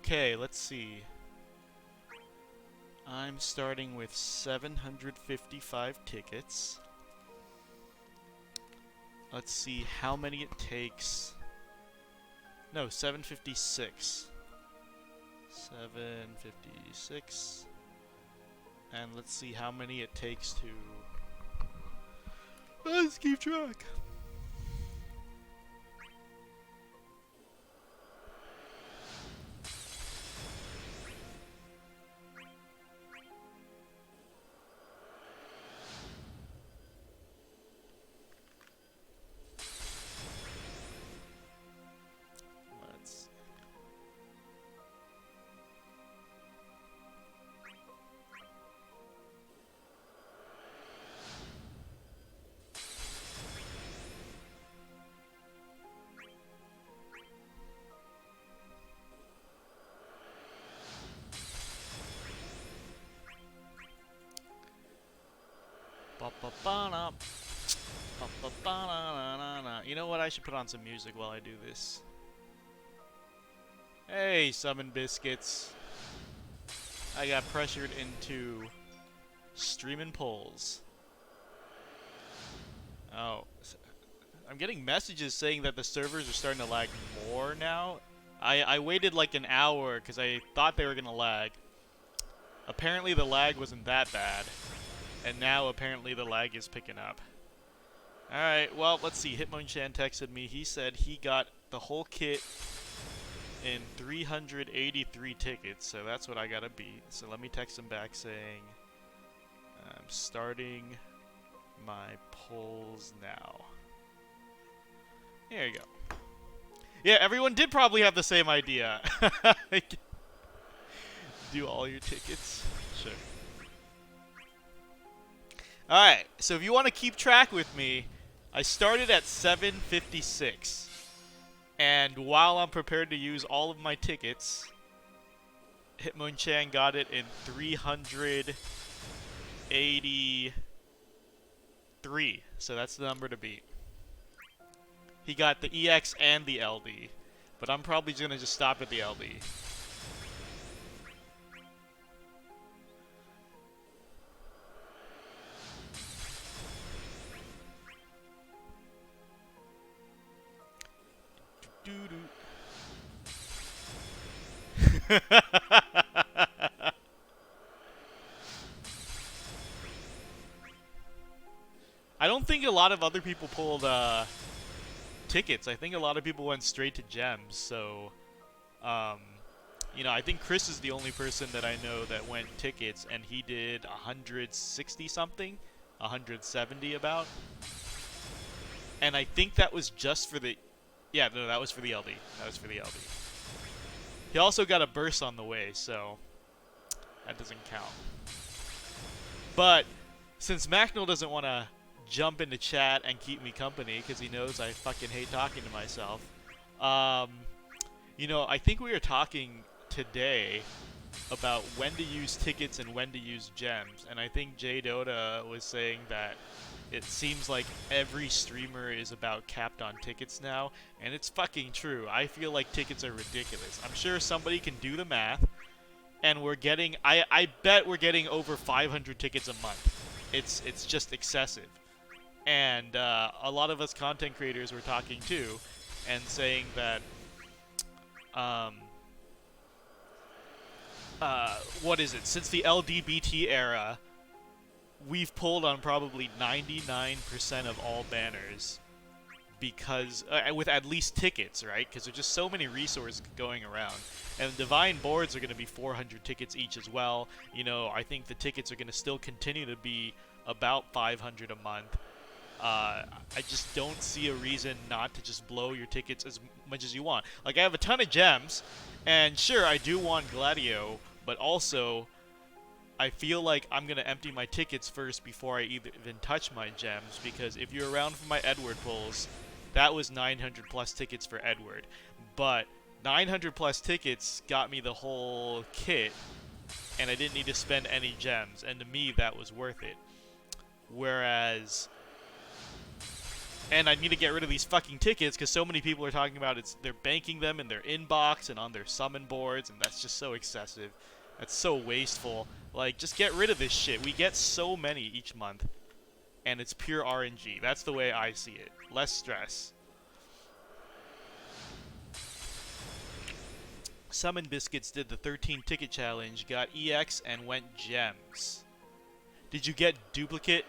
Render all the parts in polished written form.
Okay, let's see. I'm starting with 755 tickets. Let's see how many it takes. No, 756. 756. And let's see how many it takes to... Let's keep track. You know what? I should put on some music while I do this. Hey, Summon Biscuits. I got pressured into streaming polls. Oh. I'm getting messages saying that the servers are starting to lag more now. I waited like an hour because I thought they were going to lag. Apparently the lag wasn't that bad. And now apparently the lag is picking up. Alright, well, let's see. Hitmonchan texted me. He said he got the whole kit in 383 tickets, so that's what I gotta beat. So let me text him back saying, I'm starting my polls now. There you go. Yeah, everyone did probably have the same idea. Do all your tickets. Sure. Alright, so if you want to keep track with me, I started at 756. And while I'm prepared to use all of my tickets, Hitmonchan got it in 383. So that's the number to beat. He got the EX and the LD. But I'm probably going to just stop at the LD. I don't think a lot of other people pulled tickets. I think a lot of people went straight to gems. So, you know, I think Chris is the only person that I know that went tickets, and he did 160 something, 170 about. And I think that was just for the... Yeah, no, that was for the LD. That was for the LD. He also got a burst on the way, so that doesn't count. But since Macnell doesn't want to jump into chat and keep me company because he knows I fucking hate talking to myself, you know, I think we were talking today about when to use tickets and when to use gems, and I think J Dota was saying that it seems like every streamer is about capped on tickets now, and it's fucking true. I feel like tickets are ridiculous. I'm sure somebody can do the math, and we're getting... I bet we're getting over 500 tickets a month. It's just excessive. And a lot of us content creators were talking too, and saying that... what is it? Since the LDBT era, we've pulled on probably 99% of all banners because with at least tickets, right? Because there's just so many resources going around. And Divine boards are going to be 400 tickets each as well. You know, I think the tickets are going to still continue to be about 500 a month. I just don't see a reason not to just blow your tickets as much as you want. Like, I have a ton of gems, and sure, I do want GLADIO, but also... I feel like I'm going to empty my tickets first before I even touch my gems, because if you're around for my Edward pulls, that was 900 plus tickets for Edward. But 900 plus tickets got me the whole kit, and I didn't need to spend any gems, and to me that was worth it. Whereas... And I need to get rid of these fucking tickets because so many people are talking about they're banking them in their inbox and on their summon boards, and that's just so excessive. That's so wasteful. Like, just get rid of this shit. We get so many each month, and it's pure RNG. That's the way I see it. Less stress. Summon Biscuits did the 13 ticket challenge, got EX, and went gems. Did you get duplicate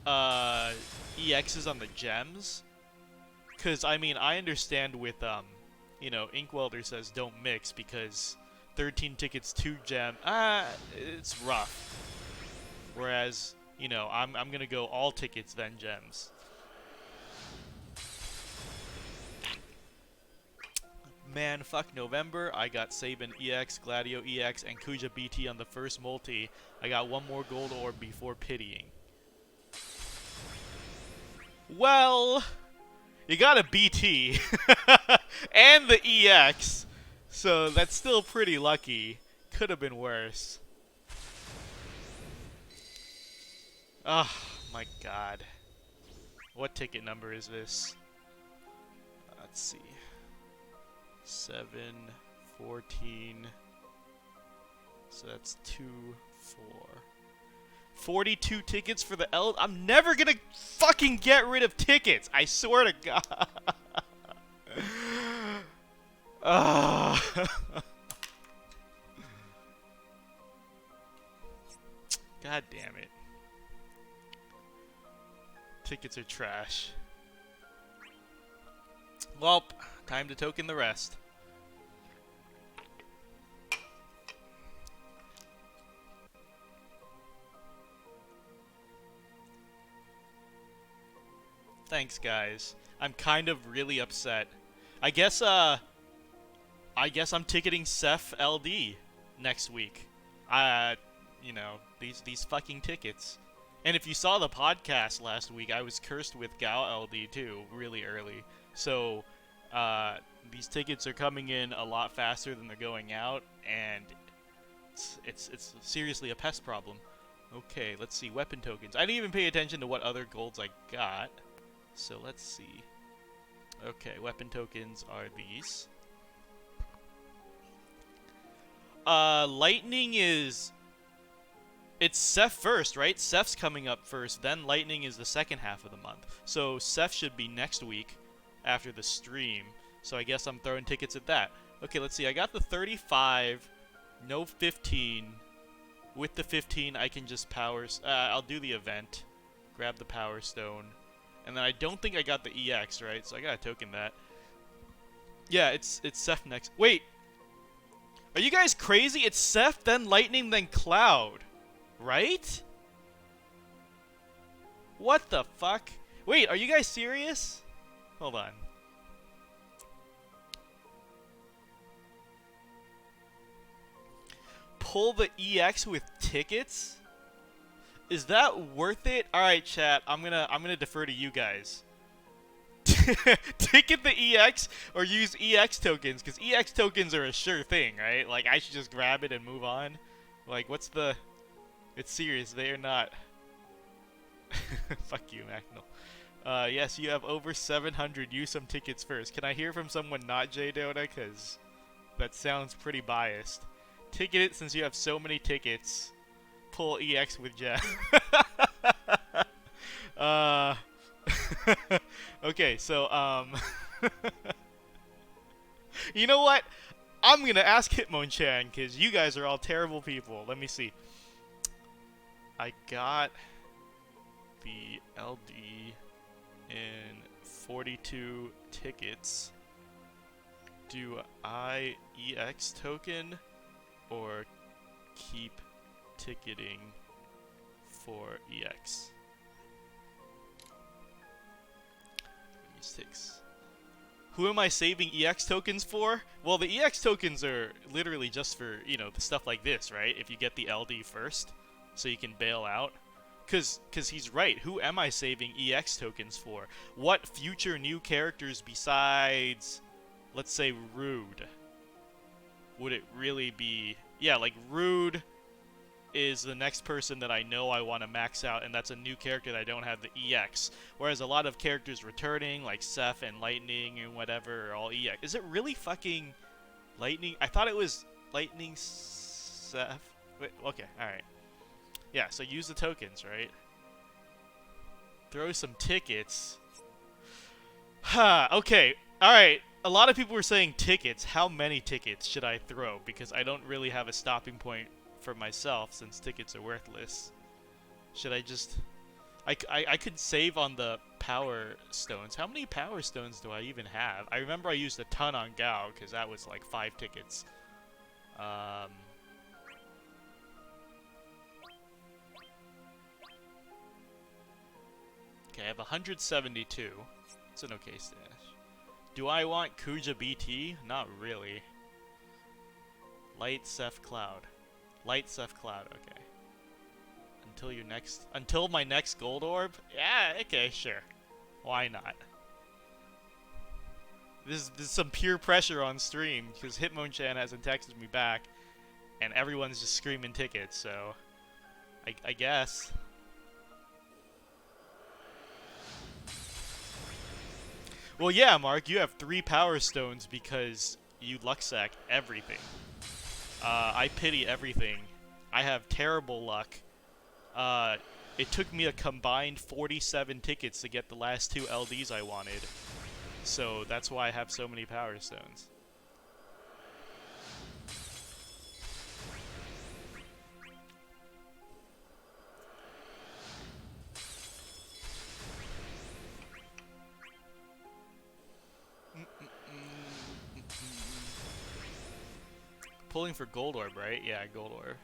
EXs on the gems? Because, I mean, I understand with, you know, Inkwelder says don't mix because 13 tickets, 2 gem, it's rough. Whereas, you know, I'm gonna go all tickets, then gems. Man, fuck November. I got Sabin EX, Gladio EX, and Kuja BT on the first multi. I got one more gold orb before pitying. Well, you got a BT and the EX, so that's still pretty lucky. Could have been worse. Oh my god. What ticket number is this? Let's see. 7, 14. So that's 2, 4. 42 tickets for the L. I'm never gonna fucking get rid of tickets. I swear to God. God damn it. Tickets are trash. Well, time to token the rest. Thanks, guys. I'm kind of really upset. I guess I'm ticketing Ceph LD next week. You know, these fucking tickets. And if you saw the podcast last week, I was cursed with Gao LD too, really early. So, these tickets are coming in a lot faster than they're going out, and it's seriously a pest problem. Okay, let's see, weapon tokens. I didn't even pay attention to what other golds I got. So let's see. Okay, weapon tokens are these. Lightning is... It's Ceph first, right? Ceph's coming up first, then Lightning is the second half of the month. So Ceph should be next week after the stream. So I guess I'm throwing tickets at that. Okay, let's see. I got the 35, no 15. With the 15, I can just power... I'll do the event, grab the Power Stone. And then I don't think I got the EX, right? So I gotta token that. Yeah, it's Ceph next. Wait! Are you guys crazy? It's Ceph, then Lightning, then Cloud. Right? What the fuck? Wait, are you guys serious? Hold on. Pull the EX with tickets? Is that worth it? Alright, chat, I'm gonna defer to you guys. Ticket the EX or use EX tokens, because EX tokens are a sure thing, right? Like, I should just grab it and move on. Like, what's the... It's serious, they are not... Fuck you, Macnal. Yes, you have over 700. Use some tickets first. Can I hear from someone not J-Dota? Because that sounds pretty biased. Ticket it since you have so many tickets. Pull EX with Jet. Okay, so, you know what? I'm gonna ask Hitmonchan, because you guys are all terrible people. Let me see. I got the LD in 42 tickets. Do I EX token or keep ticketing for EX? 6. Who am I saving EX tokens for? Well, the EX tokens are literally just for, you know, the stuff like this, right? If you get the LD first, so you can bail out. Cause he's right. Who am I saving EX tokens for? What future new characters besides, let's say, Rude? Would it really be... Yeah, like Rude, is the next person that I know I want to max out, and that's a new character that I don't have the EX. Whereas a lot of characters returning, like Seth and Lightning and whatever, are all EX. Is it really fucking Lightning? I thought it was Lightning Seth. Wait, okay, alright. Yeah, so use the tokens, right? Throw some tickets. Ha, okay, alright. A lot of people were saying tickets. How many tickets should I throw? Because I don't really have a stopping point for myself since tickets are worthless. Should I just... I could save on the power stones. How many power stones do I even have? I remember I used a ton on Gao because that was like 5 tickets. Okay, I have 172. It's an okay stash. Do I want Kuja BT? Not really. Light Seth Cloud. Light Seth Cloud, okay. Until my next gold orb? Yeah, okay, sure. Why not? This is some pure pressure on stream, because Hitmonchan hasn't texted me back, and everyone's just screaming tickets, so... I guess. Well, yeah, Mark, you have 3 power stones because you luck-sack everything. I pity everything. I have terrible luck. It took me a combined 47 tickets to get the last 2 LDs I wanted. So that's why I have so many power stones. Pulling for gold orb, right? Yeah, gold orb.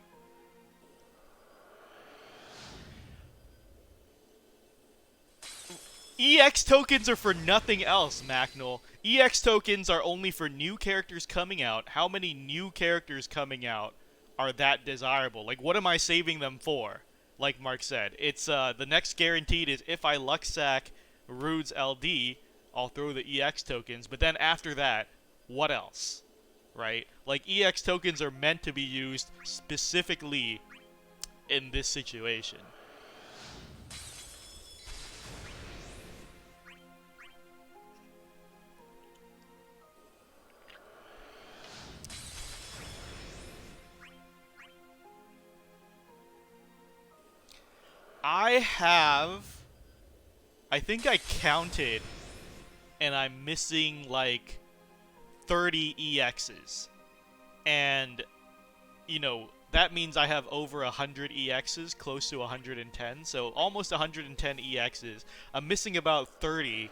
EX tokens are for nothing else, Macnol. EX tokens are only for new characters coming out. How many new characters coming out are that desirable? Like, what am I saving them for? Like Mark said, it's the next guaranteed is if I luck sack Rude's LD, I'll throw the EX tokens. But then after that, what else? Right? Like, EX tokens are meant to be used specifically in this situation. I think I counted, and I'm missing like 30 EXs. And, you know, that means I have over 100 EXs, close to 110, so almost 110 EXs. I'm missing about 30,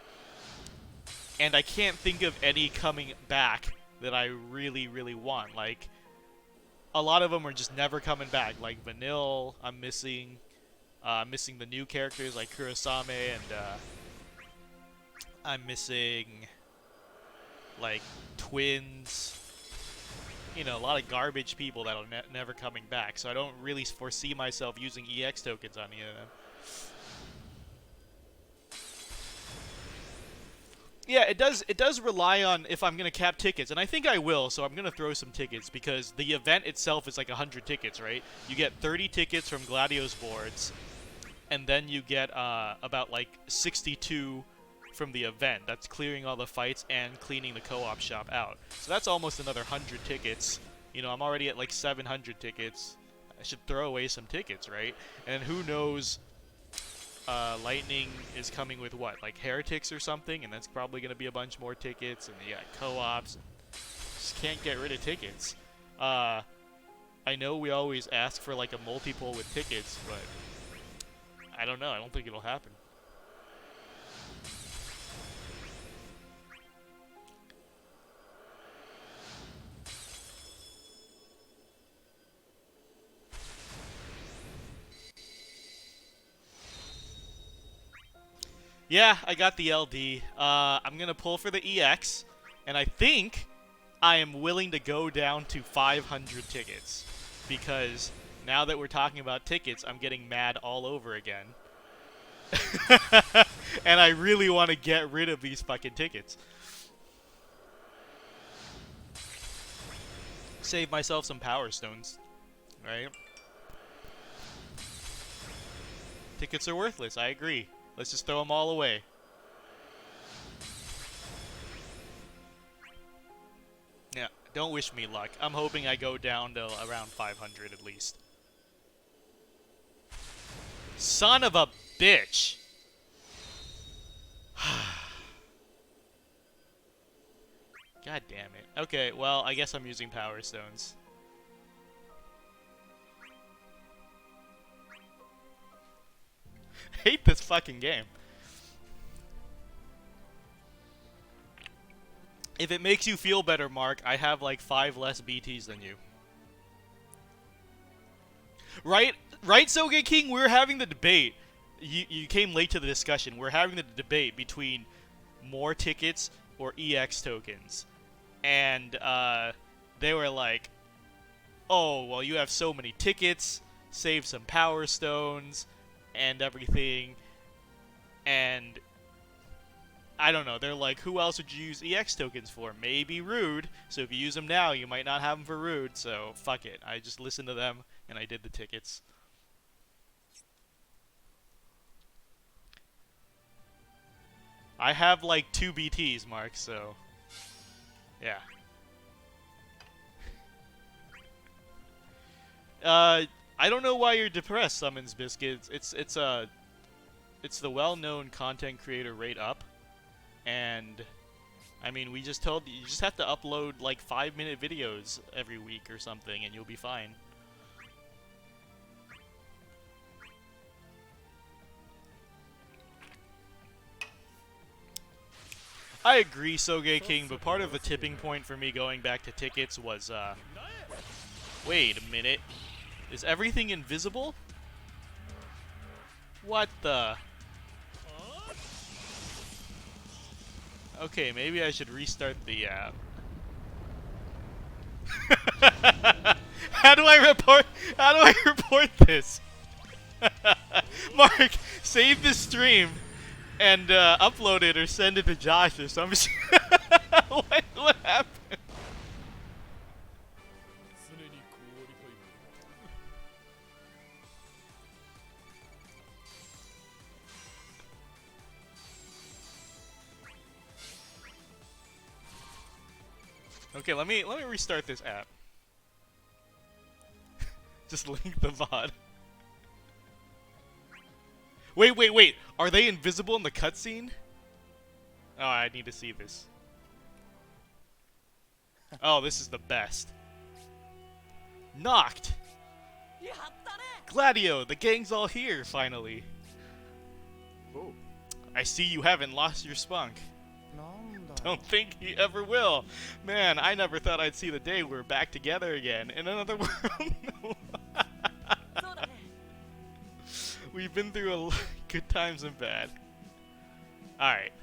and I can't think of any coming back that I really, really want. Like, a lot of them are just never coming back. Like Vanille, I'm missing the new characters like Kurosame, and I'm missing like Twins. You know, a lot of garbage people that are never coming back. So I don't really foresee myself using EX tokens on any of them. Yeah, it does rely on if I'm going to cap tickets, and I think I will, so I'm going to throw some tickets, because the event itself is like 100 tickets, right? You get 30 tickets from GLADIO's boards, and then you get about like 62 from the event. That's clearing all the fights and cleaning the co-op shop out. So that's almost another 100 tickets. You know, I'm already at like 700 tickets. I should throw away some tickets, right? And who knows... Lightning is coming with what, like HaateXIII or something, and that's probably going to be a bunch more tickets, and you got co-ops. Just can't get rid of tickets. I know we always ask for like a multi-pull with tickets, but I don't know. I don't think it'll happen. Yeah, I got the LD. I'm going to pull for the EX, and I think I am willing to go down to 500 tickets, because now that we're talking about tickets, I'm getting mad all over again. And I really want to get rid of these fucking tickets. Save myself some power stones, right? Tickets are worthless, I agree. Let's just throw them all away. Yeah, don't wish me luck. I'm hoping I go down to around 500 at least. Son of a bitch! God damn it. Okay, well, I guess I'm using Power Stones. Hate this fucking game. If it makes you feel better, Mark, I have like 5 less BTs than you. Right, Soge King? We're having the debate. You came late to the discussion. We're having the debate between more tickets or EX tokens. And they were like, oh, well, you have so many tickets, save some Power Stones and everything. And I don't know, they're like, who else would you use EX tokens for? Maybe Rude. So if you use them now, you might not have them for Rude. So fuck it. I just listened to them and I did the tickets. I have like 2 BTs, Mark, so yeah. I don't know why you're depressed, Summons Biscuits. It's the well-known content creator rate up, and I mean, we just told you just have to upload like 5-minute videos every week or something, and you'll be fine. I agree, Soge King, but part of the tipping point for me going back to tickets was, wait a minute. Is everything invisible? What the? Okay, maybe I should restart the app. How do I report this? Mark, save this stream and upload it or send it to Josh or some shit. What happened? Okay, let me restart this app. Just link the VOD. Wait. Are they invisible in the cutscene? Oh, I need to see this. Oh, this is the best. Knocked! GLADIO, the gang's all here, finally. Oh. I see you haven't lost your spunk. Don't think he ever will. Man, I never thought I'd see the day we're back together again in another world. We've been through a lot good times and bad. Alright.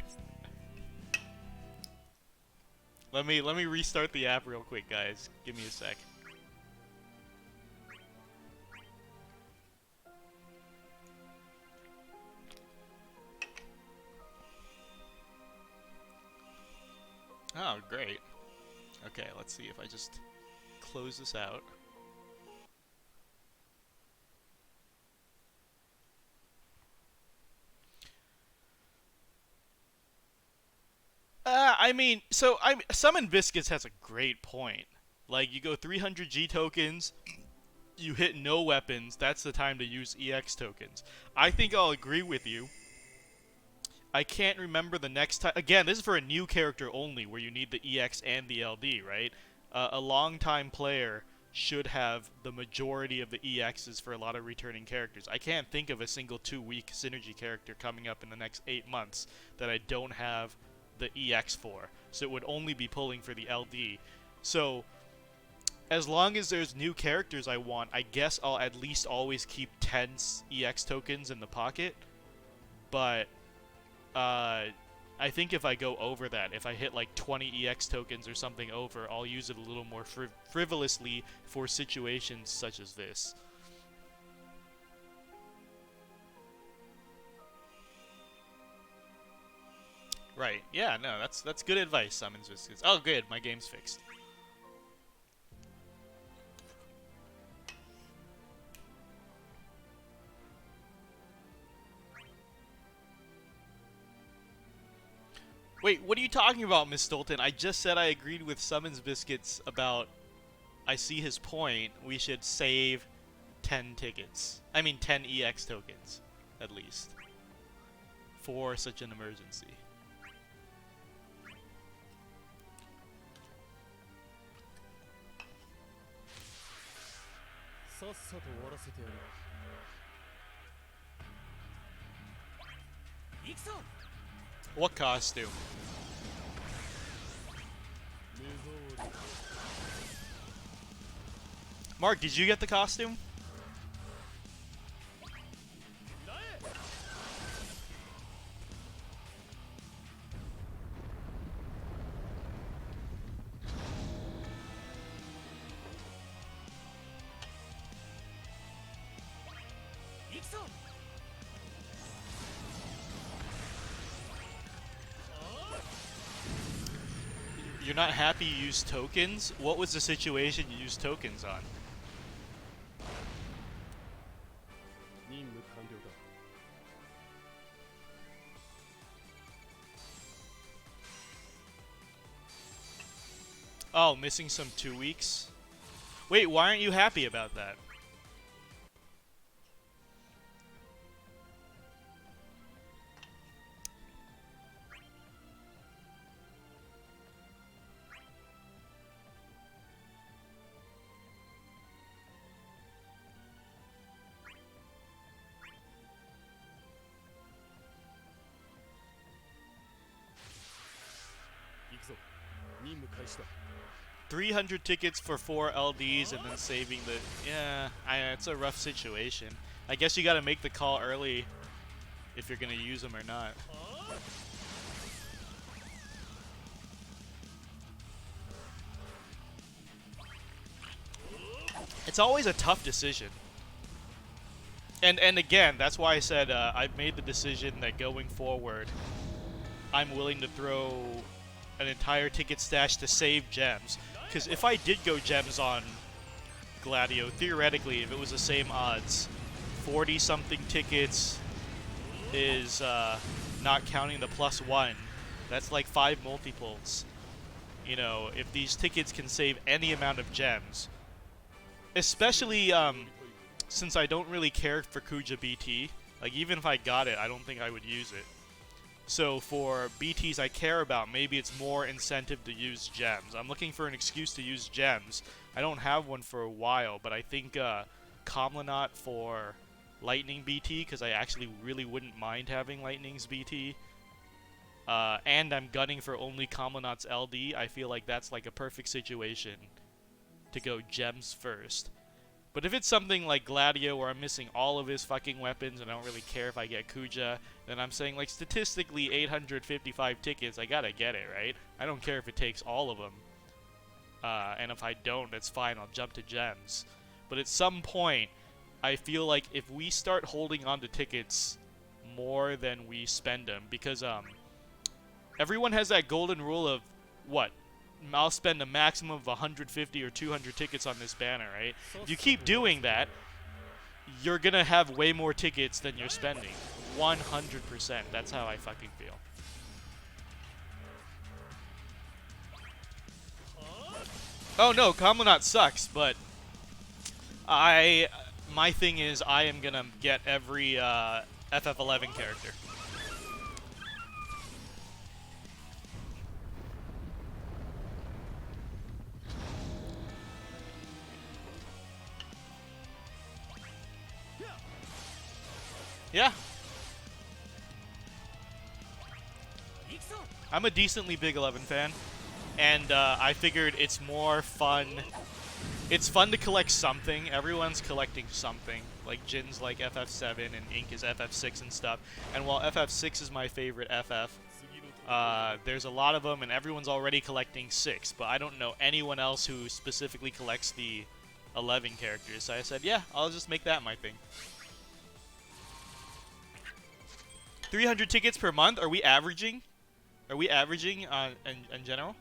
Let me restart the app real quick, guys. Give me a sec. Oh, great. Okay, let's see if I just close this out. I mean, Summon Biscuits has a great point. Like, you go 300 G tokens, you hit no weapons, that's the time to use EX tokens. I think I'll agree with you. I can't remember the next time. Again, this is for a new character only, where you need the EX and the LD, right? A long-time player should have the majority of the EXs for a lot of returning characters. I can't think of a single 2-week synergy character coming up in the next 8 months that I don't have the EX for. So it would only be pulling for the LD. So as long as there's new characters I want, I guess I'll at least always keep 10 EX tokens in the pocket. But I think if I go over that, if I hit like 20 EX tokens or something over, I'll use it a little more frivolously for situations such as this. Right. Yeah, no, that's good advice, Summons Biscuits. Oh, good, my game's fixed. Wait, what are you talking about, Miss Stolten? I just said I agreed with Summons Biscuits about... I see his point. We should save 10 tickets. I mean 10 EX tokens, at least. For such an emergency. What costume? Mark, did you get the costume? You're not happy you used tokens? What was the situation you used tokens on? Oh, missing some 2 weeks? Wait, why aren't you happy about that? Tonberry 300 tickets for 4 LDs and then saving the... Yeah, it's a rough situation. I guess you gotta make the call early if you're gonna use them or not. It's always a tough decision. And again, that's why I said I've made the decision that going forward, I'm willing to throw an entire ticket stash to save gems. Because if I did go gems on GLADIO, theoretically, if it was the same odds, 40-something tickets is not counting the +1. That's like 5 multiples. You know, if these tickets can save any amount of gems, especially since I don't really care for Kuja BT, like even if I got it, I don't think I would use it. So for BTs I care about, maybe it's more incentive to use gems. I'm looking for an excuse to use gems. I don't have one for a while, but I think Comlanaut for Lightning BT, because I actually really wouldn't mind having Lightning's BT. And I'm gunning for only Comlanaut's LD. I feel like that's like a perfect situation to go gems first. But if it's something like GLADIO where I'm missing all of his fucking weapons and I don't really care if I get Kuja, then I'm saying, like, statistically 855 tickets, I gotta get it, right? I don't care if it takes all of them. And if I don't, that's fine, I'll jump to gems. But at some point, I feel like if we start holding on to tickets more than we spend them, because everyone has that golden rule of, what? I'll spend a maximum of 150 or 200 tickets on this banner, right? If you keep doing that, you're gonna have way more tickets than you're spending. 100%. That's how I fucking feel. Oh no, Comlanaut sucks, but my thing is I am gonna get every FF11 character. Yeah. I'm a decently big 11 fan, and I figured it's more fun. It's fun to collect something. Everyone's collecting something. Like Jin's like FF7 and Ink is FF6 and stuff. And while FF6 is my favorite FF, there's a lot of them, and everyone's already collecting 6. But I don't know anyone else who specifically collects the 11 characters. So I said, yeah, I'll just make that my thing. 300 tickets per month? Are we averaging? Are we averaging in general?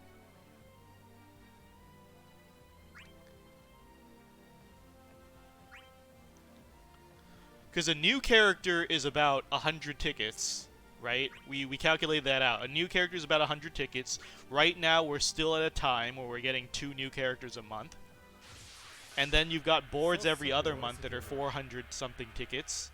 Because a new character is about 100 tickets. right? We calculated that out. A new character is about 100 tickets. Right now, we're still at a time where we're getting 2 new characters a month. And then you've got boards every other month that are 400-something tickets.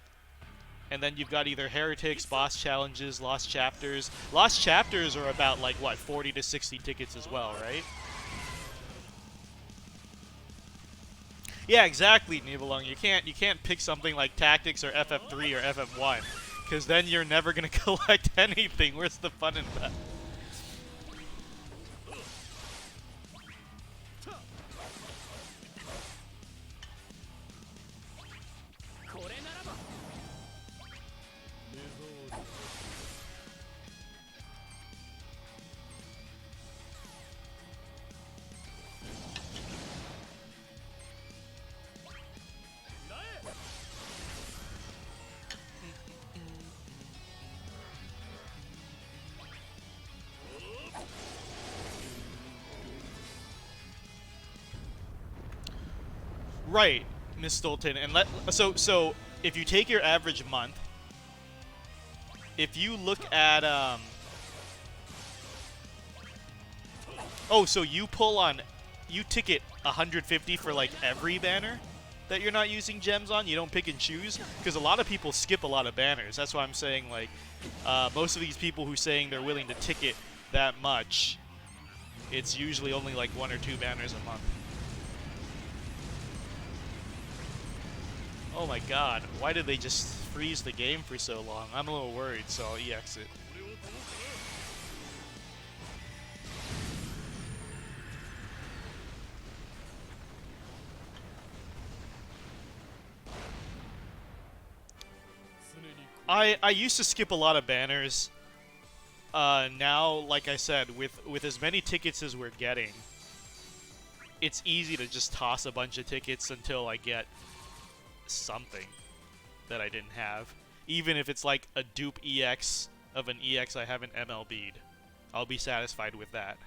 And then you've got either heretics, boss challenges, lost chapters. Lost chapters are about, like, what, 40 to 60 tickets as well, right? Yeah, exactly, Nibelung. You can't pick something like Tactics or FF3 or FF1, because then you're never gonna collect anything. Where's the fun in that? Right, Miss Stolten, and so if you take your average month, if you look at so you ticket 150 for like every banner that you're not using gems on. You don't pick and choose, because a lot of people skip a lot of banners. That's why I'm saying, like, most of these people who saying they're willing to ticket that much, it's usually only like 1 or 2 banners a month. Oh my god, why did they just freeze the game for so long? I'm a little worried, so I'll EX it. I used to skip a lot of banners. Now, like I said, with as many tickets as we're getting, it's easy to just toss a bunch of tickets until I get something that I didn't have. Even if it's like a dupe EX of an EX I haven't MLB'd. I'll be satisfied with that.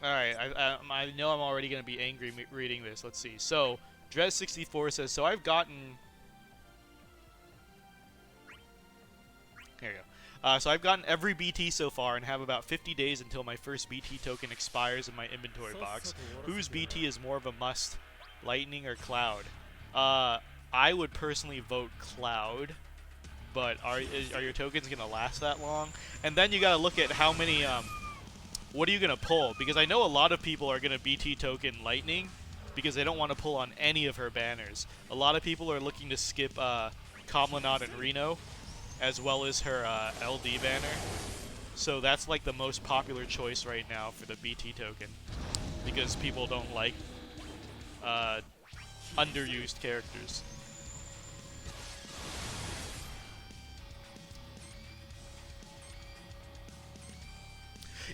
Alright, I know I'm already going to be angry reading this. Let's see. So, Drez64 says, so I've gotten... Here you go. So I've gotten every BT so far and have about 50 days until my first BT token expires in my inventory box. Whose BT is more of a must, Lightning or Cloud? I would personally vote Cloud, but are your tokens going to last that long? And then you got to look at how many... what are you going to pull? Because I know a lot of people are going to BT token Lightning because they don't want to pull on any of her banners. A lot of people are looking to skip Kamlanot and Reno, as well as her LD banner. So that's like the most popular choice right now for the BT token, because people don't like underused characters.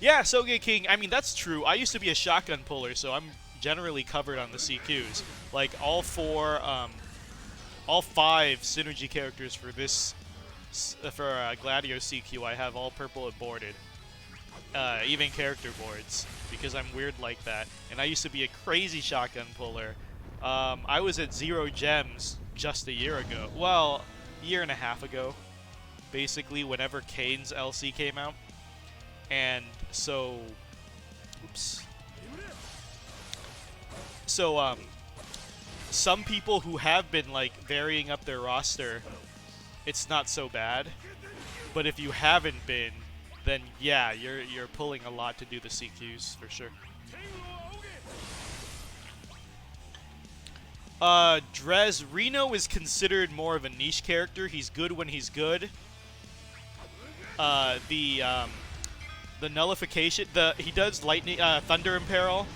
Yeah, Soge King, I mean, that's true. I used to be a shotgun puller, so I'm generally covered on the CQs. Like, all 5 synergy characters for this, for GLADIO CQ, I have all purple and boarded. Even character boards, because I'm weird like that. And I used to be a crazy shotgun puller. I was at 0 gems just a year ago. Well, a year and a half ago, basically, whenever Kane's LC came out. And so, oops. So, some people who have been, like, varying up their roster, it's not so bad. But if you haven't been, then yeah, you're pulling a lot to do the CQs, for sure. Drez, Reno is considered more of a niche character. He's good when he's good. The nullification, he does lightning, thunder imperil,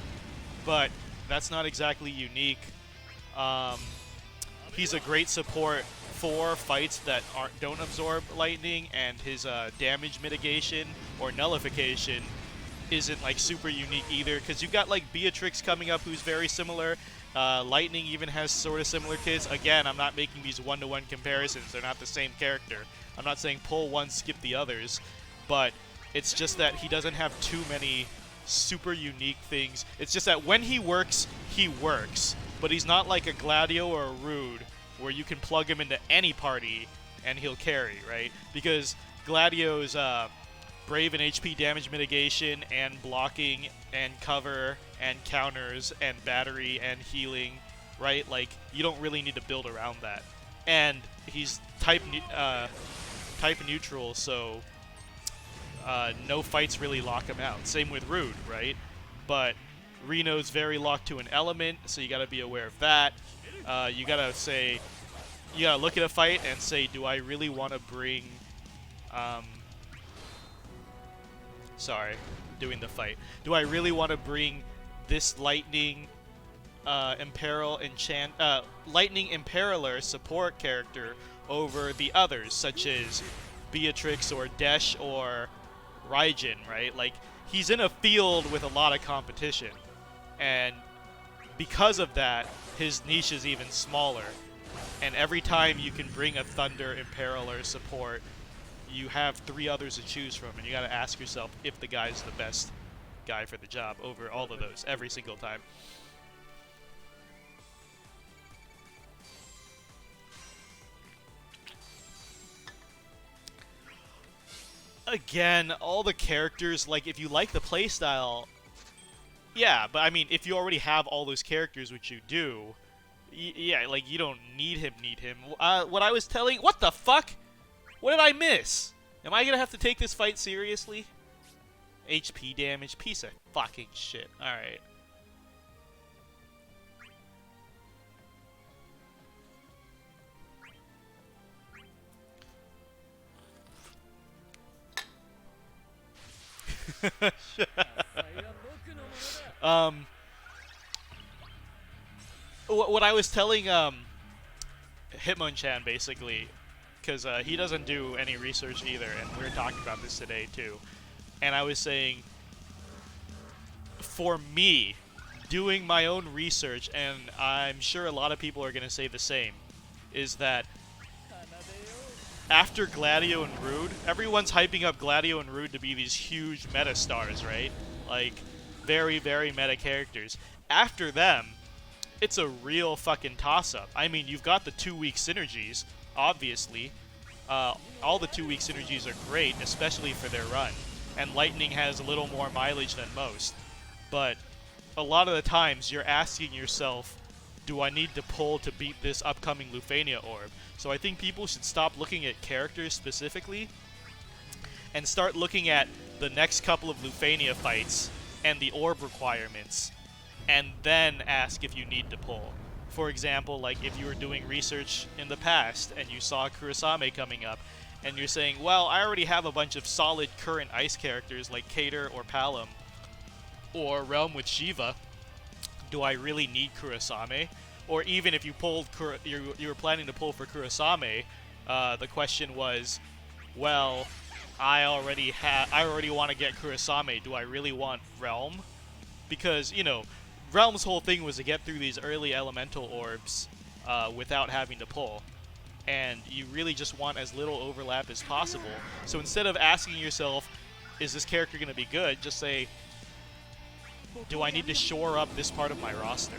but that's not exactly unique. He's a great support for fights that don't absorb lightning, and his damage mitigation or nullification isn't like super unique either, because you've got like Beatrix coming up who's very similar. Lightning even has sort of similar kits. Again, I'm not making these one-to-one comparisons. They're not the same character. I'm not saying pull one, skip the others, but it's just that he doesn't have too many super unique things. It's just that when he works, but he's not like a Gladio or a Rude where you can plug him into any party and he'll carry, right? Because Gladio's Brave and HP damage mitigation and blocking and cover and counters and battery and healing, right? Like, you don't really need to build around that. And he's type neutral, so no fights really lock him out. Same with Rude, right? But Reno's very locked to an element, so you gotta be aware of that. You gotta look at a fight and say, do I really want to bring doing the fight. Do I really want to bring this Lightning Lightning Imperiler support character over the others, such as Beatrix or Desh or Raijin, right? Like, he's in a field with a lot of competition, and because of that, his niche is even smaller. And every time you can bring a Thunder Imperiler support, you have 3 others to choose from, and you gotta ask yourself if the guy's the best guy for the job over all of those every single time. Again, all the characters, like, if you like the playstyle, yeah, but I mean, if you already have all those characters, which you do, yeah, like, you don't need him. What I was telling... What the fuck? What did I miss? Am I gonna have to take this fight seriously? HP damage, piece of fucking shit. Alright. What I was telling Hitmonchan, basically, because he doesn't do any research either, and we were talking about this today too, and I was saying, for me, doing my own research, and I'm sure a lot of people are going to say the same, is that after Gladio and Rude, everyone's hyping up Gladio and Rude to be these huge meta stars, right? Like, very, very meta characters. After them, it's a real fucking toss-up. I mean, you've got the 2-week synergies, obviously. All the 2-week synergies are great, especially for their run. And Lightning has a little more mileage than most. But a lot of the times, you're asking yourself, do I need to pull to beat this upcoming Lufania orb? So I think people should stop looking at characters specifically and start looking at the next couple of Lufania fights and the orb requirements, and then ask if you need to pull. For example, like if you were doing research in the past and you saw Kurosame coming up, and you're saying, well, I already have a bunch of solid current ice characters like Cater or Palom, or Realm with Shiva, do I really need Kurosame? Or even if you pulled, you were planning to pull for Kurosame, the question was, well, I already want to get Kurosame. Do I really want Realm? Because, you know, Realm's whole thing was to get through these early elemental orbs without having to pull. And you really just want as little overlap as possible. So instead of asking yourself, is this character going to be good, just say, do I need to shore up this part of my roster?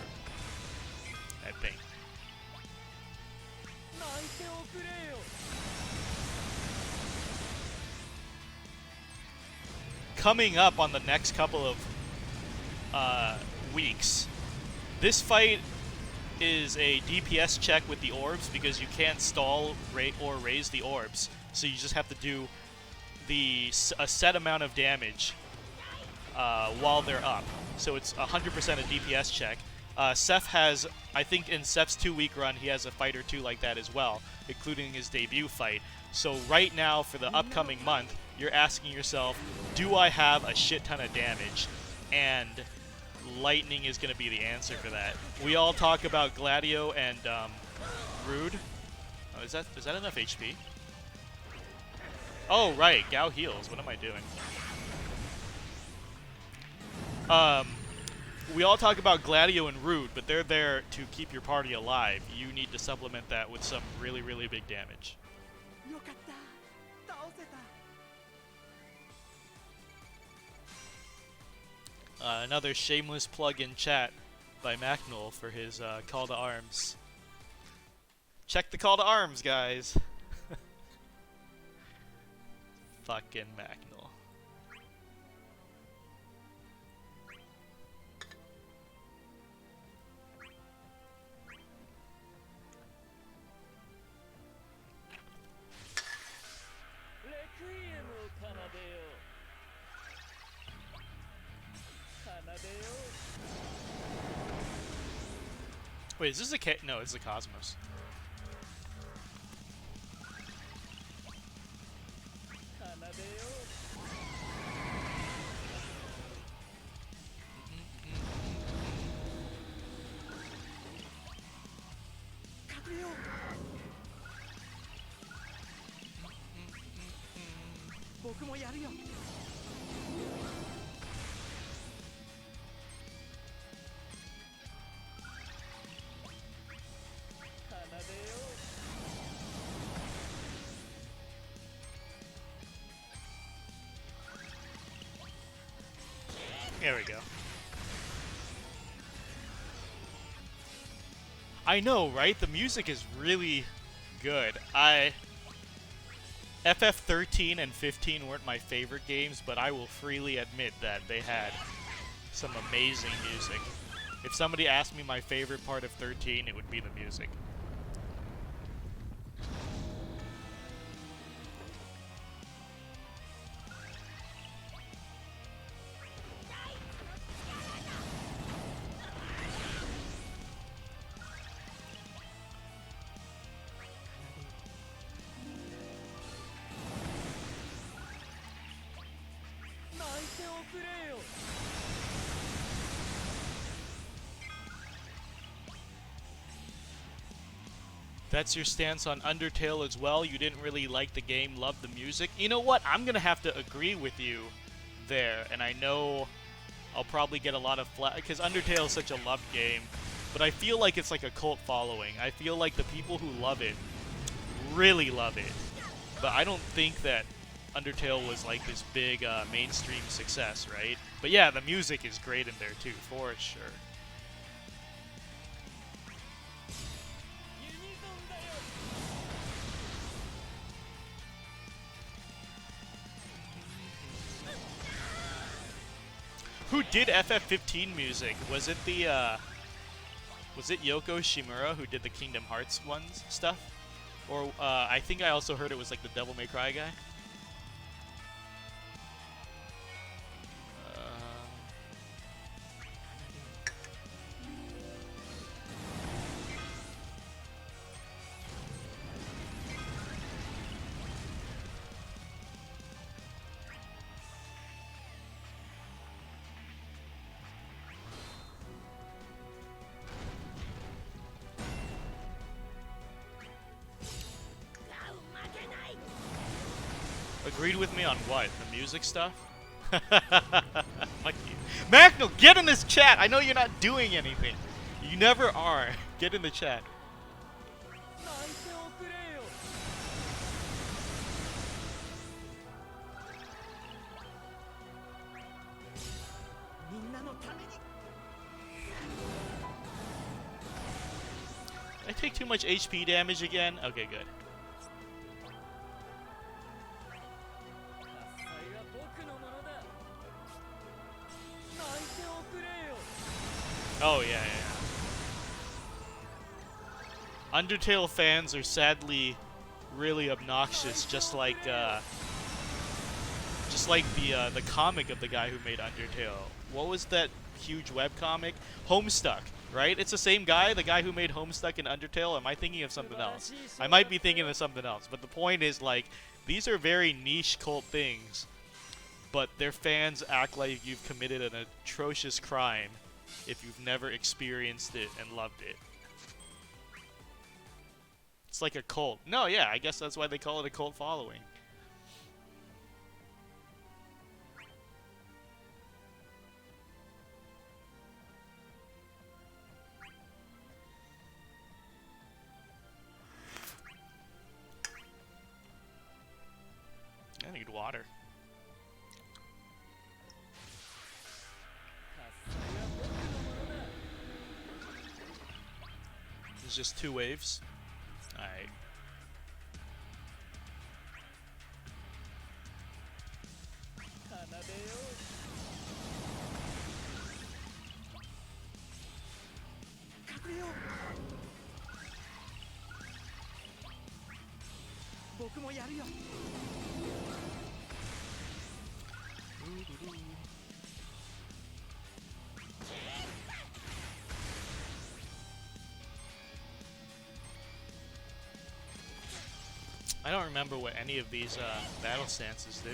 I think. Coming up on the next couple of weeks, this fight is a DPS check with the orbs because you can't stall or raise the orbs, so you just have to do a set amount of damage while they're up. So it's 100% a DPS check. Seth has, I think in Seth's 2-week run, he has a fight or two like that as well, including his debut fight. So right now, for the upcoming month, you're asking yourself, do I have a shit ton of damage? And Lightning is going to be the answer for that. We all talk about Gladio and Rude. Oh, is that enough HP? Oh, right, Gao heals. What am I doing? We all talk about Gladio and Rude, but they're there to keep your party alive. You need to supplement that with some really, really big damage. Another shameless plug in chat by Macnol for his call to arms. Check the call to arms, guys. Fucking Macnol. Wait, is this a no, it's the Cosmos. There we go. I know, right? The music is really good. FF13 and 15 weren't my favorite games, but I will freely admit that they had some amazing music. If somebody asked me my favorite part of 13, it would be the music. That's your stance on Undertale as well? You didn't really like the game, loved the music? You know what? I'm gonna have to agree with you there, and I know I'll probably get a lot of flack, because Undertale is such a loved game, but I feel like it's like a cult following. I feel like the people who love it really love it, but I don't think that Undertale was like this big mainstream success, right? But yeah, the music is great in there too, for sure. Who did FF15 music? Was it the, was it Yoko Shimura who did the Kingdom Hearts ones stuff? Or, I think I also heard it was like the Devil May Cry guy? Agreed with me on what? The music stuff? Fuck you. Macno, get in this chat! I know you're not doing anything. You never are. Get in the chat. Did I take too much HP damage again? Okay, good. Oh, yeah. Undertale fans are sadly really obnoxious, just like the comic of the guy who made Undertale. What was that huge webcomic? Homestuck, right? It's the same guy, the guy who made Homestuck and Undertale. Am I thinking of something else? I might be thinking of something else, but the point is, like, these are very niche cult things, but their fans act like you've committed an atrocious crime if you've never experienced it and loved it. It's like a cult. No, yeah, I guess that's why they call it a cult following. I need water. just 2 waves. Alright. I don't remember what any of these battle stances do.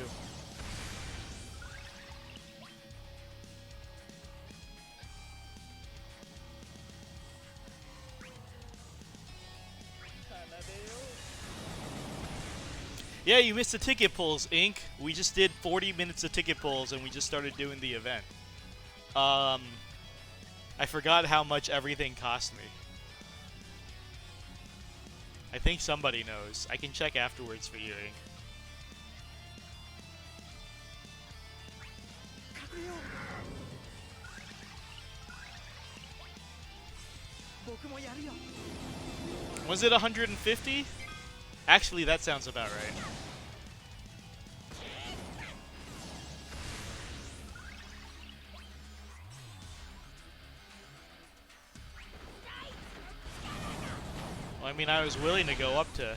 Yeah, you missed the ticket pulls, Ink. We just did 40 minutes of ticket pulls and we just started doing the event. I forgot how much everything cost me. I think somebody knows. I can check afterwards for you, Ink. Was it 150? Actually, that sounds about right. Well, I mean, I was willing to go up to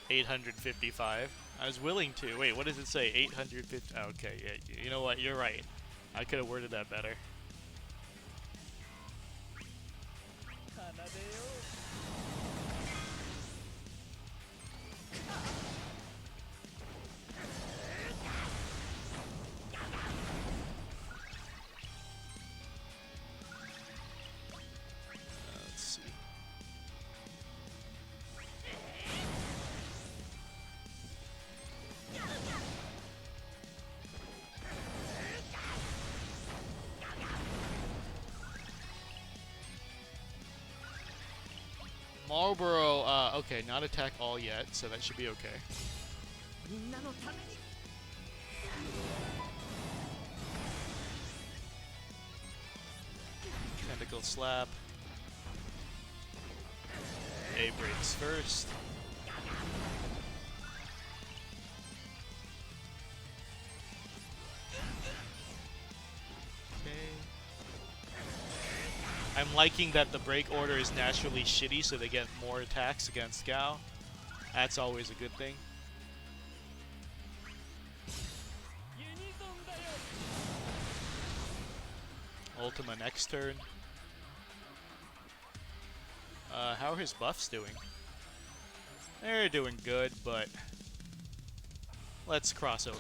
855. I was willing to. Wait, what does it say? 850. Okay, yeah, you know what? You're right. I could have worded that better. Let's see. Marlboro, okay, not attack all yet, so that should be okay. Tentacle slap. A breaks first. I'm liking that the break order is naturally shitty, so they get more attacks against Gao. That's always a good thing. Ultima next turn. How are his buffs doing? They're doing good, but let's cross over.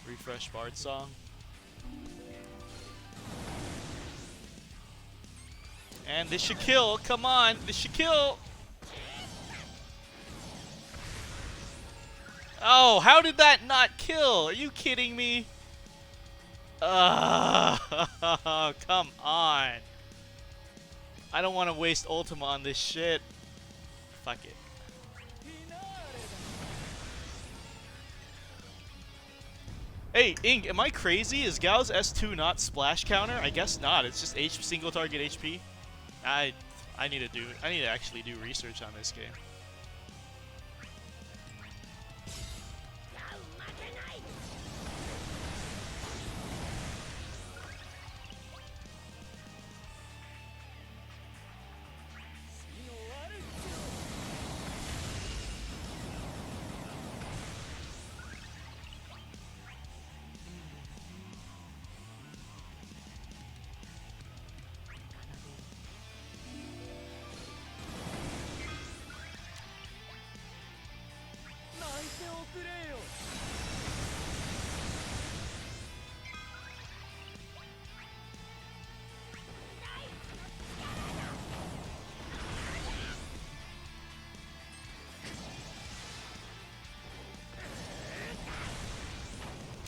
Refresh Bard Song. And this should kill. Come on, this should kill. Oh, how did that not kill? Are you kidding me? Come on. I don't want to waste Ultima on this shit. Fuck it. Hey, Ink, am I crazy? Is Gao's S2 not splash counter? I guess not. It's just single target HP. I need to actually do research on this game.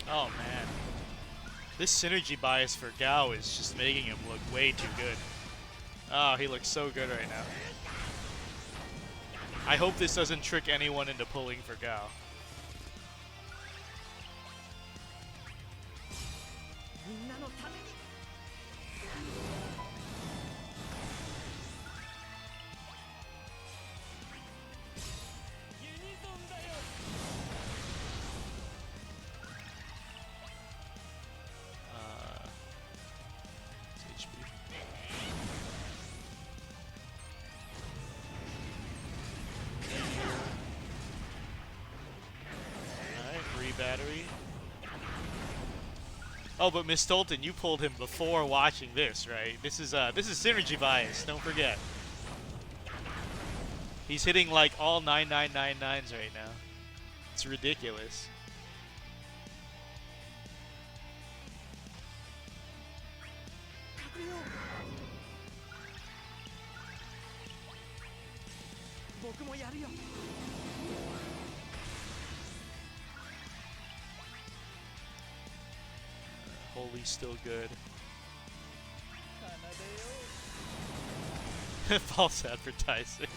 Oh man. This synergy bias for Gao is just making him look way too good. Oh, he looks so good right now. I hope this doesn't trick anyone into pulling for Gao. It's HP. Alright, battery. Oh, but Miss Stolten, you pulled him before watching this, right? This is synergy bias, don't forget. He's hitting like all 9999s right now. It's ridiculous. Holy's still good. False advertising.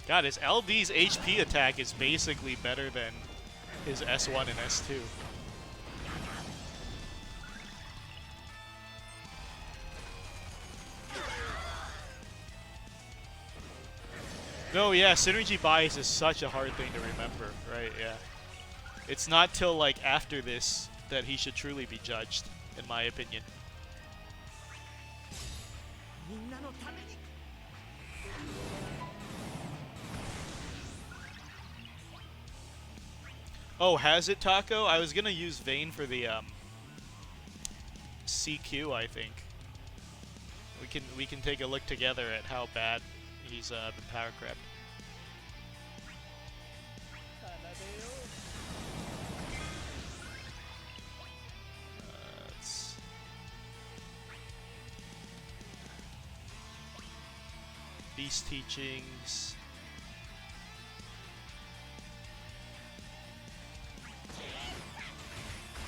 God, his LD's HP attack is basically better than his S1 and S2. No, yeah, synergy bias is such a hard thing to remember, right? Yeah. It's not till like after this that he should truly be judged, in my opinion. Oh, has it, Taco? I was gonna use Vayne for the CQ, I think. We can take a look together at how bad he's been power crept. Beast teachings.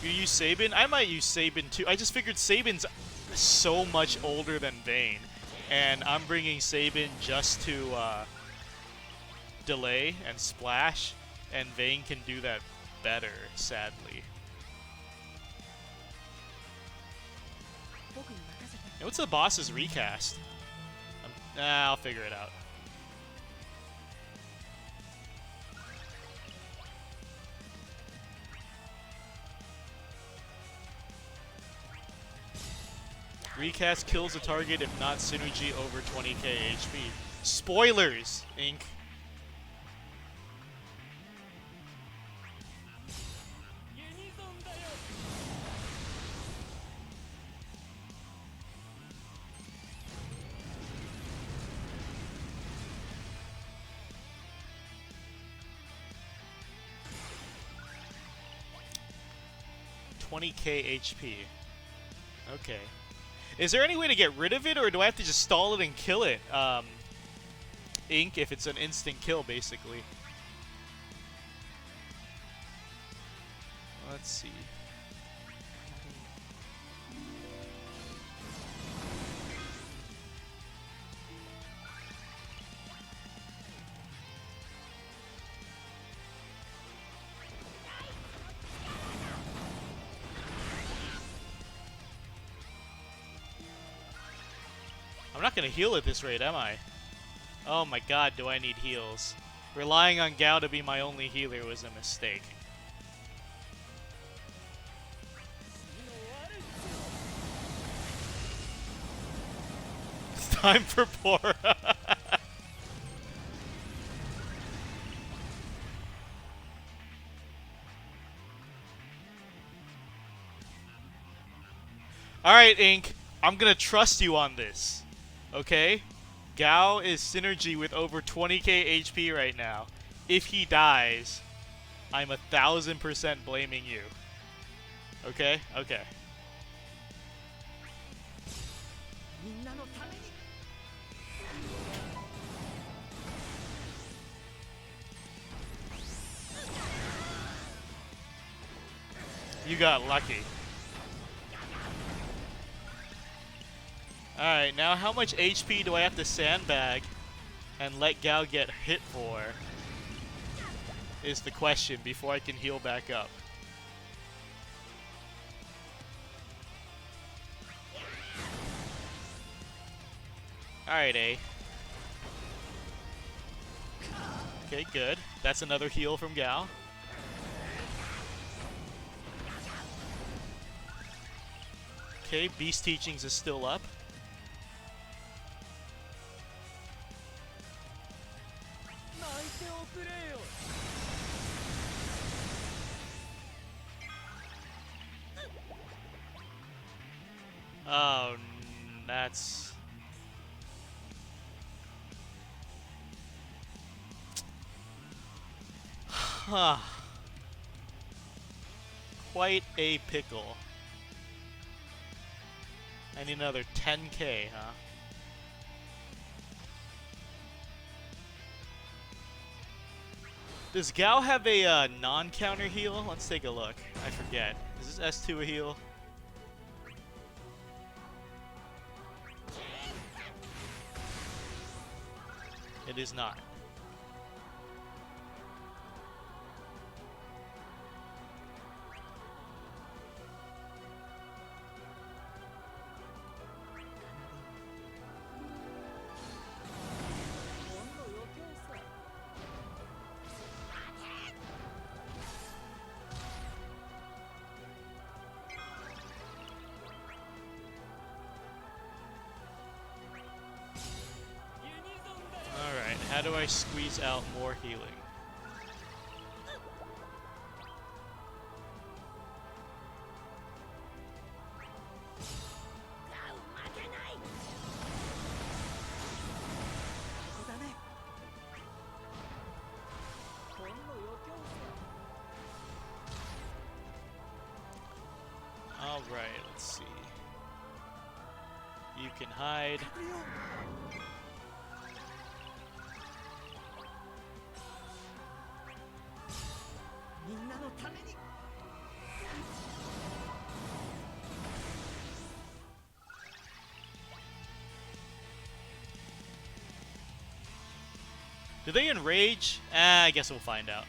You use Sabin? I might use Sabin too. I just figured Sabin's so much older than Vayne, and I'm bringing Sabin just to delay and splash, and Vayne can do that better, sadly. And what's the boss's recast? I'll figure it out. Recast kills a target if not synergy over 20k HP. Spoilers, Inc. $20k HP. Okay. Is there any way to get rid of it, or do I have to just stall it and kill it? Inc, if it's an instant kill, basically. Let's see. I'm not going to heal at this rate, am I? Oh my god, do I need heals. Relying on Gao to be my only healer was a mistake. It's time for Pora. Alright, Inc. I'm going to trust you on this. Okay? Gao is synergy with over 20k HP right now. If he dies, I'm 1000% blaming you. Okay? Okay. You got lucky. Alright, now how much HP do I have to sandbag and let Gao get hit for is the question before I can heal back up. Alright, A. Okay, good. That's another heal from Gal. Okay, Beast Teachings is still up. Oh, that's... Huh. Quite a pickle. I need another 10k, huh? Does Gao have a non-counter heal? Let's take a look. I forget. Is this S2 a heal? It is not. How do I squeeze out more healing? Alright, let's see. You can hide. Do they enrage? I guess we'll find out.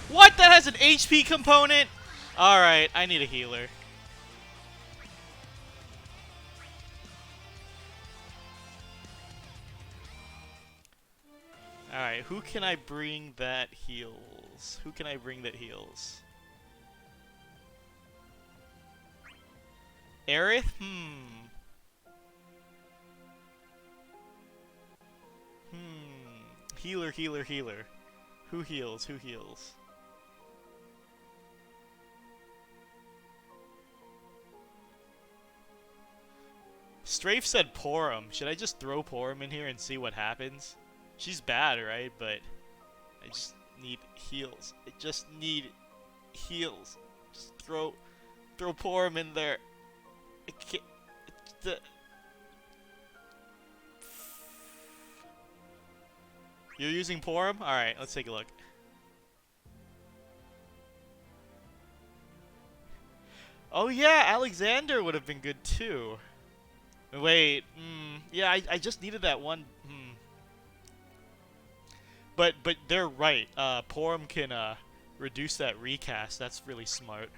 What? That has an HP component? Alright, I need a healer. Alright, who can I bring that heals? Who can I bring that heals? Aerith? Healer, healer, healer. Who heals? Who heals? Strafe said Porum. Should I just throw Porum in here and see what happens? She's bad, right? But I just need heals. I just need heals. Just throw Porum in there. I can't. You're using Porum? Alright, let's take a look. Oh yeah, Alexander would have been good too. Wait, yeah, I just needed that one. But they're right. Porum can reduce that recast. That's really smart.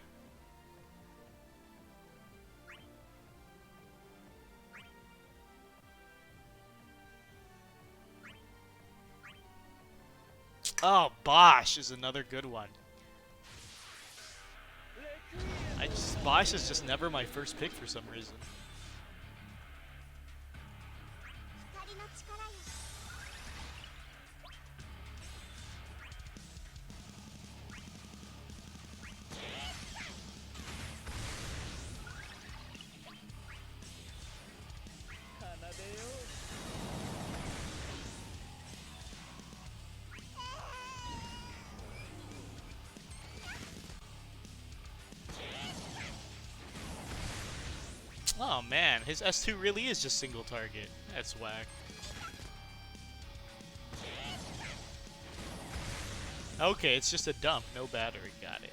Oh, Bosch is another good one. Bosch is just never my first pick for some reason. Oh man, his S2 really is just single target. That's whack. Okay, it's just a dump, no battery. Got it.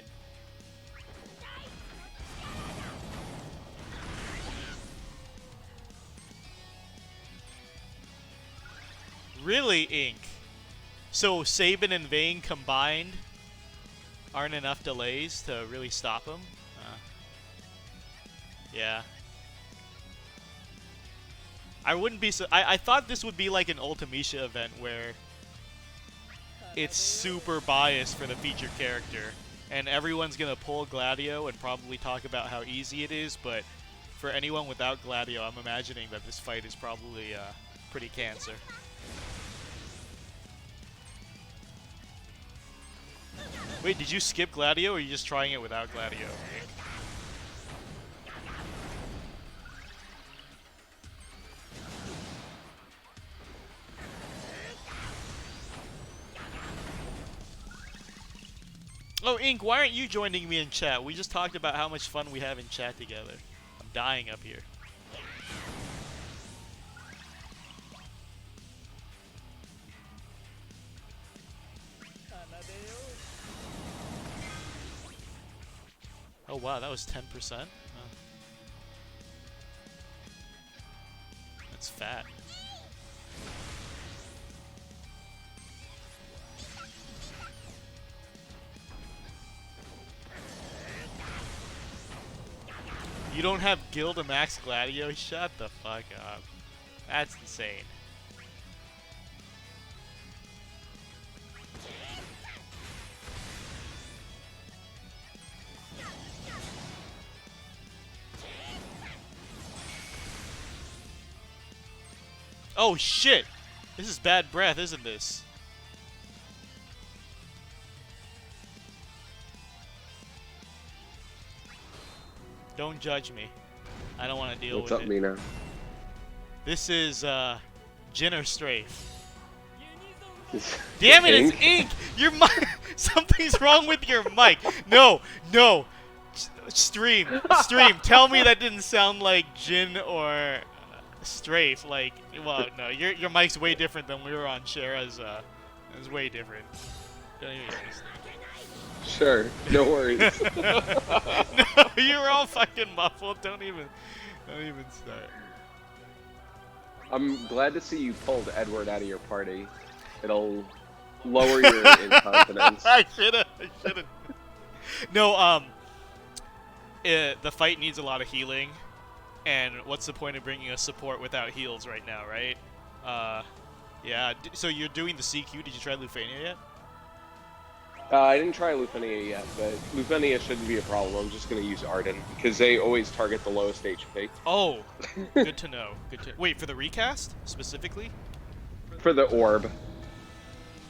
Really, Ink? So Sabin and Vayne combined aren't enough delays to really stop him? Yeah. I wouldn't be so... I thought this would be like an Ultimecia event where it's super biased for the featured character, and everyone's gonna pull GLADIO and probably talk about how easy it is, but for anyone without GLADIO, I'm imagining that this fight is probably pretty cancer. Wait, did you skip GLADIO, or are you just trying it without GLADIO? Oh, Ink, why aren't you joining me in chat? We just talked about how much fun we have in chat together. I'm dying up here. Oh wow, that was 10%? Oh. That's fat. You don't have Guild Max GLADIO? Shut the fuck up. That's insane. Oh shit! This is bad breath, isn't this? Don't judge me. I don't want to deal with it. What's up, Mino? This is, Jin or Strafe. Damn it, it's Ink! Your mic! Something's wrong with your mic! No! No! Stream! Tell me that didn't sound like Jin or Strafe. Like, well, no, your mic's way different than we were on Shara's, it was way different. Don't even Sure, no worries. No, you're all fucking muffled. Don't even start. I'm glad to see you pulled Edward out of your party. It'll lower your inconfidence. I should've. No, the fight needs a lot of healing, and what's the point of bringing a support without heals right now, right? Yeah. So you're doing the CQ. Did you try Lufania yet? I didn't try Lufenia yet, but Lufenia shouldn't be a problem. I'm just going to use Arden, because they always target the lowest HP. Oh, good to know. Wait, for the recast, specifically? For the orb.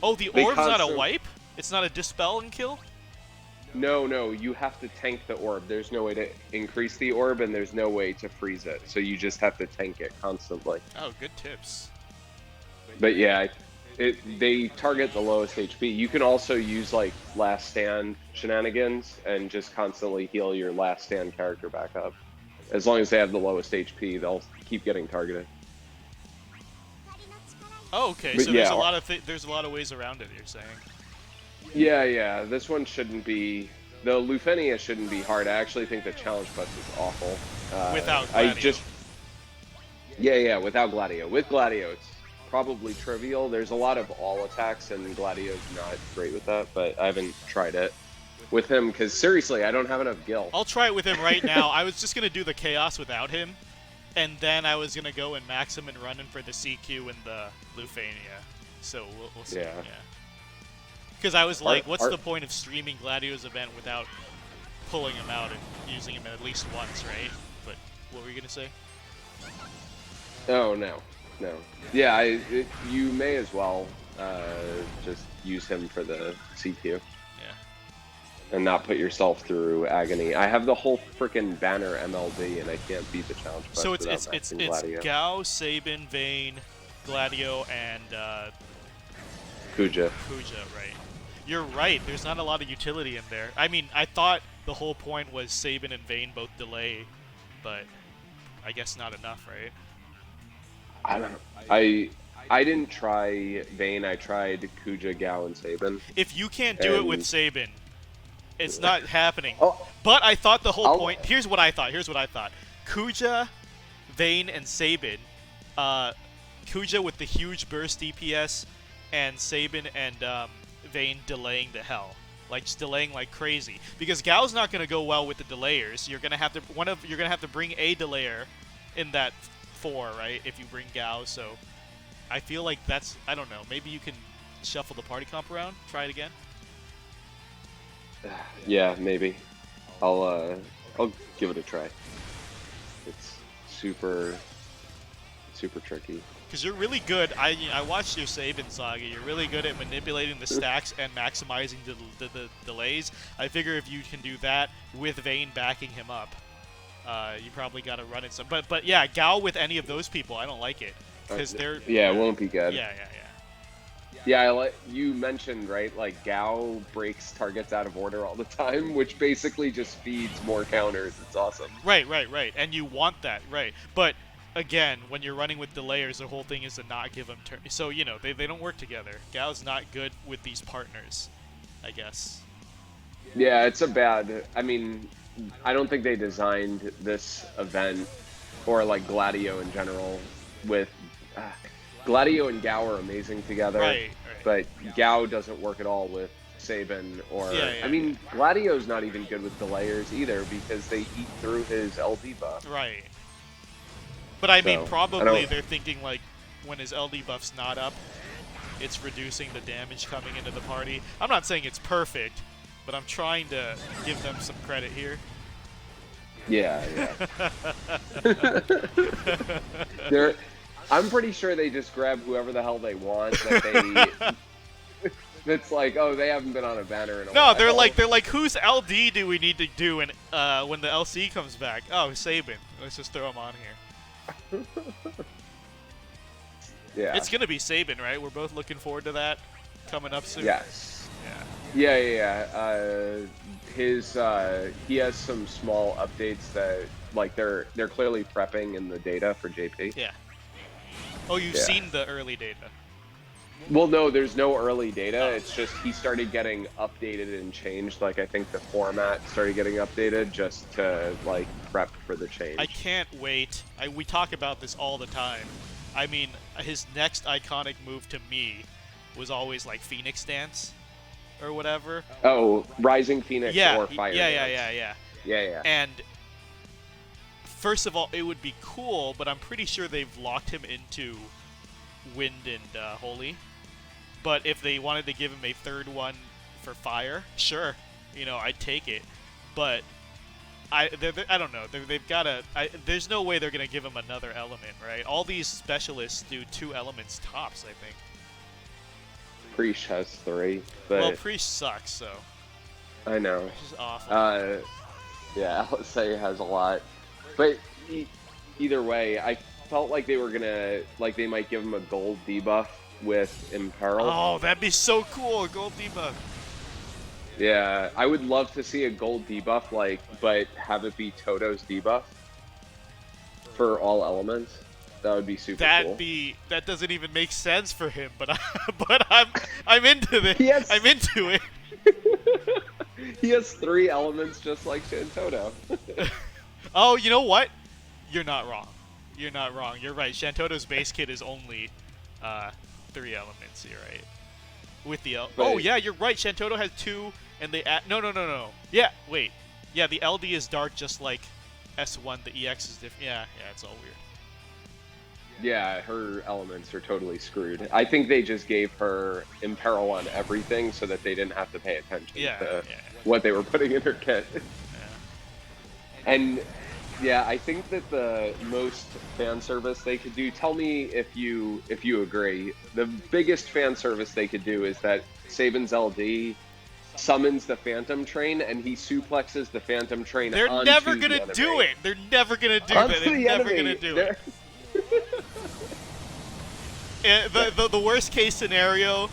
Oh, the orb's not a wipe? It's not a dispel and kill? No, you have to tank the orb. There's no way to increase the orb, and there's no way to freeze it. So you just have to tank it constantly. Oh, good tips. But yeah, they target the lowest HP. You can also use like last stand shenanigans and just constantly heal your last stand character back up. As long as they have the lowest HP, they'll keep getting targeted. Oh, okay. But so yeah, there's a lot of ways around it. You're saying? Yeah. This one shouldn't be. The Lufenia shouldn't be hard. I actually think the challenge quest is awful. Without GLADIO. Yeah, without GLADIO. With GLADIO, it's probably trivial. There's a lot of all attacks, and GLADIO's not great with that, but I haven't tried it with him, because seriously, I don't have enough gil. I'll try it with him right now. I was just going to do the Chaos without him, and then I was going to go and max him and run him for the CQ and the Lufania. So we'll see. Yeah. Because I was like, what's the point of streaming GLADIO's event without pulling him out and using him at least once, right? But what were you going to say? Oh, no. Yeah, you may as well just use him for the CQ. Yeah. And not put yourself through agony. I have the whole freaking banner MLD, and I can't beat the challenge quest. So it's Gao, Sabin, Vayne, GLADIO, and Kuja. Right. You're right. There's not a lot of utility in there. I mean, I thought the whole point was Sabin and Vayne both delay, but I guess not enough, right? I don't know. I didn't try Vayne. I tried Kuja, Gao, and Sabin. If you can't do it with Sabin, it's not happening. Oh, but I thought the whole point... Here's what I thought. Kuja, Vayne, and Sabin Kuja with the huge burst DPS, and Sabin and Vayne delaying the hell, like just delaying like crazy. Because Gao's not gonna go well with the delayers. You're gonna have to bring a delayer in that 4, right? If you bring Gao, so I feel like that's, I don't know. Maybe you can shuffle the party comp around. Try it again. Yeah, maybe. I'll give it a try. It's super tricky. Because you're really good. I watched your Sabin saga. You're really good at manipulating the stacks and maximizing the delays. I figure if you can do that with Vayne backing him up, you probably got to run it some. But yeah, Gao with any of those people, I don't like it because they're it won't be good. Yeah. Yeah, you mentioned, right, like Gao breaks targets out of order all the time, which basically just feeds more counters. It's awesome. Right. And you want that, right. But again, when you're running with delayers, the whole thing is to not give them turn. So, you know, they don't work together. Gao's not good with these partners, I guess. Yeah, it's a bad, I mean, I don't think they designed this event, or like GLADIO in general, with... GLADIO and Gao are amazing together, right. But Gao doesn't work at all with Sabin or... Yeah, I mean, GLADIO's not even good with delayers either because they eat through his LD buff. Right. But I mean, So, probably they're thinking like, when his LD buff's not up, it's reducing the damage coming into the party. I'm not saying it's perfect, but I'm trying to give them some credit here. Yeah. I'm pretty sure they just grab whoever the hell they want. That they, it's like, oh, they haven't been on a banner in a while. No, they're like, whose LD do we need to do when the LC comes back? Oh, Sabin. Let's just throw him on here. Yeah. It's gonna be Sabin, right? We're both looking forward to that coming up soon. Yes. Yeah. Yeah. He has some small updates that, like, they're clearly prepping in the data for JP. Yeah. Oh, you've seen the early data. Well, no, there's no early data. It's just he started getting updated and changed. Like, I think the format started getting updated just to, like, prep for the change. I can't wait. We talk about this all the time. I mean, his next iconic move to me was always, like, Phoenix Dance or whatever. Oh, Rising Phoenix or Fire Dance. Yeah. And first of all, it would be cool, but I'm pretty sure they've locked him into Wind and Holy. But if they wanted to give him a third one for Fire, sure, you know, I'd take it. But I don't know. They've got to. There's no way they're gonna give him another element, right? All these specialists do 2 elements tops, I think. Priest has 3, but Well, Priest sucks, so. I know. Which is awful. Yeah, LSA has a lot. But either way, I felt like they were gonna, like, they might give him a gold debuff with Imperil. Oh, that'd be so cool, a gold debuff. Yeah, I would love to see a gold debuff, like, but have it be Toto's debuff for all elements. That would be super cool. That doesn't even make sense for him, but I'm into this. Yes. I'm into it. He has 3 elements just like Shantoto. Oh, you know what? You're not wrong. You're not wrong. You're right. Shantoto's base kit is only 3 elements. You're right. With the oh yeah, you're right. Shantoto has 2, and they add no. Yeah, wait. Yeah, the LD is dark, just like S1. The EX is different. Yeah, it's all weird. Yeah, her elements are totally screwed. I think they just gave her Imperil on everything so that they didn't have to pay attention to what they were putting in her kit. Yeah. And yeah, I think that the most fan service they could do, tell me if you agree, the biggest fan service they could do is that Sabin's LD summons the Phantom Train and he suplexes the Phantom Train They're onto never the gonna enemy. do it. They're never gonna do Onto that. They're the never enemy. gonna do it. The worst case scenario,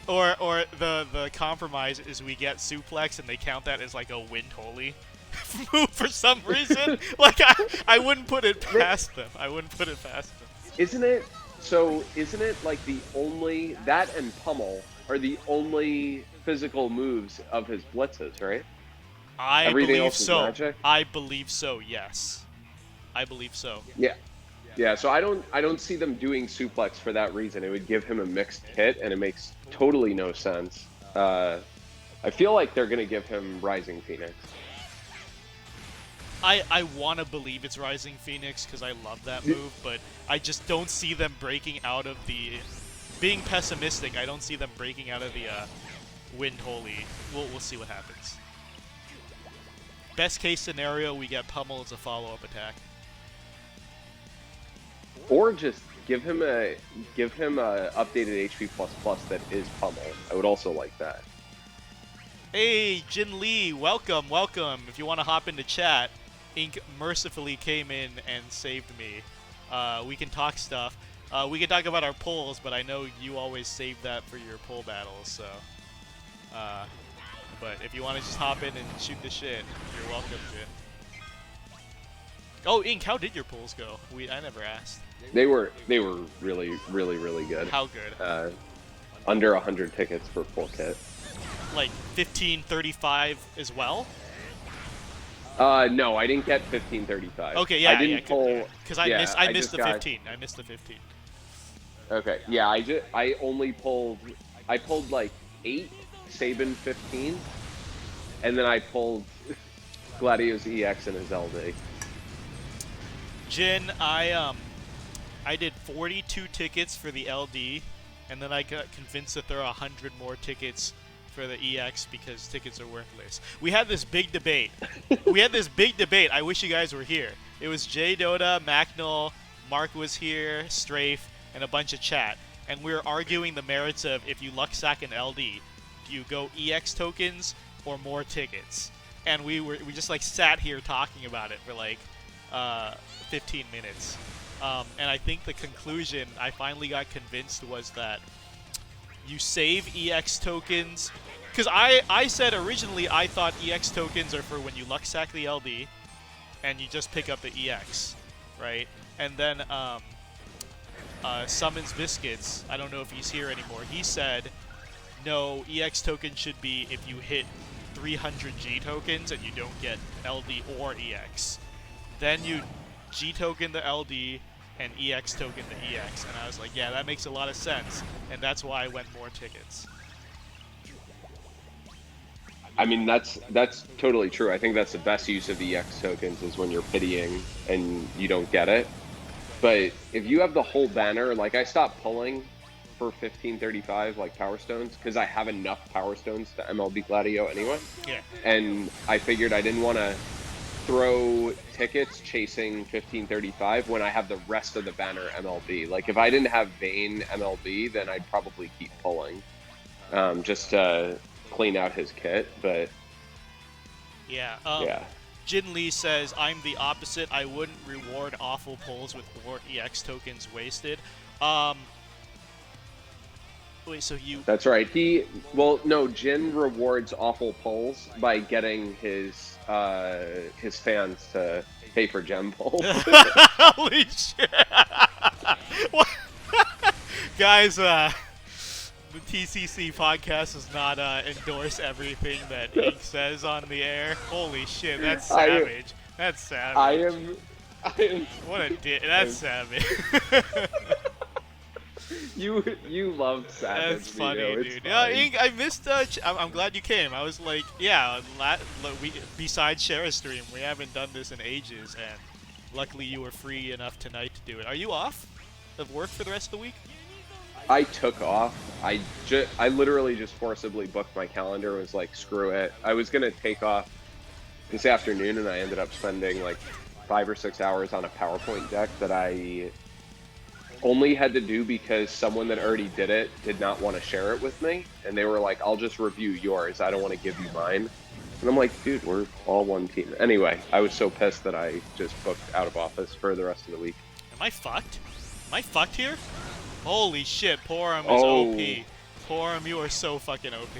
or the compromise is we get suplex and they count that as like a wind holy move for some reason. Like I wouldn't put it past them. I wouldn't put it past them. Isn't it like the only, that and Pummel are the only physical moves of his blitzes, right? I Everything believe else is so. magic? I believe so. Yes, I believe so. Yeah. Yeah, so I don't see them doing suplex for that reason. It would give him a mixed hit, and it makes totally no sense. I feel like they're gonna give him Rising Phoenix. I want to believe it's Rising Phoenix because I love that move, but I just don't see them breaking out of the... Being pessimistic, I don't see them breaking out of the Wind Holy. We'll see what happens. Best case scenario, we get Pummel as a follow-up attack. Or just give him a updated HP++ that is Pummel. I would also like that. Hey, Jin Lee, welcome, welcome. If you want to hop into chat, Ink mercifully came in and saved me. We can talk stuff. We can talk about our polls, but I know you always save that for your poll battles, so... but if you want to just hop in and shoot the shit, you're welcome, Jin. Oh, Ink, how did your polls go? I never asked. They were really good. How good? Under 100 tickets for full kit. Like 1535 as well? No, I didn't get 1535. Okay, yeah, I didn't pull because I missed the 15. I missed the 15. Okay, yeah, I pulled like 8 Sabin 15, and then I pulled Gladio's EX and his LD. Jin, I did 42 tickets for the LD, and then I got convinced that there are 100 more tickets for the EX because tickets are worthless. We had this big debate. I wish you guys were here. It was J Dota, Macnol, Mark was here, Strafe, and a bunch of chat. And we were arguing the merits of if you luck sack an LD, do you go EX tokens or more tickets? And we just like sat here talking about it for like 15 minutes. And I think the conclusion I finally got convinced was that you save EX tokens, because I said originally I thought EX tokens are for when you luck sack the LD and you just pick up the EX, right? And then Summons Biscuits, I don't know if he's here anymore, he said no, EX tokens should be if you hit 300 G tokens and you don't get LD or EX. Then you G token the LD and EX token the EX, and I was like, yeah, that makes a lot of sense, and that's why I went more tickets. I mean, that's totally true. I think that's the best use of EX tokens is when you're pitying and you don't get it. But if you have the whole banner, like I stopped pulling for 1535 like Power Stones because I have enough Power Stones to MLB Gladio anyway. Yeah. And I figured I didn't want to throw tickets chasing 1535 when I have the rest of the banner MLB. Like if I didn't have Vayne MLB, then I'd probably keep pulling just to clean out his kit. But yeah, yeah. Jin Lee says I'm the opposite. I wouldn't reward awful pulls with more EX tokens wasted. Wait, so you... That's right. No, Jin rewards awful pulls by getting his fans to pay for gem pulls. Holy shit! Guys, the TCC podcast does not endorse everything that Ink says on the air. Holy shit, that's savage. That's savage. I am... What a dick. That's savage. You love savage. That's funny, Mino. dude. Yeah, Ink, I missed. I'm glad you came. I was like, yeah. Besides share stream, we haven't done this in ages, and luckily you were free enough tonight to do it. Are you off of work for the rest of the week? I took off. I literally just forcibly booked my calendar. Was like, screw it. I was gonna take off this afternoon, and I ended up spending like 5 or 6 hours on a PowerPoint deck that I only had to do because someone that already did it did not want to share it with me, and they were like, I'll just review yours, I don't want to give you mine. And I'm like, dude, we're all one team. Anyway, I was so pissed that I just booked out of office for the rest of the week. Am I fucked? Am I fucked here? Holy shit, Porum is OP. Porum, you are so fucking OP.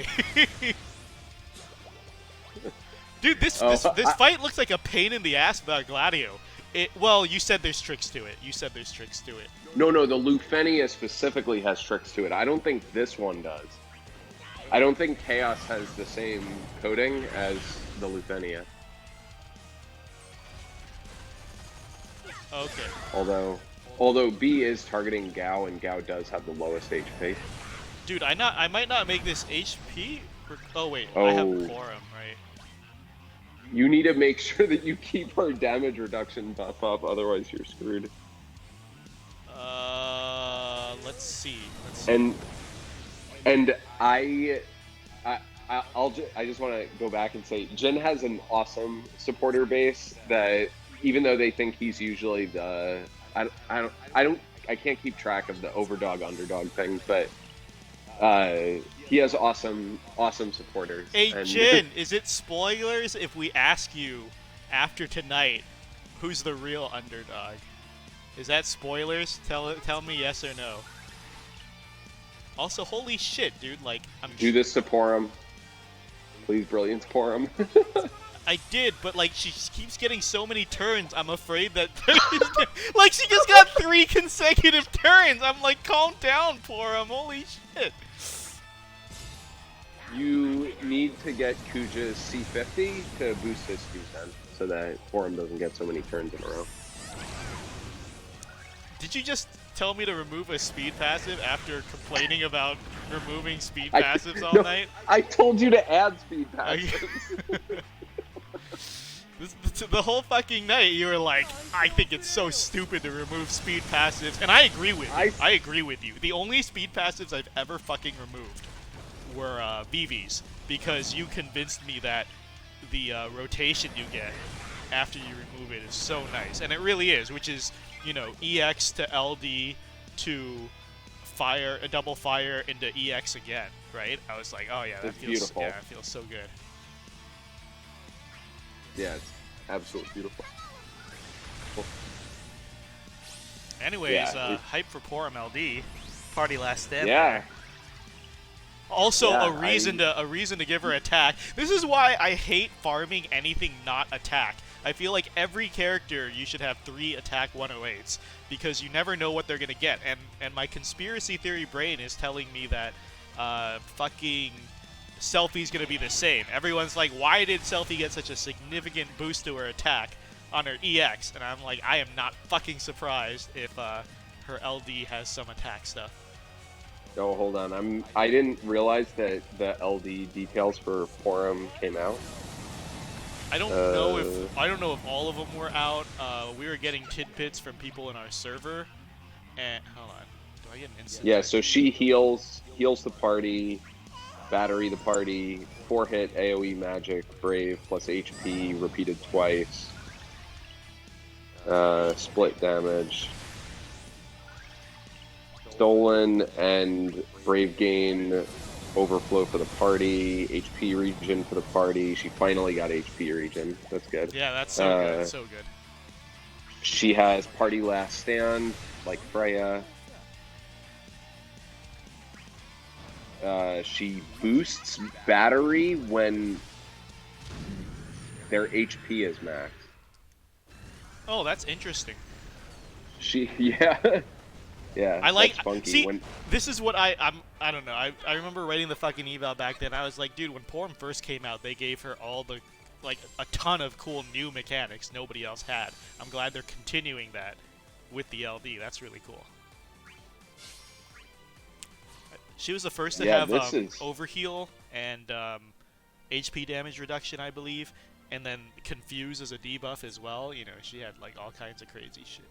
Dude, this fight looks like a pain in the ass without Gladio. Well, you said there's tricks to it. No, the Lufenia specifically has tricks to it. I don't think this one does. I don't think Chaos has the same coding as the Okay. Although Although B is targeting Gao, and Gao does have the lowest HP. Dude, I might not make this HP. Oh wait, Oh. I have Quorum, right? You need to make sure that you keep her damage reduction buff up, otherwise you're screwed. Let's see. Let's see. And I just want to go back and say Jin has an awesome supporter base that even though they think he's usually the I can't keep track of the overdog underdog thing, but he has awesome supporters. Hey and Jin, is it spoilers if we ask you after tonight who's the real underdog? Is that spoilers? Tell me yes or no. Also, holy shit, dude! Like, do this to Porum. Please, Brilliance Porum. I did, but like she keeps getting so many turns. I'm afraid that like she just got 3 consecutive turns. I'm like, calm down, Porum. Holy shit. You need to get Kuja's C50 to boost his 210 so that Porum doesn't get so many turns in a row. Did you just tell me to remove a speed passive after complaining about removing speed passives all night? I told you to add speed passives. The whole fucking night you were like, I think it's so stupid to remove speed passives, and I agree with you. I agree with you. The only speed passives I've ever fucking removed were VVs, because you convinced me that the rotation you get after you remove it is so nice, and it really is, which is, you know, EX to LD to fire, a double fire into EX again, right? I was like, oh yeah, that feels beautiful. Yeah, it feels so good. Yeah, it's absolutely beautiful. Anyways, yeah, hype for Porum LD. Party last stand. Yeah. Also, yeah, a reason to give her attack. This is why I hate farming anything not attack. I feel like every character you should have 3 attack 108s because you never know what they're gonna get. And my conspiracy theory brain is telling me that fucking Selfie's gonna be the same. Everyone's like, why did Selfie get such a significant boost to her attack on her EX? And I'm like, I am not fucking surprised if her LD has some attack stuff. Oh, hold on. I didn't realize that the LD details for Porum came out. I don't know if all of them were out. We were getting tidbits from people in our server. And hold on, do I get an instant? Yeah, so she heals the party, battery the party, 4-hit AoE magic, brave plus HP repeated twice, split damage, stolen and brave gain overflow for the party, HP regen for the party. She finally got HP regen. That's good. Yeah, that's so good. That's so good. She has party last stand, like Freya. She boosts battery when their HP is max. Oh, that's interesting. Yeah. Yeah, I like. that's funky. See, this is what I don't know. I remember writing the fucking eval back then. I was like, dude, when Porum first came out, they gave her all the, like, a ton of cool new mechanics nobody else had. I'm glad they're continuing that with the LD. That's really cool. She was the first to have overheal and HP damage reduction, I believe, and then confuse as a debuff as well. You know, she had like all kinds of crazy shit.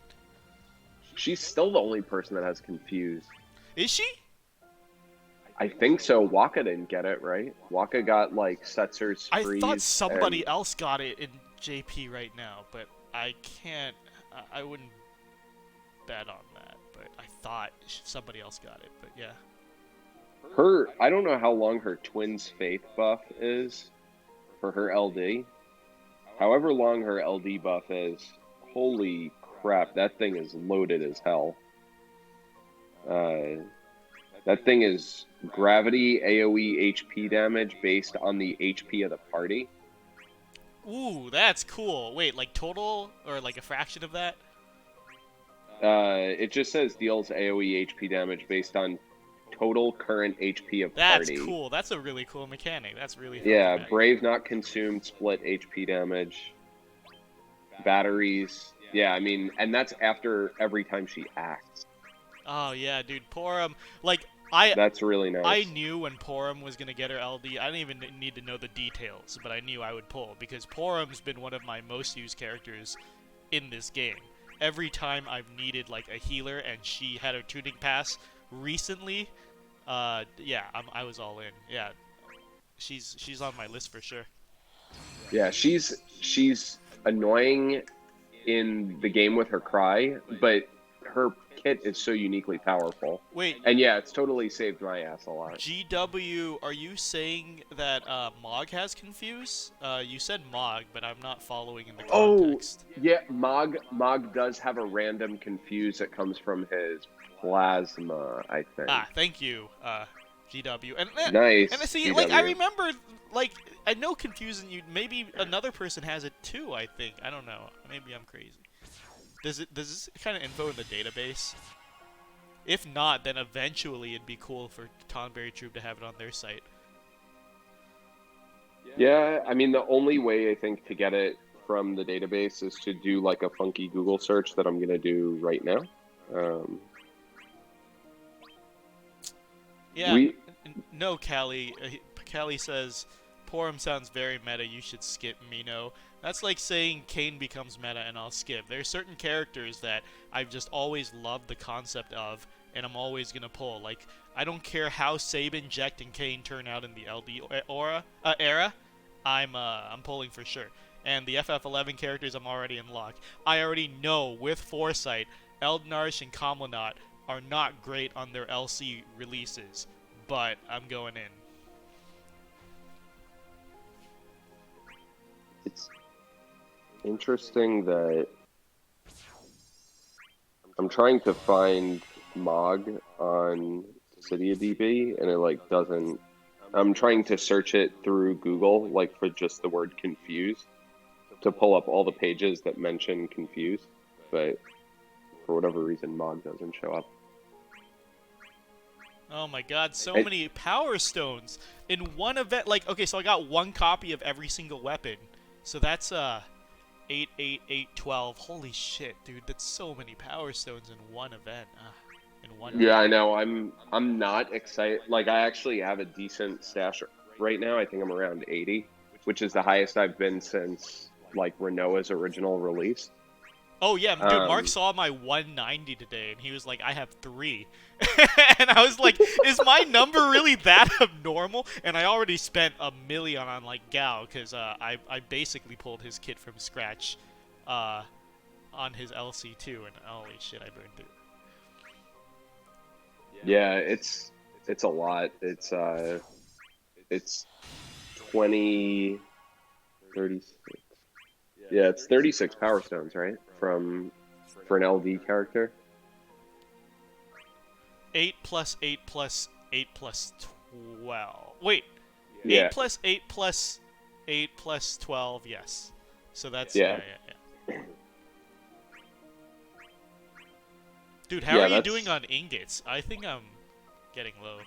She's still the only person that has confused. Is she? I think so. Waka didn't get it, right? Waka got like Setzer's freeze. I thought somebody else got it in JP right now, but I can't. I wouldn't bet on that, but I thought somebody else got it. But yeah. I don't know how long her Twins Faith buff is for her LD. However long her LD buff is, holy crap, that thing is loaded as hell. That thing is gravity AoE HP damage based on the HP of the party. Ooh, that's cool. Wait, like total or like a fraction of that? It just says deals AoE HP damage based on total current HP of party. That's cool. That's a really cool mechanic. That's really yeah. Brave not consumed, split HP damage. Batteries. Yeah, I mean, and that's after every time she acts. Oh yeah, dude, Porum. Like I That's really I nice. knew when Porum was gonna get her LD. I didn't even need to know the details, but I knew I would pull because Porum's been one of my most used characters in this game. Every time I've needed like a healer and she had her tuning pass recently, yeah, I was all in. Yeah, she's on my list for sure. Yeah, she's annoying in the game with her cry, but her kit is so uniquely powerful. Wait, And yeah, it's totally saved my ass a lot. GW, are you saying that Mog has confuse? You said Mog, but I'm not following in the context. Yeah, Mog does have a random confuse that comes from his plasma, I think. Ah, thank you, GW. And Nice. and see, GW. like I remember, like I know confusing you. Maybe another person has it too. I think I don't know. Maybe I'm crazy. Does this kind of info in the database? If not, then eventually it'd be cool for Tonberry Troupe to have it on their site. Yeah, I mean, the only way I think to get it from the database is to do like a funky Google search that I'm going to do right now. Yeah, We, no, Callie. Callie says, Porum sounds very meta, you should skip Mino. That's like saying Kane becomes meta and I'll skip. There are certain characters that I've just always loved the concept of, and I'm always going to pull. Like, I don't care how Sabin, Jekt, and Kane turn out in the LD era, I'm pulling for sure. And the FF11 characters I'm already in lock. I already know, with foresight, Eldnarsh and Kamlanot are not great on their LC releases, but I'm going in. it's interesting that I'm trying to find Mog on DissidiaDB, and it like doesn't. I'm trying to search it through Google, like for just the word confused, to pull up all the pages that mention confused, but for whatever reason, Mog doesn't show up. Oh my god, so many power stones in one event. Like, okay, so I got one copy of every single weapon. So that's 8, 8, 8, 12. Holy shit, dude, that's so many power stones in one event. In one Yeah, I know. I'm not excited. Like, I actually have a decent stash right now. I think I'm around 80, which is the highest I've been since like Renoa's original release. Oh yeah, dude, Mark saw my 190 today, and he was like, I have 3. And I was like, is my number really that abnormal? And I already spent $1 million on, like, Gao, because I basically pulled his kit from scratch on his LC2, and holy shit, I burned through. Yeah, it's a lot. It's 20, 36. Yeah, it's 36 power stones, right? For an LD character. 8 plus 8 plus 8 plus 12. Wait. Yeah. 8 plus 8 plus 8 plus 12, yes. So that's... Yeah. Yeah. Dude, how are you doing on ingots? I think I'm getting low.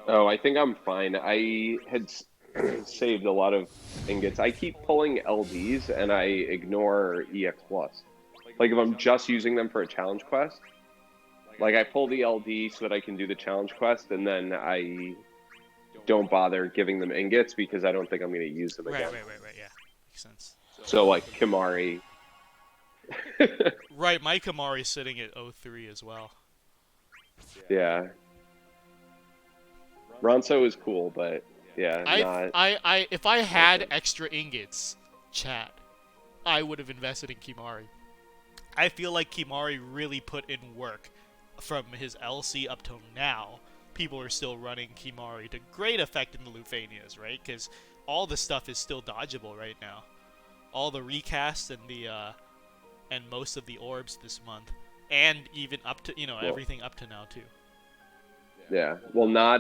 Oh, I think I'm fine. I had saved a lot of ingots. I keep pulling LDs and I ignore EX+. Like, if I'm just using them for a challenge quest, like, I pull the LD so that I can do the challenge quest, and then I don't bother giving them ingots because I don't think I'm going to use them again. Right, yeah. Makes sense. So, like, Kimari. Right, my Kimari's sitting at 03 as well. Yeah. Ronso is cool, but yeah, not... If I had extra ingots, chat, I would have invested in Kimari. I feel like Kimari really put in work from his LC up till now. People are still running Kimari to great effect in the Lufanias, right? Because all the stuff is still dodgeable right now. All the recasts and the and most of the orbs this month, and even up to everything up to now too. Yeah, well, not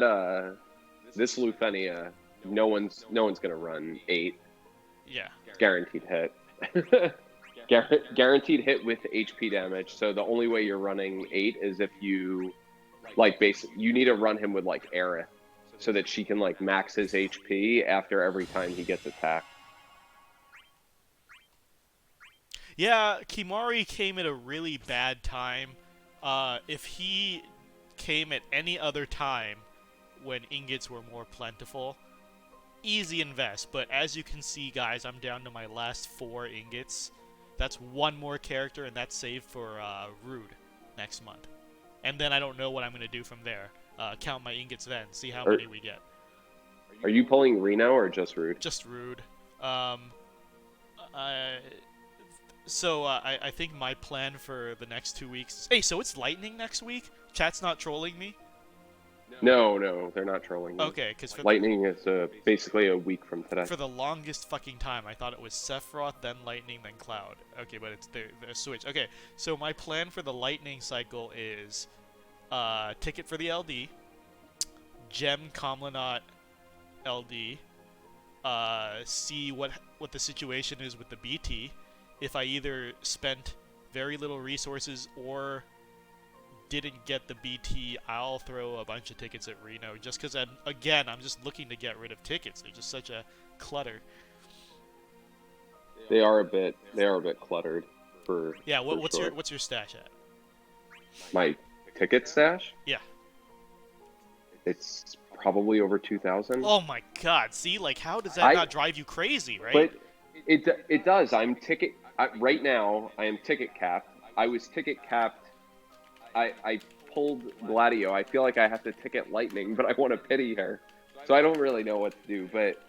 this Lufenia. No one's gonna run 8. Yeah, guaranteed hit. Guaranteed hit with HP damage. So the only way you're running 8 is if you you need to run him with like Aerith, so that she can like max his HP after every time he gets attacked. Yeah, Kimari came at a really bad time. If he came at any other time when ingots were more plentiful, easy invest. But as you can see, guys, I'm down to my last 4 ingots. That's one more character, and that's saved for Rude next month. And then I don't know what I'm going to do from there. Count my ingots then, see how many we get. Are you pulling Reno or just Rude? Just Rude. So I think my plan for the next 2 weeks... Hey, so it's Lightning next week? Chat's not trolling me? No, they're not trolling you. Okay, because Lightning is basically a week from today. for the longest fucking time, I thought it was Sephiroth, then Lightning, then Cloud. Okay, but it's the switch. Okay, so my plan for the Lightning cycle is ticket for the LD, Gem Comlanot LD, see what the situation is with the BT. If I either spent very little resources or didn't get the BT, I'll throw a bunch of tickets at Reno, just because I'm just looking to get rid of tickets. They're just such a clutter. They are a bit cluttered for. Yeah, what's sure. your stash at? My ticket stash? Yeah. It's probably over 2,000. Oh my god! See, like, how does that not drive you crazy, right? But it does. Right now. I am ticket capped. I was ticket capped. I pulled GLADIO. I feel like I have to ticket Lightning, but I want to pity her, so I don't really know what to do. But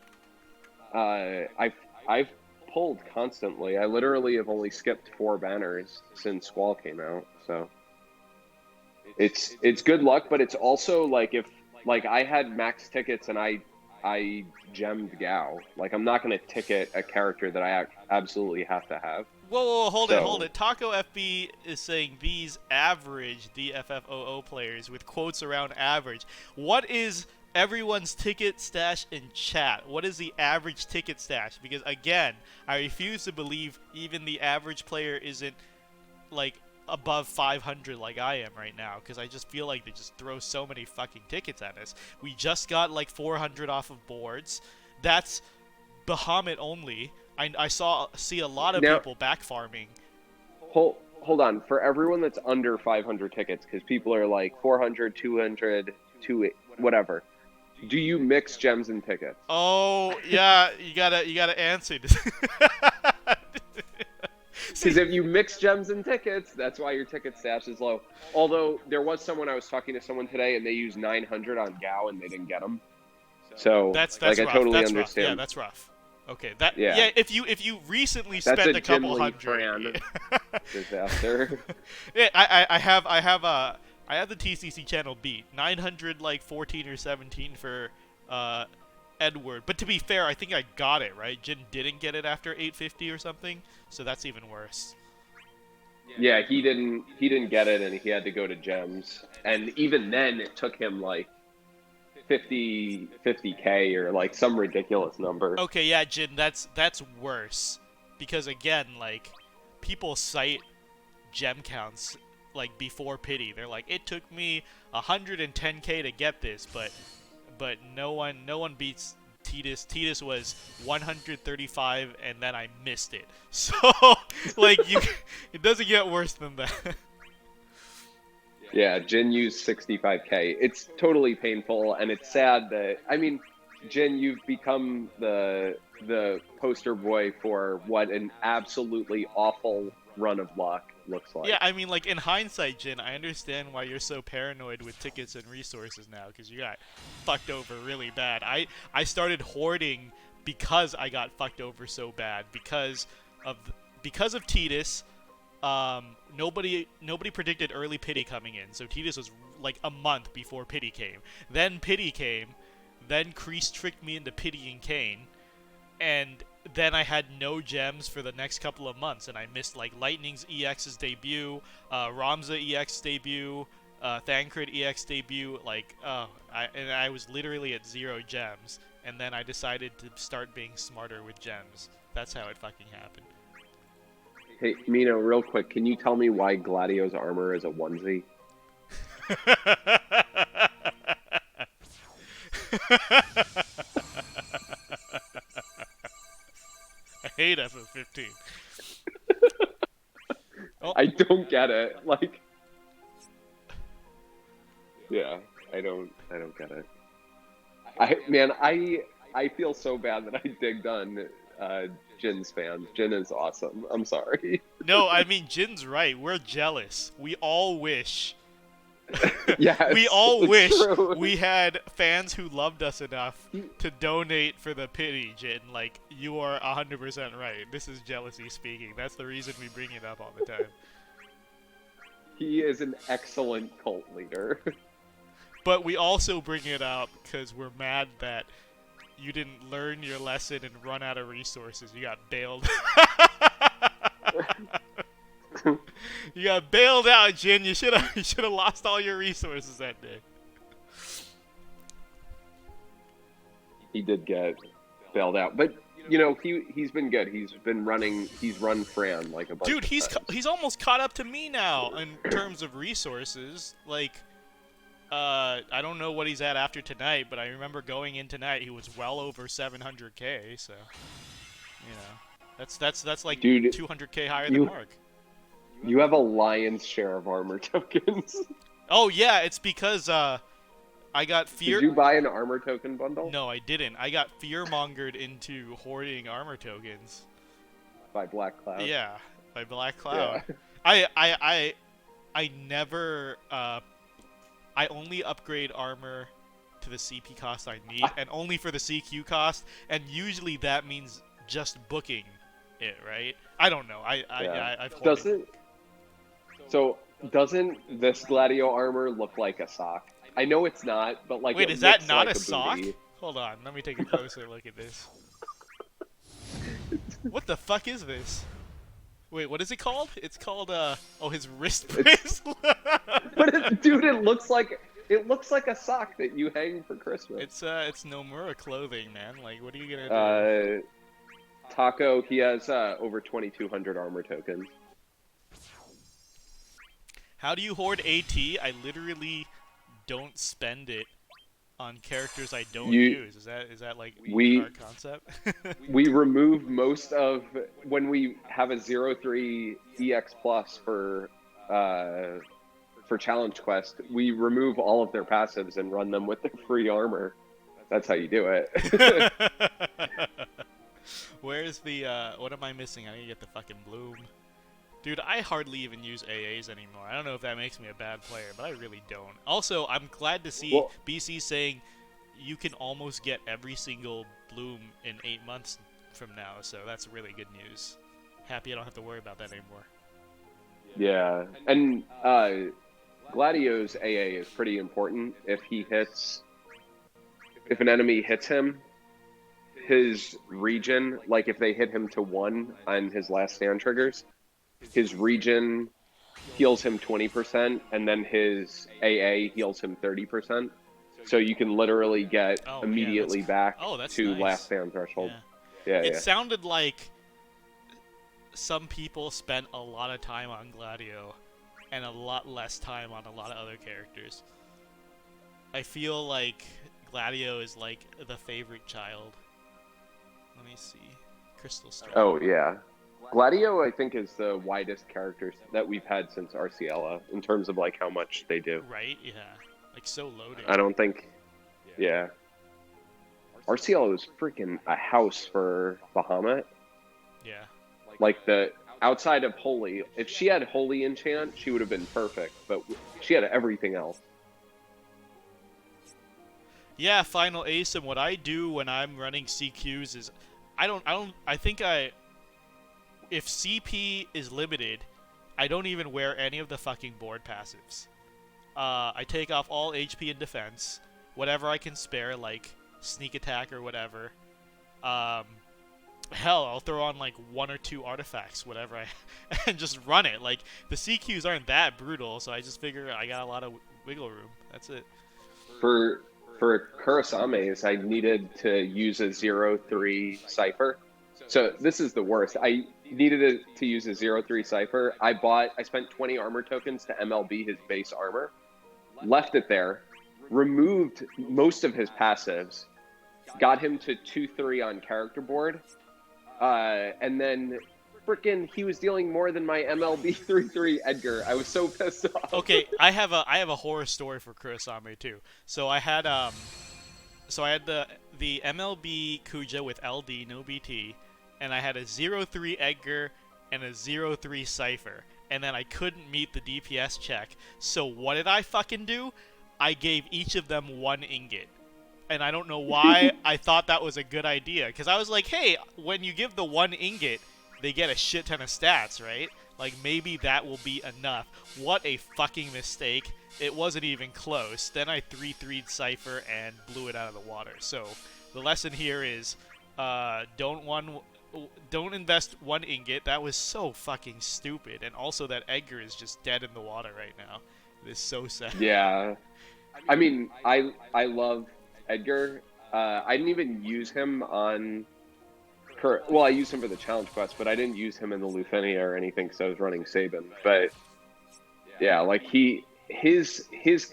I've pulled constantly. I literally have only skipped 4 banners since Squall came out. So it's good luck, but it's also like if I had max tickets and I gemmed Gao. Like, I'm not going to ticket a character that I absolutely have to have. Whoa, hold it. Taco FB is saying these average DFFOO players with quotes around average. What is everyone's ticket stash in chat? What is the average ticket stash? Because, again, I refuse to believe even the average player isn't, like, above 500 like I am right now, because I just feel like they just throw so many fucking tickets at us. We just got like 400 off of boards. That's Bahamut only. I see a lot of people back farming. Hold on, for everyone that's under 500 tickets, because people are like 400, 200, 2 whatever. Do you mix gems and tickets? Oh yeah, you gotta answer this. Because if you mix gems and tickets, that's why your ticket stash is low. Although there was someone I was talking to someone today, and they used 900 on Gao, and they didn't get them. So that's like, rough. I totally that's understand. Rough. Yeah, that's rough. Okay, yeah. If you recently spent a couple hundred, disaster. Yeah, I have the TCC channel beat 900 like 14 or 17 for Edward. But to be fair, I think I got it, right? Jin didn't get it after 850 or something, so that's even worse. Yeah, he didn't get it, and he had to go to gems. And even then, it took him like 50K or like some ridiculous number. Okay, yeah, Jin, that's worse. Because again, like, people cite gem counts like before pity. They're like, it took me 110K to get this, but no one beats Tidus. Tidus was 135, and then I missed it. So, like, it doesn't get worse than that. Yeah, Jin used 65K. It's totally painful, and it's sad that, I mean, Jin, you've become the poster boy for what an absolutely awful run of luck looks like. Yeah, I mean, like, in hindsight, Jin, I understand why you're so paranoid with tickets and resources now, because you got fucked over really bad. I started hoarding because I got fucked over so bad, because of Tidus. Nobody predicted early pity coming in, so Tidus was like a month before pity came. Then pity came, then Kreese tricked me into pitying Kane, and then I had no gems for the next couple of months, and I missed like Lightning's EX's debut, Ramza EX debut, Thancred EX debut. Like, I was literally at 0 gems, and then I decided to start being smarter with gems. That's how it fucking happened. Hey, Mino, real quick, can you tell me why Gladio's armor is a onesie? I hate FF15. I don't get it. Like, yeah, I don't get it. I feel so bad that I digged on Jin's fan. Jin is awesome. I'm sorry. No, I mean, Jin's right. We're jealous. We all wish. Yes, we all it's wish true. we had fans who loved us enough to donate for the pity, Jin. Like, you are 100% right. This is jealousy speaking. That's the reason we bring it up all the time. He is an excellent cult leader. But we also bring it up because we're mad that you didn't learn your lesson and run out of resources. You got bailed. You got bailed out, Jin. You should have lost all your resources that day. He did get bailed out, but you know he's been good. He's run Fran like a bunch. Dude, of he's times. he's almost caught up to me now in terms of resources. Like, I don't know what he's at after tonight, but I remember going in tonight, he was well over 700k. So, you know, that's like Dude, 200k higher than Mark. You have a lion's share of armor tokens. Oh yeah, it's because I got fear. Did you buy an armor token bundle? No, I didn't. I got fear-mongered into hoarding armor tokens. By Black Cloud. Yeah, by Black Cloud. Yeah. I never I only upgrade armor to the CP cost I need, and only for the CQ cost, and usually that means just booking it, right? I don't know. I've hoarded. Doesn't this Gladio armor look like a sock? I know it's not, but like. Wait, it is that looks not like a sock? booty. Hold on, let me take a closer look at this. What the fuck is this? Wait, what is it called? It's called oh, his wrist bracelet. But dude, it looks like a sock that you hang for Christmas. It's Nomura clothing, man. Like, what are you gonna do? Taco, he has over 2,200 armor tokens. How do you hoard AT? I literally don't spend it on characters I don't use. Is that like our concept? We remove most of when we have a 0-3 EX plus for challenge quest. We remove all of their passives and run them with their free armor. That's how you do it. Where's the what am I missing? I need to get the fucking bloom. Dude, I hardly even use AAs anymore. I don't know if that makes me a bad player, but I really don't. Also, I'm glad to see BC saying you can almost get every single bloom in 8 months from now, so that's really good news. Happy I don't have to worry about that anymore. Yeah, and Gladio's AA is pretty important. If an enemy hits him, his regen, like if they hit him to 1 on his last stand triggers, his regen heals him 20%, and then his AA heals him 30%. So you can literally get immediately back to nice. last stand threshold. Yeah. It sounded like some people spent a lot of time on Gladio and a lot less time on a lot of other characters. I feel like Gladio is like the favorite child. Let me see. Crystal Strike. Oh, yeah. Gladio, I think, is the widest character that we've had since Arciella in terms of like how much they do. Right? Yeah. Like so loaded. I don't think. Yeah. Arciella is freaking a house for Bahamut. Yeah. Like the outside of Holy, if she had Holy enchant, she would have been perfect. But she had everything else. Yeah, Final Ace, and what I do when I'm running CQs is if CP is limited, I don't even wear any of the fucking board passives. I take off all HP and defense, whatever I can spare, like sneak attack or whatever. Hell, I'll throw on like 1 or 2 artifacts, whatever, and just run it. Like, the CQs aren't that brutal, so I just figure I got a lot of wiggle room. That's it. For Kurisame's, I needed to use a 0-3 Cypher. So this is the worst. I needed to use a 0-3 Cypher. I spent 20 armor tokens to MLB his base armor, left it there, removed most of his passives, got him to 2-3 on character board, and then freaking he was dealing more than my MLB 3/3 Edgar. I was so pissed off. Okay, I have a horror story for Kurosame too. So I had the MLB Kuja with LD no BT, and I had a 0-3 Edgar and a 0-3 Cypher, and then I couldn't meet the DPS check. So what did I fucking do? I gave each of them 1 ingot. And I don't know why I thought that was a good idea, because I was like, hey, when you give the 1 ingot, they get a shit ton of stats, right? Like, maybe that will be enough. What a fucking mistake. It wasn't even close. Then I 3-3'd Cypher and blew it out of the water. So, the lesson here is, don't invest 1 ingot. That was so fucking stupid. And also that Edgar is just dead in the water right now. It is so sad. Yeah. I mean, I love Edgar. I didn't even use him on... Well, I used him for the challenge quest, but I didn't use him in the Lufinia or anything because I was running Sabin. But yeah, like his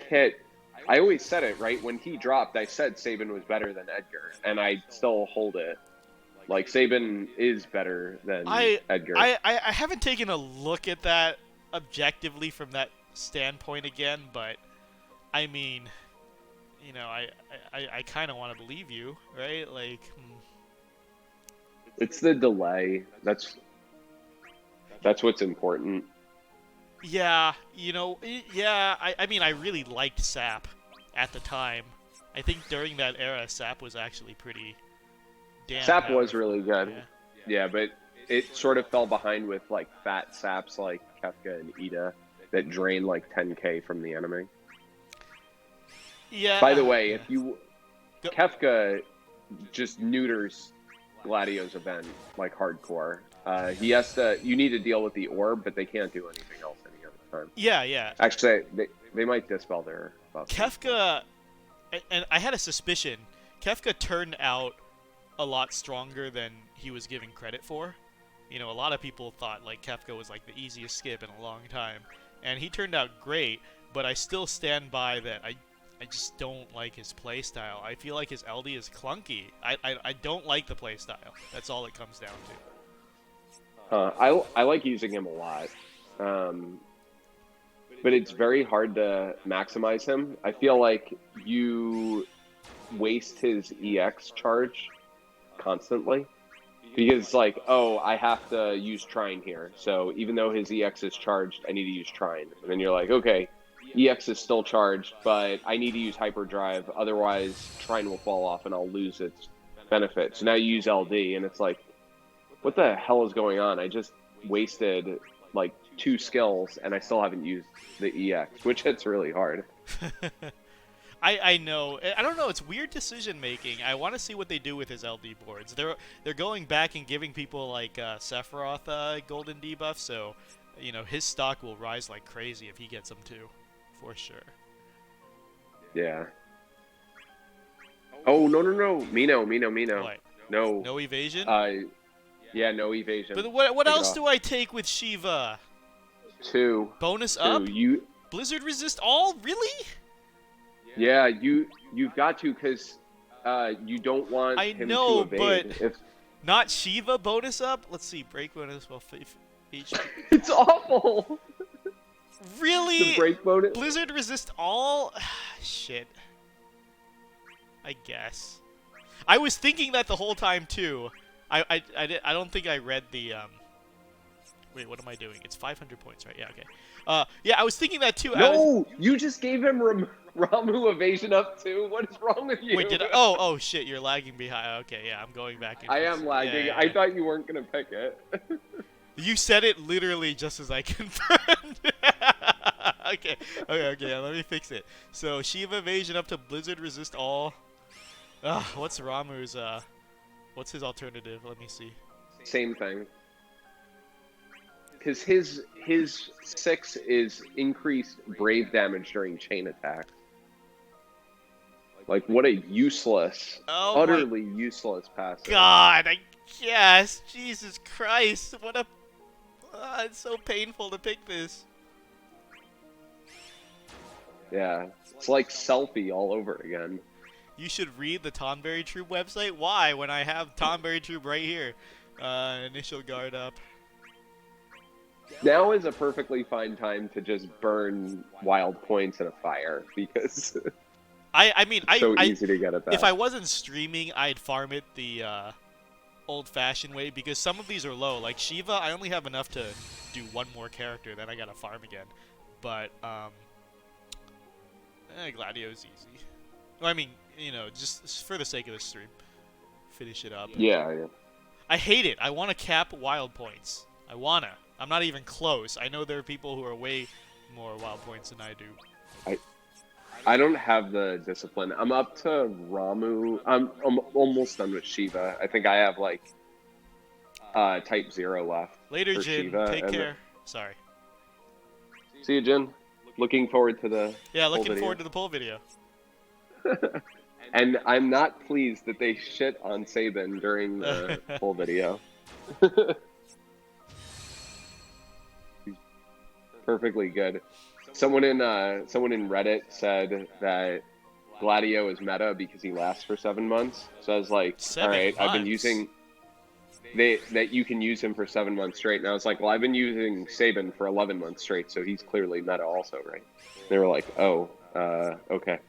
kit, I always said it, right? When he dropped, I said Sabin was better than Edgar, and I still hold it. Like, Sabin is better than Edgar. I haven't taken a look at that objectively from that standpoint again, but I mean, you know, I kind of want to believe you, right? Like... It's the delay. That's what's important. Yeah, you know, yeah, I mean, I really liked Sap at the time. I think during that era, Sap was actually pretty damn Sap powerful. was really good. Yeah, but it sort of fell behind with, like, fat Saps like Kefka and Ida that drain, like, 10k from the enemy. Yeah. By the way, if you... Kefka just neuters Gladio's event, like, hardcore. He has to... You need to deal with the orb, but they can't do anything else any other time. Yeah, yeah. Actually, they might dispel their buff. Kefka... And I had a suspicion. Kefka turned out a lot stronger than he was given credit for. You know, a lot of people thought, like, Kefka was, like, the easiest skip in a long time. And he turned out great, but I still stand by that I just don't like his playstyle. I feel like his LD is clunky. I don't like the playstyle. That's all it comes down to. I like using him a lot. But it's very hard to maximize him. I feel like you waste his EX charge constantly. Because, like, oh, I have to use Trine here. So even though his EX is charged, I need to use Trine. And then you're like, okay, EX is still charged, but I need to use Hyperdrive, otherwise Trine will fall off and I'll lose its benefit. So now you use LD, and it's like, what the hell is going on? I just wasted, like, 2 skills, and I still haven't used the EX, which hits really hard. I know. I don't know. It's weird decision making. I want to see what they do with his LD boards. They're going back and giving people like Sephiroth golden debuff, so you know his stock will rise like crazy if he gets them too, for sure. Yeah. Oh no! Mino. What? No. No evasion. Yeah, no evasion. But what else do I take with Shiva? 2. Bonus 2. up. Blizzard resist all? Really? Yeah, you've got to, because you don't want him to evade. But not Shiva bonus up? Let's see, break bonus while HP. It's awful! Really? The break bonus? Blizzard resist all? Shit. I guess. I was thinking that the whole time, too. I don't think I read the, Wait, what am I doing? It's 500 points, right? Yeah, okay. Yeah, I was thinking that, too. No! You just gave him Ramu evasion up, too? What is wrong with you? Wait, did I? Oh, shit, you're lagging behind. Okay, yeah, I'm going back. I am lagging. Yeah. I thought you weren't going to pick it. You said it literally just as I confirmed. Okay, yeah, let me fix it. So, Shiva evasion up to Blizzard resist all. What's Ramu's, what's his alternative? Let me see. Same thing. Because his 6 is increased brave damage during chain attacks. Like, what a useless, utterly useless passive. God, I guess. Jesus Christ, what a... it's so painful to pick this. Yeah, it's like selfie all over again. You should read the Tonberry Troupe website. Why? When I have Tonberry Troupe right here. Initial guard up. Now is a perfectly fine time to just burn wild points in a fire because I mean, it's so easy to get it back. if I wasn't streaming, I'd farm it the old-fashioned way because some of these are low. Like Shiva, I only have enough to do one more character, then I gotta farm again. But Gladio's easy. Well, I mean, you know, just for the sake of the stream, finish it up. Yeah, yeah. I hate it. I want to cap wild points. I wanna. I'm not even close. I know there are people who are way more wild points than I do. I don't have the discipline. I'm up to Ramu. I'm almost done with Shiva. I think I have like type 0 left. Later, for Jin. Shiva, Take and care. Sorry. See you, Jin. Looking forward to the Yeah, poll looking video. forward to the poll video. And I'm not pleased that they shit on Sabin during the poll video. He's perfectly good. Someone in Reddit said that Gladio is meta because he lasts for 7 months. So I was like, 7 all right, I've been months? using that you can use him for 7 months straight. And I was like, well, I've been using Sabin for 11 months straight, so he's clearly meta also, right? They were like, oh, okay.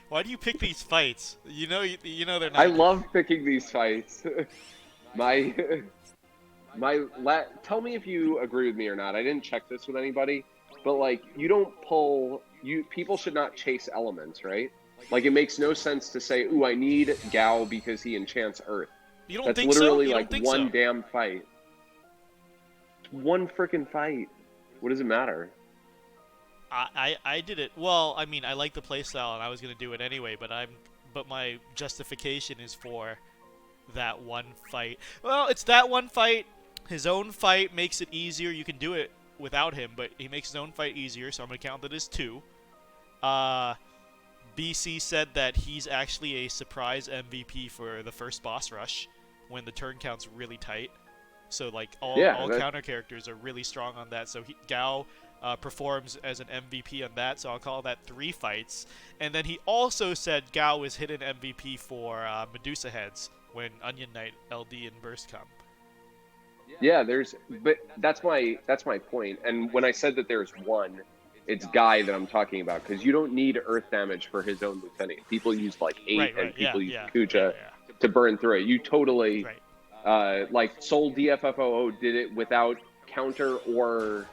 Why do you pick these fights? You know they're not. I love picking these fights. Tell me if you agree with me or not. I didn't check this with anybody, but like you don't pull. People should not chase elements, right? Like it makes no sense to say, "Ooh, I need Gao because he enchants Earth." You don't That's think so? literally You like don't think one so? damn fight. It's one freaking fight. What does it matter? I did it. Well, I mean, I like the playstyle, and I was gonna do it anyway. But my justification is for that one fight. Well, it's that one fight. His own fight makes it easier. You can do it without him, but he makes his own fight easier, so I'm gonna count that as 2. BC said that he's actually a surprise MVP for the first boss rush when the turn count's really tight. So like all counter characters are really strong on that. So Gao performs as an MVP on that, so I'll call that 3 fights. And then he also said Gao is hidden MVP for Medusa heads when Onion Knight, LD, and Burst come. Yeah, but that's my point. And when I said that there's one, it's Guy that I'm talking about because you don't need Earth damage for his own Lieutenant. People use like 8 and people use Kuja to burn through it. You totally like Soul DFFOO did it without counter or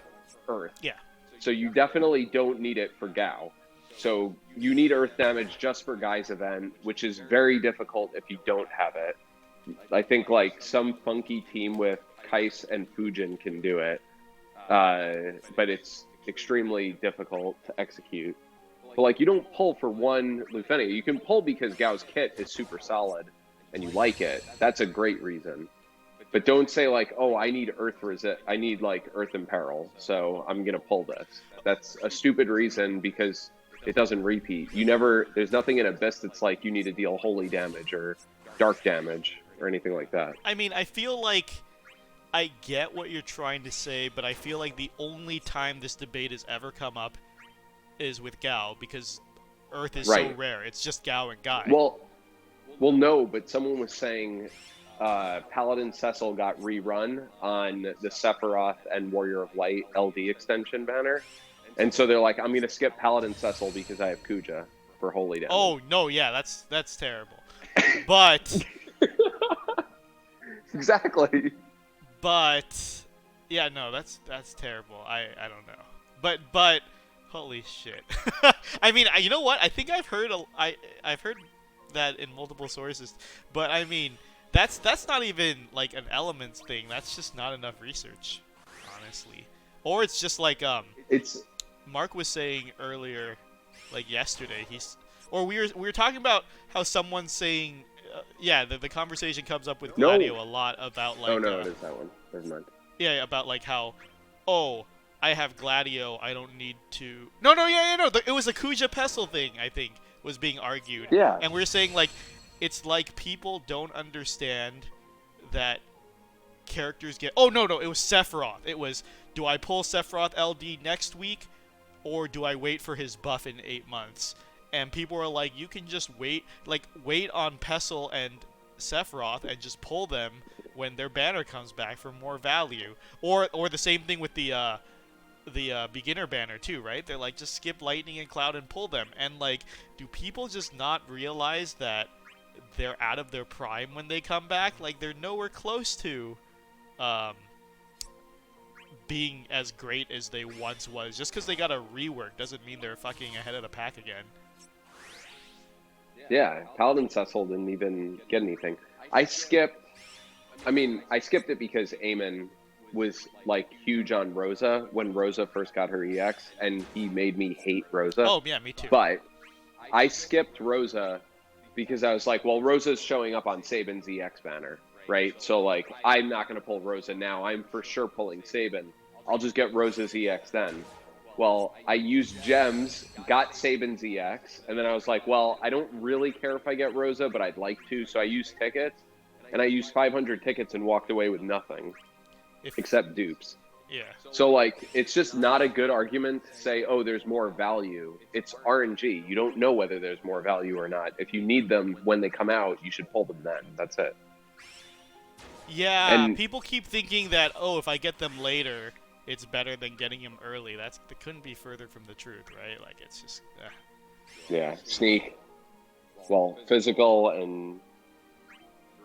Earth. Yeah. So you definitely don't need it for Gao. So you need Earth damage just for Guy's event, which is very difficult if you don't have it. I think like some funky team with Kais and Fujin can do it, but it's extremely difficult to execute. But like you don't pull for one Lieutenant. You can pull because Gao's kit is super solid and you like it. That's a great reason. But don't say like, oh, I need Earth resist. I need like Earth Imperil, so I'm gonna pull this. That's a stupid reason because it doesn't repeat. There's nothing in Abyss that's like you need to deal holy damage or dark damage or anything like that. I mean, I feel like I get what you're trying to say, but I feel like the only time this debate has ever come up is with Gao because Earth is so rare. It's just Gao and Guy. Well, no, but someone was saying Paladin Cecil got rerun on the Sephiroth and Warrior of Light LD extension banner. And so they're like, I'm going to skip Paladin Cecil because I have Kuja for holy damage. Oh, no, yeah, that's terrible. But... Exactly. But... Yeah, no, that's terrible. I don't know. But holy shit. I mean, you know what? I think I've heard that in multiple sources. But I mean, that's not even like an elements thing. That's just not enough research, honestly. Or it's just like Mark was saying earlier, like yesterday, we were talking about how someone's saying, the conversation comes up with Gladio a lot about like. Oh no, it is that one. Never mind. Yeah, about like how, I have Gladio, I don't need to. No. It was the Kuja Pestle thing, I think, was being argued. Yeah. And we were saying like, it's like people don't understand that characters get. Oh no, it was Sephiroth. It was, do I pull Sephiroth LD next week, or do I wait for his buff in 8 months? And people were like, you can just wait on Pestle and Sephiroth and just pull them when their banner comes back for more value. Or the same thing with the beginner banner too, right? They're like, just skip Lightning and Cloud and pull them. And like, do people just not realize that they're out of their prime when they come back? Like, they're nowhere close to being as great as they once was. Just because they got a rework doesn't mean they're fucking ahead of the pack again. Yeah, Paladin Cecil didn't even get anything. I skipped it because Eamon was like huge on Rosa when Rosa first got her EX, and he made me hate Rosa. Oh yeah, me too. But I skipped Rosa because I was like, well, Rosa's showing up on Sabin's EX banner, right? So like, I'm not going to pull Rosa now. I'm for sure pulling Sabin. I'll just get Rosa's EX then. Well, I used gems, got Sabin's EX, and then I was like, well, I don't really care if I get Rosa, but I'd like to, so I used tickets, and I used 500 tickets and walked away with nothing, except dupes. Yeah. So, like, it's just not a good argument to say, oh, there's more value. It's RNG. You don't know whether there's more value or not. If you need them when they come out, you should pull them then. That's it. Yeah, people keep thinking that, oh, if I get them later, it's better than getting them early. That couldn't be further from the truth, right? Like, it's just... Yeah, sneak. Well, physical and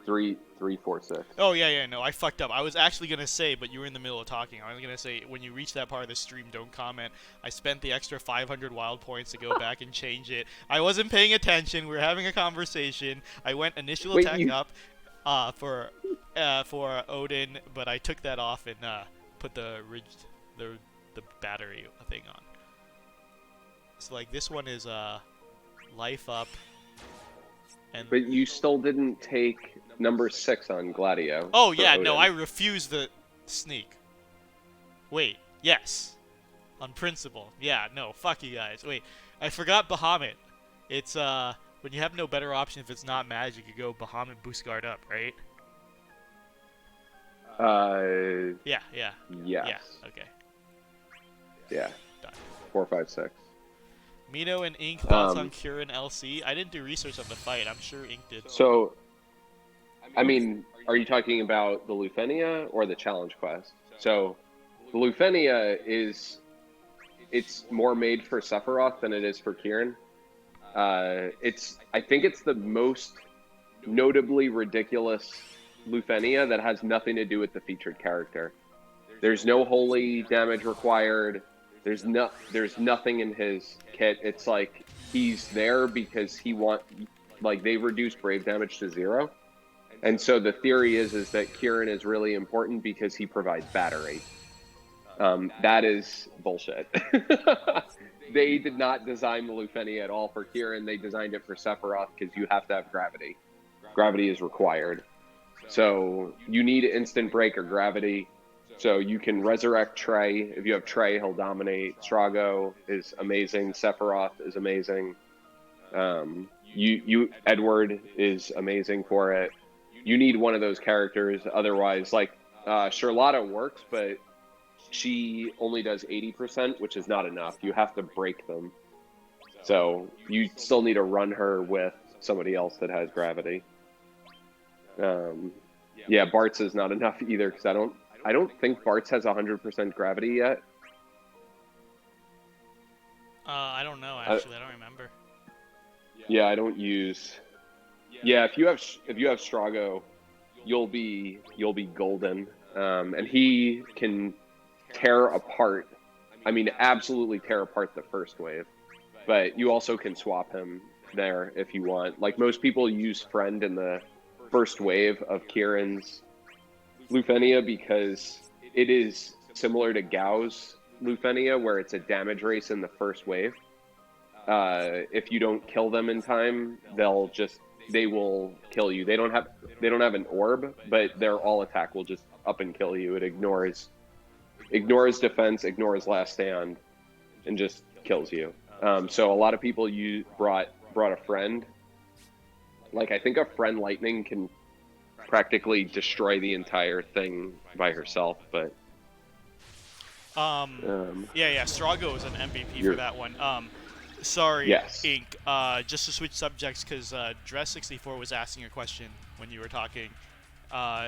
3, 4, 6. Oh, yeah, no, I fucked up. I was actually going to say, but you were in the middle of talking. I was going to say, when you reach that part of the stream, don't comment. I spent the extra 500 wild points to go back and change it. I wasn't paying attention. We were having a conversation. I went initial attack up for Odin, but I took that off and put the battery thing on. So like this one is life up. And but you still didn't take number 6 on GLADIO. Oh yeah, no, I refuse the sneak. Wait, yes. On principle. Yeah, no, fuck you guys. Wait, I forgot Bahamut. It's when you have no better option if it's not magic, you go Bahamut boost guard up, right? Yeah. Yes. Yeah, okay. Yeah. Done. 4, 5, 6. Mino and Ink thoughts on Cure and LC? I didn't do research on the fight. I'm sure Ink did. So, I mean, are you talking about the Lufenia or the challenge quest? So, the Lufenia it's more made for Sephiroth than it is for Kieran. I think it's the most notably ridiculous Lufenia that has nothing to do with the featured character. There's no holy damage required. There's nothing in his kit. It's like he's there because they reduced brave damage to 0. And so the theory is that Kieran is really important because he provides battery. That is bullshit. They did not design the Lufenia at all for Kieran. They designed it for Sephiroth because you have to have gravity. Gravity is required. So you need instant break or gravity. So you can resurrect Trey. If you have Trey, he'll dominate. Strago is amazing. Sephiroth is amazing. Edward is amazing for it. You need one of those characters. Otherwise, like, Charlotta works, but she only does 80%, which is not enough. You have to break them. So you still need to run her with somebody else that has gravity. Yeah, Bart's is not enough either, because I don't think Bart's has 100% gravity yet. I don't know, actually. I don't remember. Yeah, I don't use... Yeah, if you have Strago, you'll be golden. And he can tear apart, I mean, absolutely tear apart the first wave. But you also can swap him there if you want. Like, most people use Friend in the first wave of Kieran's Lufenia because it is similar to Gao's Lufenia, where it's a damage race in the first wave. If you don't kill them in time, they will kill you. They don't have an orb, but their all attack will just up and kill you. It ignores defense, ignores last stand, and just kills you. So a lot of people brought a Friend. Like, I think a Friend Lightning can practically destroy the entire thing by herself, but yeah, Strago is an MVP for that one. Sorry, yes. Ink. Just to switch subjects, because Dress64 was asking a question when you were talking.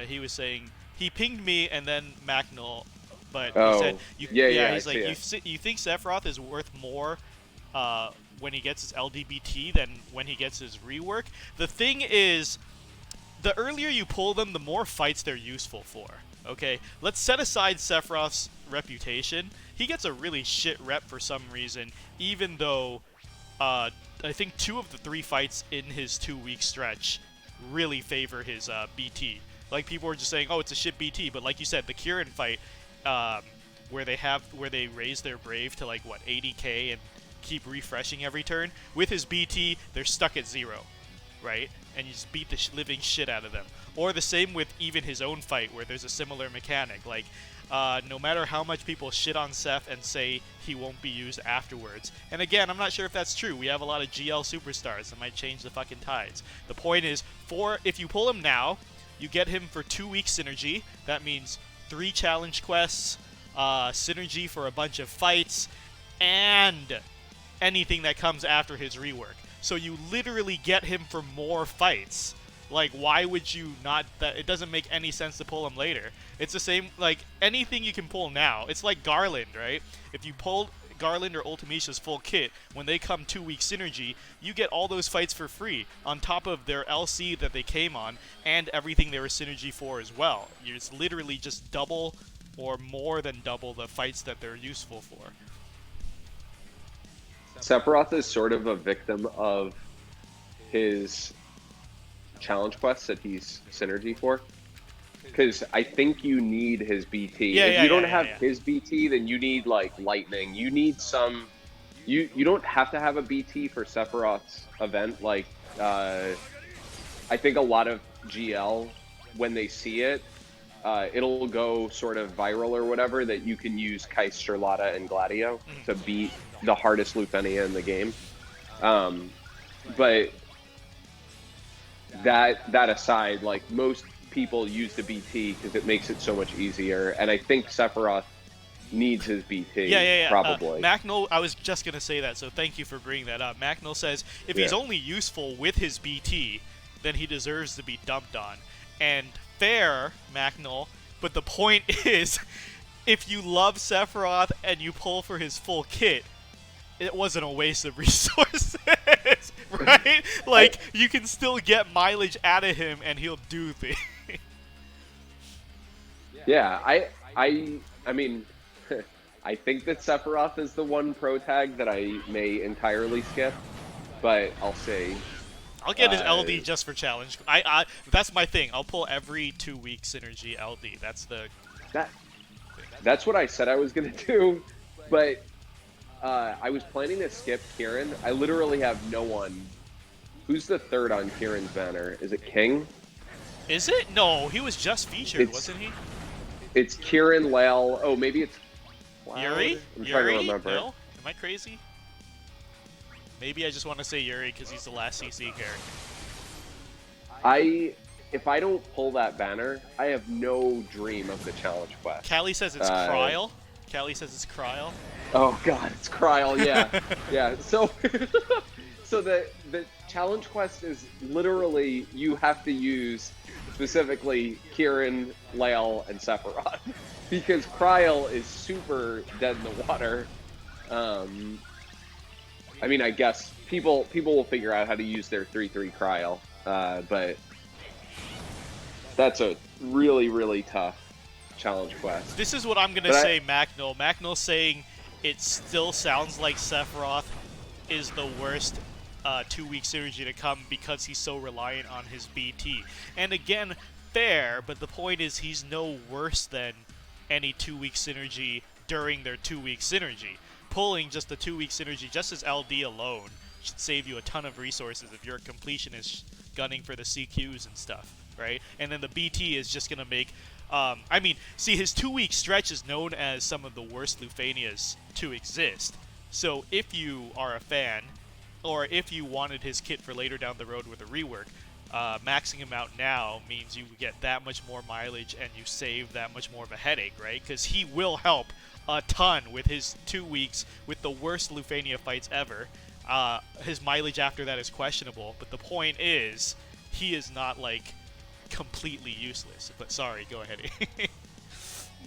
He was saying he pinged me and then Macnol, but he Oh, said yeah, he's I like see you think Sephiroth is worth more when he gets his LDBT than when he gets his rework. The thing is, the earlier you pull them, the more fights they're useful for. Okay, let's set aside Sephiroth's reputation. He gets a really shit rep for some reason, even though I think 2 of the 3 fights in his 2-week stretch really favor his BT. Like, people were just saying, oh, it's a shit BT, but like you said, the Kirin fight, where they raise their Brave to like what 80k and keep refreshing every turn. With his BT, they're stuck at 0, right? And you just beat the living shit out of them. Or the same with even his own fight, where there's a similar mechanic. Like, no matter how much people shit on Seth and say he won't be used afterwards. And again, I'm not sure if that's true. We have a lot of GL superstars that might change the fucking tides. The point is, if you pull him now, you get him for 2-week synergy. That means 3 challenge quests, synergy for a bunch of fights, and anything that comes after his rework. So you literally get him for more fights. Like, why would you not? It doesn't make any sense to pull him later. It's the same, like, anything you can pull now. It's like Garland, right? If you pull Garland or Ultimisha's full kit, when they come 2-week synergy, you get all those fights for free, on top of their LC that they came on, and everything they were synergy for as well. It's literally just double or more than double the fights that they're useful for. Sephiroth is sort of a victim of his challenge quests that he's synergy for. Because I think you need his BT. If you don't have his BT, then you need, like, lightning. You need some... You don't have to have a BT for Sephiroth's event. Like, I think a lot of GL, when they see it, it'll go sort of viral or whatever, that you can use Kais, Charlotta, and Gladio to beat the hardest Lufenia in the game. But that aside, like, most people use the BT because it makes it so much easier, and I think Sephiroth needs his BT. Probably. Macnol, I was just gonna say that, so thank you for bringing that up. Macnol says if he's only useful with his BT, then he deserves to be dumped on. And fair, Macnol, but the point is, if you love Sephiroth and you pull for his full kit, it wasn't a waste of resources, right? Like, you can still get mileage out of him and he'll do things. Yeah, I mean, I think that Sephiroth is the one pro tag that I may entirely skip, but I'll see. I'll get his LD just for challenge. That's my thing. I'll pull every 2-week synergy LD. That's what I said I was gonna do, but I was planning to skip Kirin. I literally have no one. Who's the third on Kirin's banner? Is it King? Is it? No, he was just featured, wasn't he? It's Kirin, Lale. Oh, maybe it's Cloud? Yuri? I'm trying to remember. No? Am I crazy? Maybe I just want to say Yuri because he's the last CC character. If I don't pull that banner, I have no dream of the challenge quest. Callie says it's Kryl. Callie says it's Kryl. Oh god, it's Kryl, yeah. Yeah, so so the challenge quest is literally you have to use specifically Kirin, Lale, and Sephiroth. Because Kryl is super dead in the water. I mean, I guess people will figure out how to use their 3/3 Kryl, but that's a really, really tough challenge quest. This is what I'm going to say, Macnol. Macnol's saying it still sounds like Sephiroth is the worst 2-week synergy to come because he's so reliant on his BT. And again, fair, but the point is he's no worse than any 2-week synergy during their 2-week synergy. Pulling just the 2-week synergy, just as LD alone, should save you a ton of resources if you're a completionist gunning for the CQs and stuff, right? And then the BT is just going to make... I mean, see, his 2-week stretch is known as some of the worst Lufanias to exist. So if you are a fan, or if you wanted his kit for later down the road with a rework, maxing him out now means you get that much more mileage and you save that much more of a headache, right? Because he will help a ton with his 2 weeks with the worst Lufania fights ever. His mileage after that is questionable, but the point is, he is not like completely useless. But sorry, go ahead.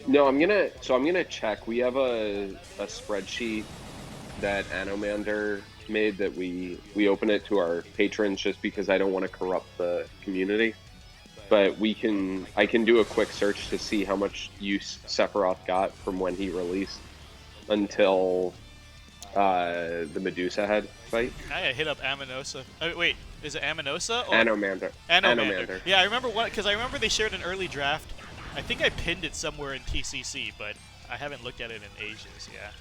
No, I'm gonna check. We have a spreadsheet that Anomander made that we open it to our patrons just because I don't want to corrupt the community. But I can do a quick search to see how much use Sephiroth got from when he released until the Medusa head fight. I hit up Aminosa. Wait, is it Aminosa or Anomander. Anomander? Yeah, I remember because I remember they shared an early draft. I think I pinned it somewhere in TCC, but I haven't looked at it in ages. Yeah.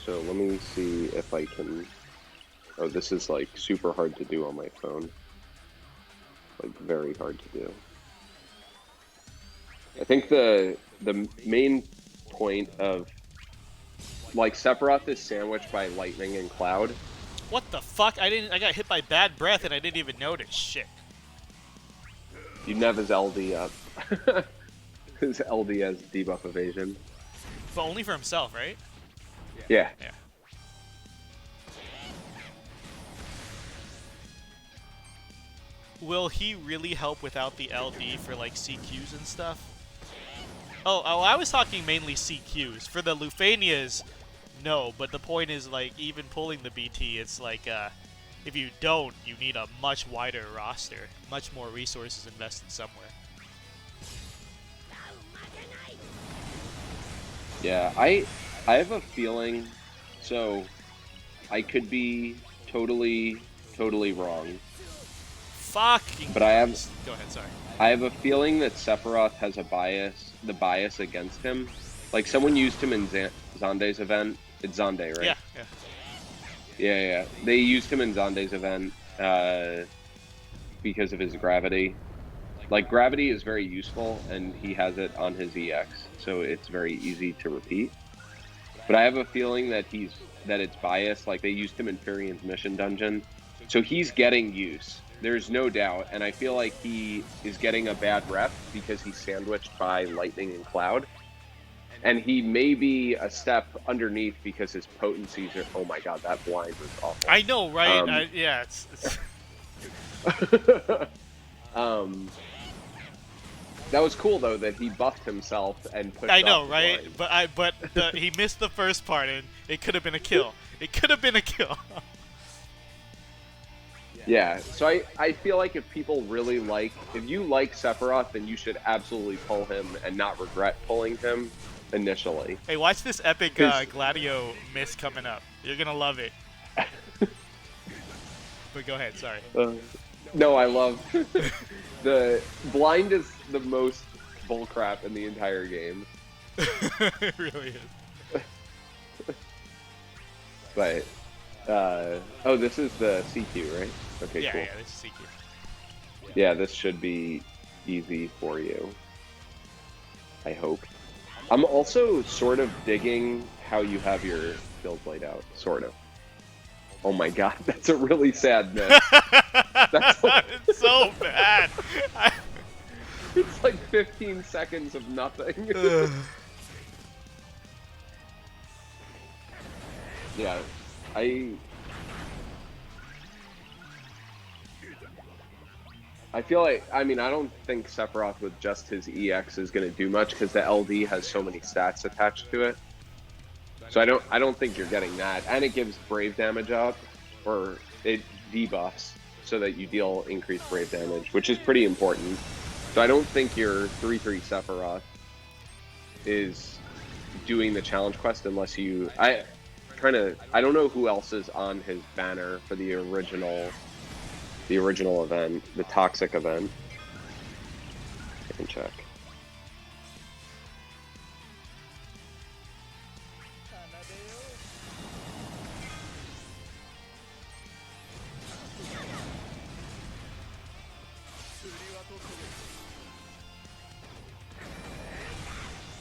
So let me see if I can. Oh, this is like super hard to do on my phone. Like very hard to do. I think the main point of like Sephiroth is sandwiched by lightning and cloud. What the fuck? I got hit by bad breath and I didn't even notice. Shit. You nev his LD up. His LD has debuff evasion. But only for himself, right? Yeah. Yeah. Will he really help without the LD for like CQs and stuff? Oh, I was talking mainly CQs. For the Lufanias, no, but the point is like even pulling the BT, it's like if you don't, you need a much wider roster, much more resources invested somewhere. Yeah, I have a feeling, so I could be totally wrong. Fucking. But I have. Go ahead, sorry. I have a feeling that Sephiroth has a bias, the bias against him. Like someone used him in Zande's event. It's Zande, right? Yeah, yeah. Yeah. They used him in Zande's event because of his gravity. Like gravity is very useful, and he has it on his EX, so it's very easy to repeat. But I have a feeling that it's biased. Like they used him in Furion's mission dungeon, so he's getting use. There's no doubt, and I feel like he is getting a bad rep because he's sandwiched by lightning and cloud. And he may be a step underneath because his potencies are. Oh my god, that blind was awful. I know, right? Yeah, it's... That was cool though that he buffed himself and pushed. I know, off the right? blind. But he missed the first part, and it could have been a kill. It could have been a kill. Yeah, so I feel like if people really if you like Sephiroth, then you should absolutely pull him and not regret pulling him initially. Hey, watch this epic GLADIO miss coming up. You're gonna love it. But go ahead, sorry. No, I love the blind is the most bullcrap in the entire game. It really is. But oh, this is the CQ, right? Okay, yeah, cool. Yeah, this is CQ. Yeah, this should be easy for you. I hope. I'm also sort of digging how you have your build laid out. Sort of. Oh my god, that's a really sad miss. That's like... It's so bad. It's like 15 seconds of nothing. Yeah, I feel like, I mean, I don't think Sephiroth with just his EX is going to do much because the LD has so many stats attached to it. So I don't think you're getting that. And it gives brave damage up, or it debuffs so that you deal increased brave damage, which is pretty important. So I don't think your 3/3 Sephiroth is doing the challenge quest unless you... I don't know who else is on his banner for the original event, the toxic event. I can check.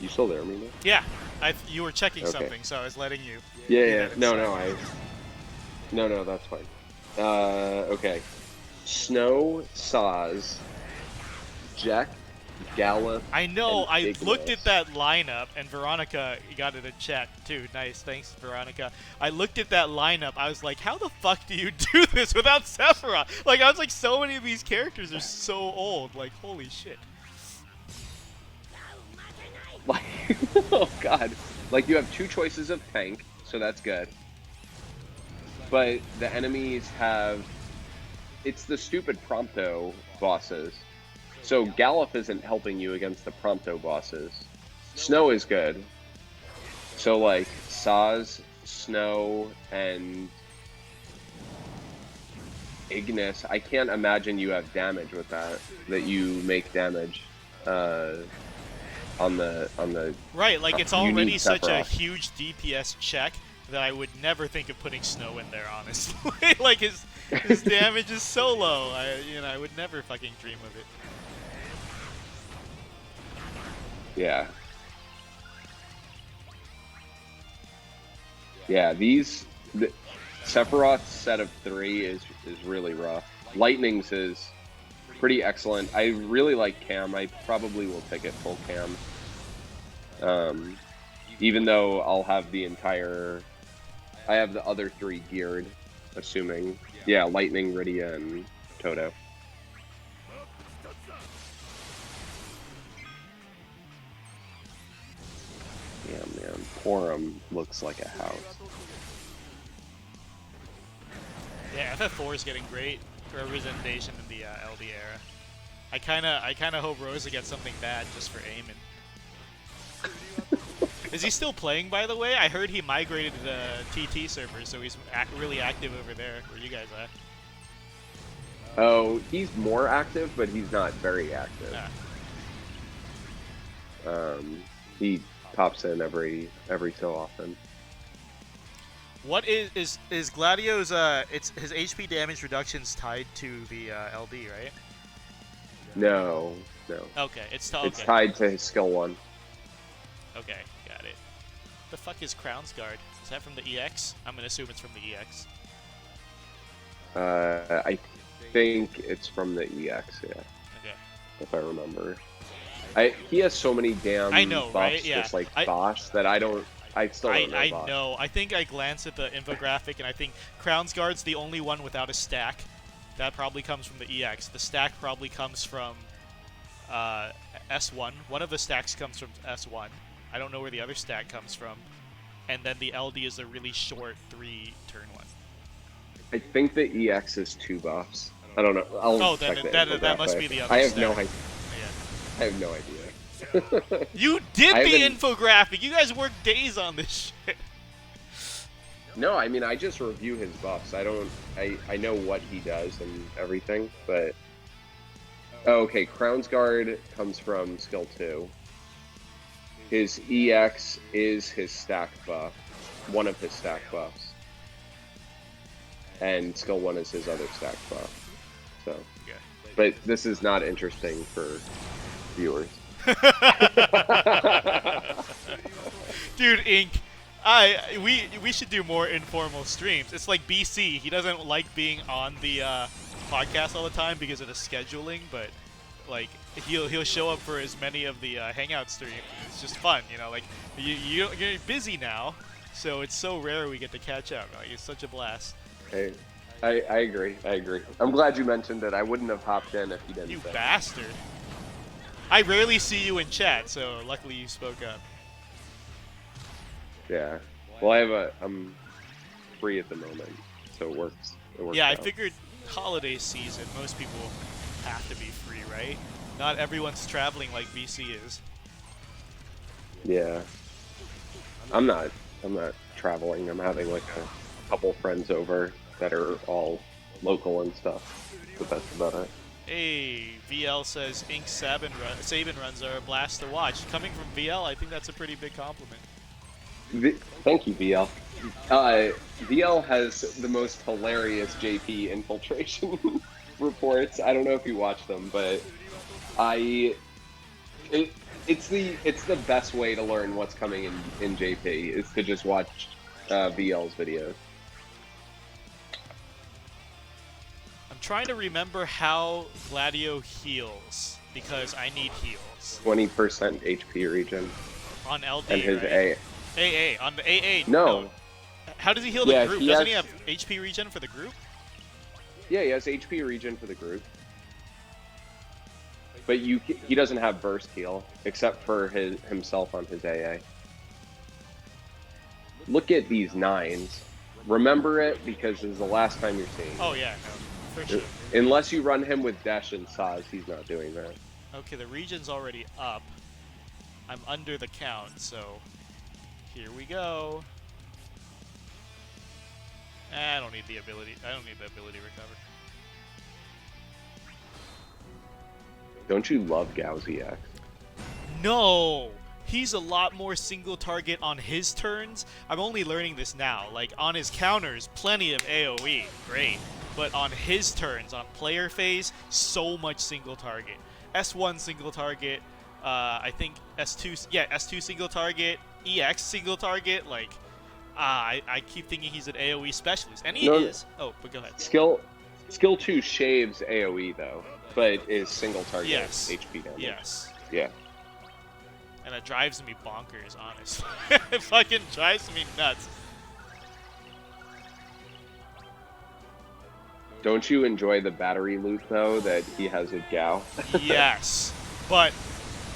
You still there, Mino? Yeah, you were checking Okay. something, so I was letting you. Yeah. No, that's fine. Okay. Snow, Saz, Jack, Gallup. I know, and I Ignis. looked at that lineup, and Veronica got it in chat too. Nice, thanks, Veronica. I looked at that lineup, I was like, how the fuck do you do this without Sephiroth? Like, I was like, so many of these characters are so old, like, holy shit. Like, oh god. Like, you have two choices of tank, so that's good. But the enemies have... It's the stupid Prompto bosses. So Gallup isn't helping you against the Prompto bosses. Snow is good. So, like, Saz, Snow, and... Ignis, I can't imagine you have damage with that. That you make damage. On the right, like it's you need already such a Sephiroth. huge DPS check that I would never think of putting Snow in there, honestly. Like his damage is so low, I would never fucking dream of it. Yeah. Yeah, Sephiroth's set of 3 is really rough. Lightning's is pretty excellent. I really like Cam. I probably will pick it full Cam. Even though I'll have I have the other 3 geared, assuming. Yeah, Lightning, Rydia, and Toto. Yeah, man. Porum looks like a house. Yeah, FF4 is getting great representation in the LD era. I kinda hope Rosa gets something bad just for Eamon. Is he still playing, by the way? I heard he migrated to the TT server, so he's really active over there, where you guys are. Oh, he's more active, but he's not very active. Ah. He pops in every so often. What is Gladio's it's his HP damage reduction's tied to the LD, right? No. Okay, it's tied to his skill 1. Okay, got it. The fuck is Crown's Guard? Is that from the EX? I'm gonna assume it's from the EX. I think it's from the EX, yeah. Okay. If I remember. He has so many damn know, buffs, right? Yeah. just like Bosch, that I still don't know I Bosch. know. I think I glanced at the infographic, and I think Crown's Guard's the only one without a stack. That probably comes from the EX. The stack probably comes from S1. One of the stacks comes from S1. I don't know where the other stack comes from. And then the LD is a really short 3-turn one. I think the EX is 2 buffs. I don't know. I'll check the that must be the other I have stack. no idea. Yeah. I have no idea. You did the infographic! You guys worked days on this shit! No, I mean, I just review his buffs. I know what he does and everything, but... Oh, okay, Crown's Guard comes from skill 2. His EX is his stack buff. One of his stack buffs. And skill 1 is his other stack buff. So... Okay. But this is not interesting for viewers. Dude, Ink, we should do more informal streams. It's like BC. He doesn't like being on the podcast all the time because of the scheduling, but like he'll show up for as many of the hangout streams. It's just fun, you know. Like you're busy now, so it's so rare we get to catch up. Like it's such a blast. Hey, I agree. I'm glad you mentioned it. I wouldn't have hopped in if you didn't. You say. bastard. I rarely see you in chat, so luckily you spoke up. Yeah. Well, I'm free at the moment, so it works. Yeah, I out. figured holiday season, most people have to be free, right? Not everyone's traveling like VC is. Yeah. I'm not traveling. I'm having like a couple friends over that are all local and stuff. But that's about it. Hey, VL says Ink Sabin runs are a blast to watch. Coming from VL, I think that's a pretty big compliment. Thank you, VL. VL has the most hilarious JP infiltration reports. I don't know if you watch them, but it's the best way to learn what's coming in JP is to just watch VL's videos. I'm trying to remember how Gladio heals. because I need heals. 20% HP regen. On LD, And his right? AA. On the AA. No. How does he heal the Yeah, group? he Doesn't has- he have HP regen for the group? Yeah, he has HP regen for the group. But he doesn't have burst heal, except for himself on his AA. Look at these 9s. Remember it, because this is the last time you're seeing it. Oh yeah, no, for sure. Unless you run him with Dash and Saz, he's not doing that. Okay, the regen's already up. I'm under the count, so here we go. I don't need the ability. I don't need the ability recover. Don't you love Gao's EX? No! He's a lot more single target on his turns. I'm only learning this now. Like, on his counters, plenty of AoE. Great. But on his turns, on player phase, so much single target. S1 single target, I think S2, yeah, S2 single target, EX single target, like, I keep thinking he's an AoE specialist, and he is. Oh, but go ahead. Skill 2 shaves AoE though, but is single target HP damage. Yes. Yeah. And it drives me bonkers, honestly. It fucking drives me nuts. Don't you enjoy the battery loop though that he has with Gao? Yes, but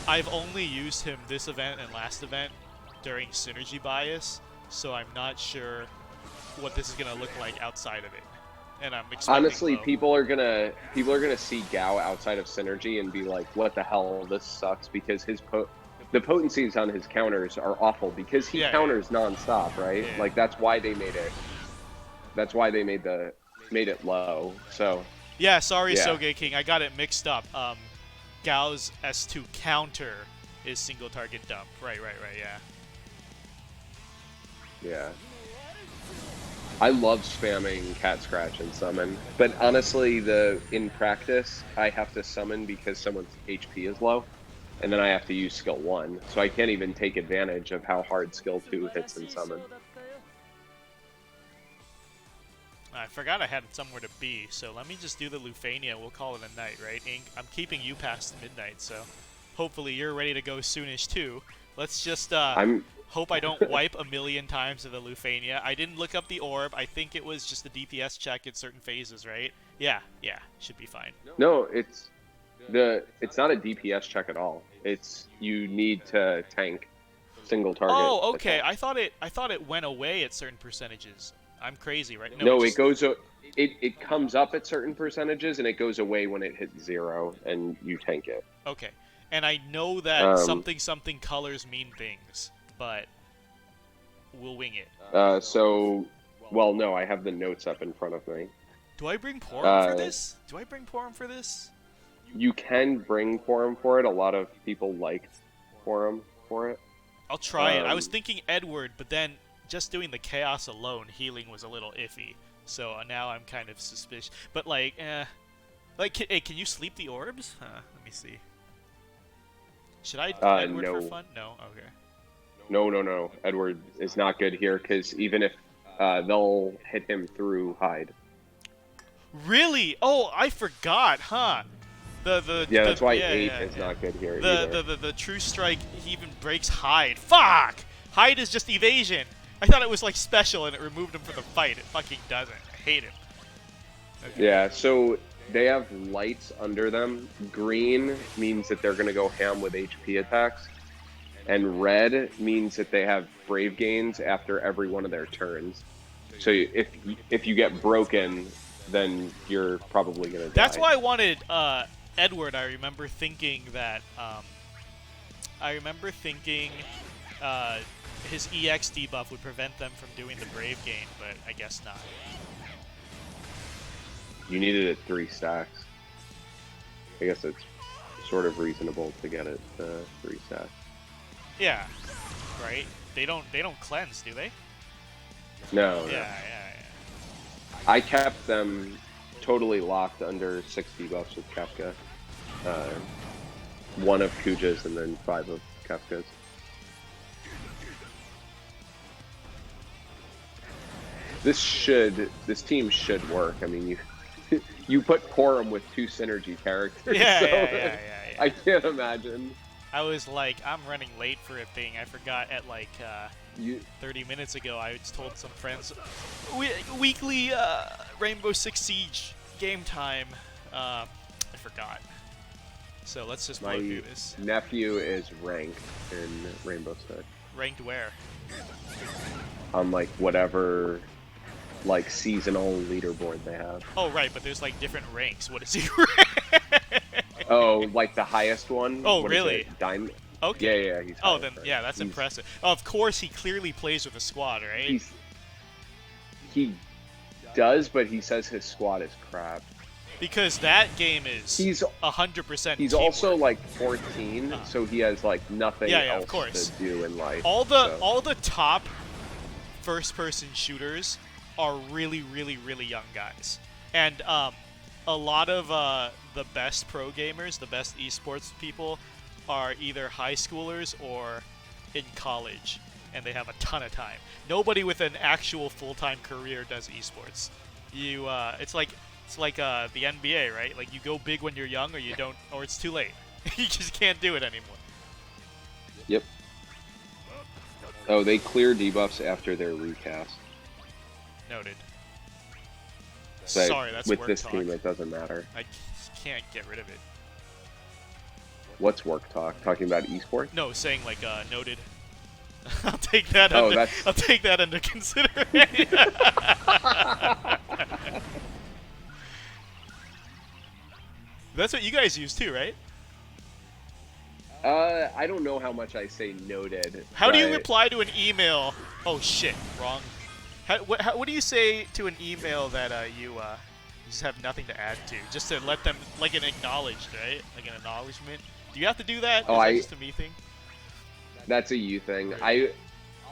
I've only used him this event and last event during synergy bias, so I'm not sure what this is gonna look like outside of it. And I'm expecting Honestly, low. people are gonna see Gao outside of synergy and be like, "What the hell? This sucks," because the potencies on his counters are awful because he counters nonstop, right? Yeah. Like that's why they made it. That's why they made it low. So Yeah, sorry, yeah. Soge King, I got it mixed up. Gao's S2 counter is single target dump. Right, yeah. yeah. I love spamming Cat Scratch and Summon, but honestly, in practice, I have to summon because someone's HP is low, and then I have to use skill 1, so I can't even take advantage of how hard skill 2 hits in Summon. I forgot I had somewhere to be, so let me just do the Lufania. We'll call it a night, right, Ink? I'm keeping you past midnight, so hopefully you're ready to go soonish too. Let's just hope I don't wipe a million times to the Lufania. I didn't look up the orb. I think it was just a DPS check at certain phases, right? Yeah, should be fine. No, it's not a DPS check at all. It's you need to tank single target. Oh, okay. attack. I thought it went away at certain percentages. I'm crazy, right? No, it goes. It comes up at certain percentages and it goes away when it hits 0 and you tank it. Okay, and I know that something colors mean things, but we'll wing it. Well, no, I have the notes up in front of me. Do I bring Porum for this? You can bring Porum for it. A lot of people liked Porum for it. I'll try it. I was thinking Edward, but then just doing the chaos alone, healing was a little iffy. So now I'm kind of suspicious. But like, hey, can you sleep the orbs? Let me see. Should I Edward no. for fun? No. Okay. No. Edward is not good here because even if they'll hit him through hide. Really? Oh, I forgot, huh? That's why 8 is not good here either. The True Strike even breaks hide. Fuck! Hide is just evasion. I thought it was like special and it removed him from the fight. It fucking doesn't. I hate it. Okay. Yeah, so they have lights under them. Green means that they're going to go ham with HP attacks. And red means that they have brave gains after every one of their turns. So if you get broken, then you're probably going to die. That's why I wanted Edward. I remember thinking that his EX debuff would prevent them from doing the brave gain, but I guess not. You needed it 3 stacks. I guess it's sort of reasonable to get it 3 stacks. Yeah, right. They don't cleanse, do they? No. Yeah. I kept them totally locked under 6 debuffs with Kefka. 1 of Kuja's and then 5 of Kefka's. This team should work. I mean, you put Porum with 2 synergy characters. Yeah, so. yeah. I can't imagine. I was like, I'm running late for a thing. I forgot at like You 30 minutes ago. I just told some friends, weekly Rainbow Six Siege game time. I forgot. So let's just blow through this. nephew is ranked in Rainbow Six. Ranked where? On like whatever like seasonal leaderboard they have. Oh right, but there's like different ranks. What is he? Oh, like the highest one? Oh, What is really? it? Diamond? Okay. Yeah, he's Oh, highest then ranked. yeah, that's He's- impressive. Of course, he clearly plays with a squad, right? He does, but he says his squad is crap. Because that game is He's 100%. He's teamwork. also like 14, so he has like nothing Yeah, of else course. to do in life. all the so. all the top first-person shooters are really, really, really young guys, and a lot of the best pro gamers, the best esports people, are either high schoolers or in college, and they have a ton of time. Nobody with an actual full-time career does esports. It's like the NBA, right? Like you go big when you're young, or you don't, or it's too late. You just can't do it anymore. Yep. Oh, they clear debuffs after their recast. Noted. But Sorry, that's with work this talk. team, it doesn't matter. I can't get rid of it. What's work talk? Talking about esports? No, saying like noted. I'll take that. Oh, under, that's- I'll take that under consideration. That's what you guys use too, right? I don't know how much I say noted. How do you but reply to an email? Oh shit, wrong. What do you say to an email that you just have nothing to add to, just to let them like an acknowledged, right? Like an acknowledgement. Do you have to do that? Oh, Is that just a me thing? That's a you thing.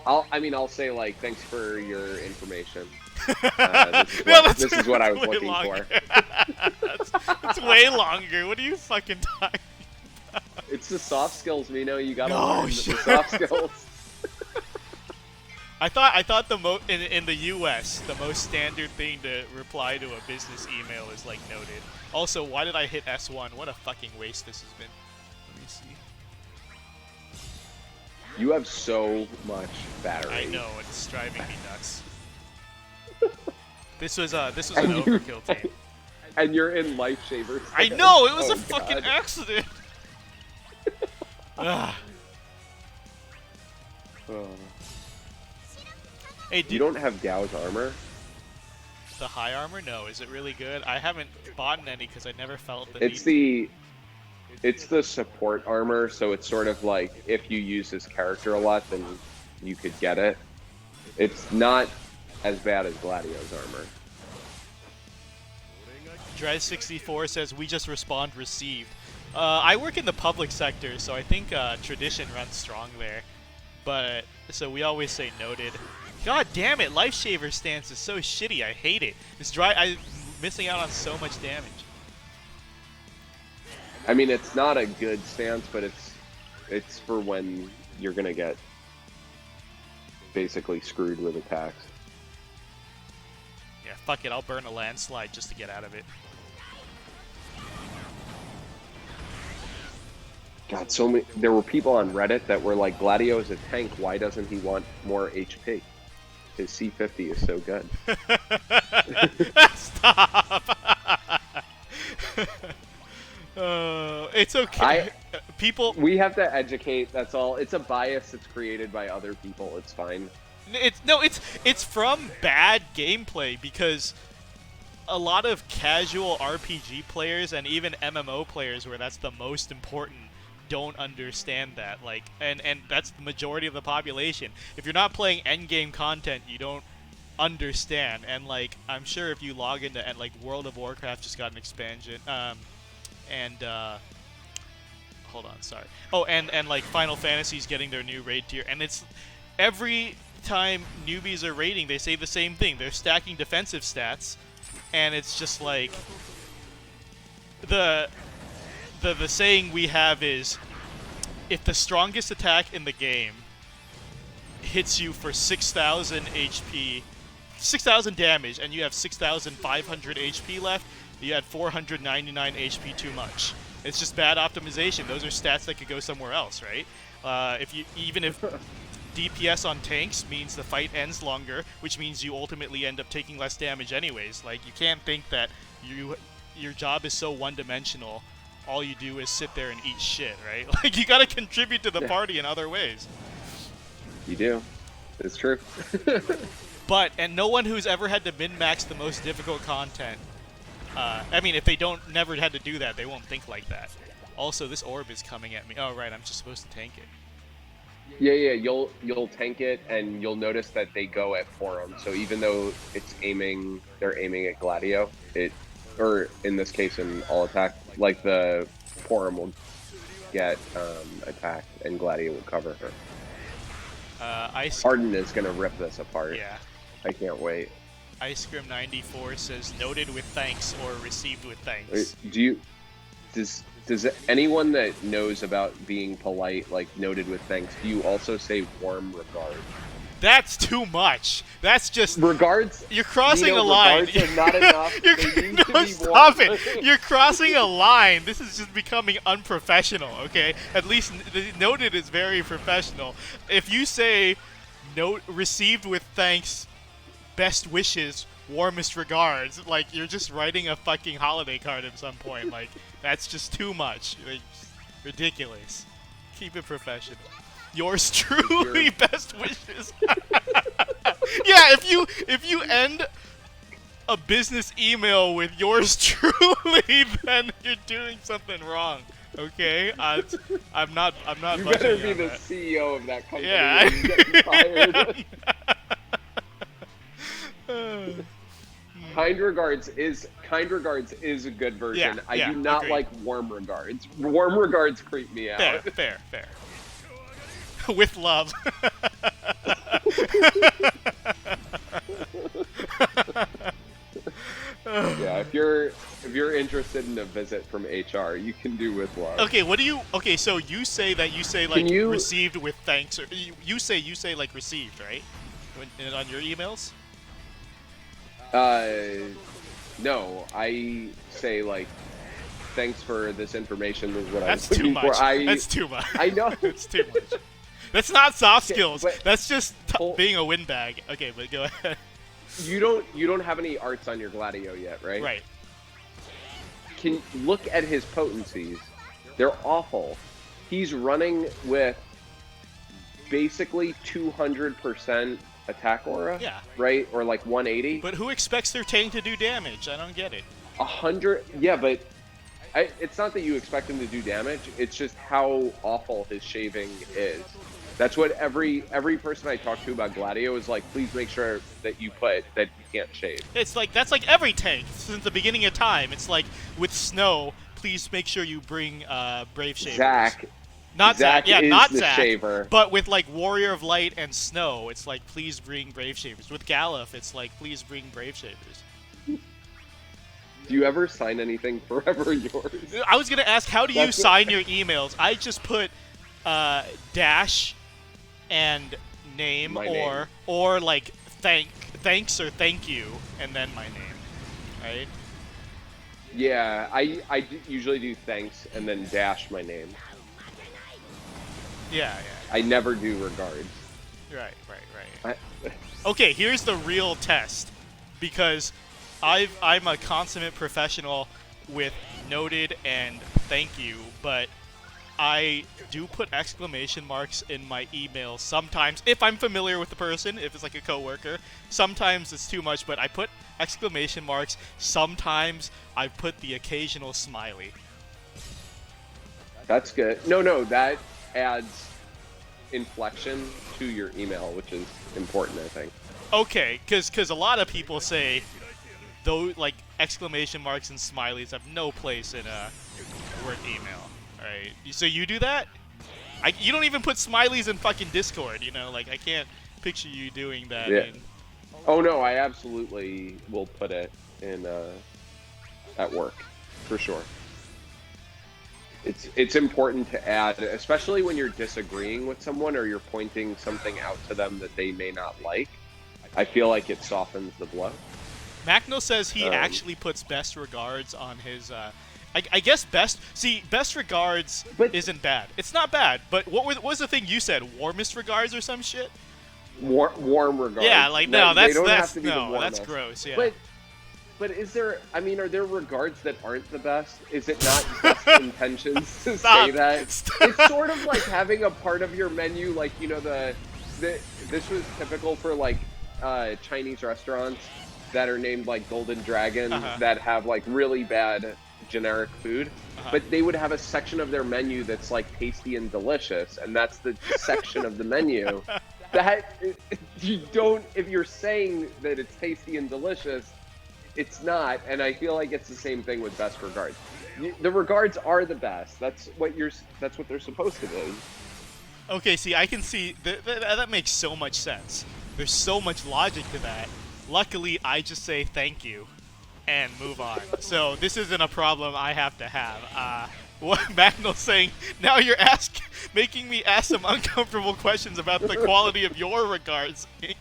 I'll say like, thanks for your information. This is what I was way looking longer. for. that's way longer. What are you fucking talking? It's the soft skills, Mino. You gotta No, learn the shut soft skills. I thought in the U.S. the most standard thing to reply to a business email is like noted. Also, why did I hit S1? What a fucking waste this has been. Let me see. You have so much battery. I know it's driving me nuts. This was an And you- overkill team. And you're in life savers. I know it was Oh, a fucking God. accident. Ugh. Oh. Hey, You dude, don't have Gao's armor? the high armor? No, is it really good? I haven't bought any because I never felt the It's need. it's the support armor, so it's sort of like if you use this character a lot, then you could get it. It's not as bad as Gladio's armor. Drive64 says, we just respond received. I work in the public sector, so I think tradition runs strong there. But, so we always say noted. God damn it, Lifesaver stance is so shitty, I hate it. I'm missing out on so much damage. I mean, it's not a good stance, but it's for when you're gonna get basically screwed with attacks. Yeah, fuck it, I'll burn a landslide just to get out of it. God, so many. There were people on Reddit that were like, "Gladio is a tank. Why doesn't he want more HP? His C50 is so good." Stop! It's okay. People... We have to educate. That's all. It's a bias that's created by other people. It's fine. It's from bad gameplay because a lot of casual RPG players and even MMO players where that's the most important don't understand that. Like, and that's the majority of the population. If you're not playing endgame content, you don't understand. And like, I'm sure if you log into and like World of Warcraft just got an expansion, hold on, sorry. Oh, and like Final Fantasy's getting their new raid tier, and it's every time newbies are raiding, they say the same thing. They're stacking defensive stats, and it's just like the saying we have is, if the strongest attack in the game hits you for 6,000 HP, 6,000 damage, and you have 6,500 HP left, you had 499 HP too much. It's just bad optimization. Those are stats that could go somewhere else, right? Even if DPS on tanks means the fight ends longer, which means you ultimately end up taking less damage anyways. Like, you can't think that your job is so one-dimensional. All you do is sit there and eat shit, right? Like, you gotta contribute to the party in other ways. You do. It's true. And no one who's ever had to min-max the most difficult content, I mean, if they never had to do that, they won't think like that. Also, this orb is coming at me. Oh, right, I'm just supposed to tank it. Yeah, you'll tank it, and you'll notice that they go at forum. So even though they're aiming at GLADIO, or in this case, in all attack, like the forum will get attacked, and GLADIO will cover her. Arden is gonna rip this apart. Yeah. I can't wait. IceCrim94 says noted with thanks or received with thanks. Does anyone that knows about being polite, like noted with thanks, do you also say warm regard? That's too much. That's just regards. You're crossing a line. Regards are not enough. No, stop it. You're crossing a line. This is just becoming unprofessional. Okay, at least noted is very professional. If you say received with thanks, best wishes, warmest regards, like you're just writing a fucking holiday card at some point. Like, that's just too much. Like, ridiculous. Keep it professional. Yours truly, best wishes. Yeah, if you end a business email with yours truly, then you're doing something wrong. Okay, I'm not. You better be the CEO of that company. Yeah. And get fired. Kind regards is a good version. I do not agreed. like warm regards. Warm regards creep me out. Fair. With love. Yeah, if you're interested in a visit from HR, you can do with love. Okay, so you say like received with thanks, or you say like received, right? On your emails? No, I say like, thanks for this information. This is what That's I'm too looking much. for. That's too much. I know. That's too much. That's not soft skills. But, That's just being a windbag. Okay, but go ahead. You don't have any arts on your GLADIO yet, right? Right. Can look at his potencies. They're awful. He's running with basically 200% attack aura. Yeah. Right? Or like 180. But who expects their tank to do damage? I don't get it. 100. Yeah, but it's not that you expect him to do damage. It's just how awful his shaving is. That's what every person I talk to about GLADIO is like, please make sure that you put that you can't shave. It's like, that's like every tank since the beginning of time. It's like, with snow, please make sure you bring Brave Shavers. Zach. Not Zach. Yeah, is not the Zach. Shaver. But with like Warrior of Light and Snow, it's like, please bring Brave Shavers. With Galuf, it's like, please bring Brave Shavers. Do you ever sign anything forever yours? I was going to ask, how do you sign your emails? I just put dash and name, or like thanks or thank you, and then my name, right? Yeah, I usually do thanks and then dash my name. Yeah. I never do regards. Right. Okay, here's the real test, because I'm a consummate professional with noted and thank you, but I do put exclamation marks in my email sometimes if I'm familiar with the person, if it's like a coworker. Sometimes it's too much, but I put exclamation marks. Sometimes I put the occasional smiley. That's good. No, that adds inflection to your email, which is important, I think. Okay, because a lot of people say those like exclamation marks and smileys have no place in a work email. Right, so you do that? You don't even put smileys in fucking Discord, you know? Like, I can't picture you doing that. Yeah. Oh no, I absolutely will put it in at work, for sure. It's important to add, especially when you're disagreeing with someone or you're pointing something out to them that they may not like. I feel like it softens the blow. Macno says he actually puts best regards on his I guess best regards But- isn't bad. It's not bad, but what was the thing you said? Warmest regards or some shit? Warm regards. Yeah, like no, They that's don't that's have to be the no, that's warmest. gross. Yeah. But is there? I mean, are there regards that aren't the best? Is it not best intentions to Stop. say that? Stop. It's sort of like having a part of your menu, like you know this was typical for like Chinese restaurants that are named like Golden Dragon that have like really bad generic food, but they would have a section of their menu that's like tasty and delicious, and that's the section of the menu that you don't. If you're saying that it's tasty and delicious, it's not, and I feel like it's the same thing with best regards. The regards are the best. That's what they're supposed to be. Okay, see, I can see that makes so much sense. There's so much logic to that. Luckily, I just say thank you and move on. So this isn't a problem I have to have. What Magnol's saying, now you're making me ask some uncomfortable questions about the quality of your regards, Ink.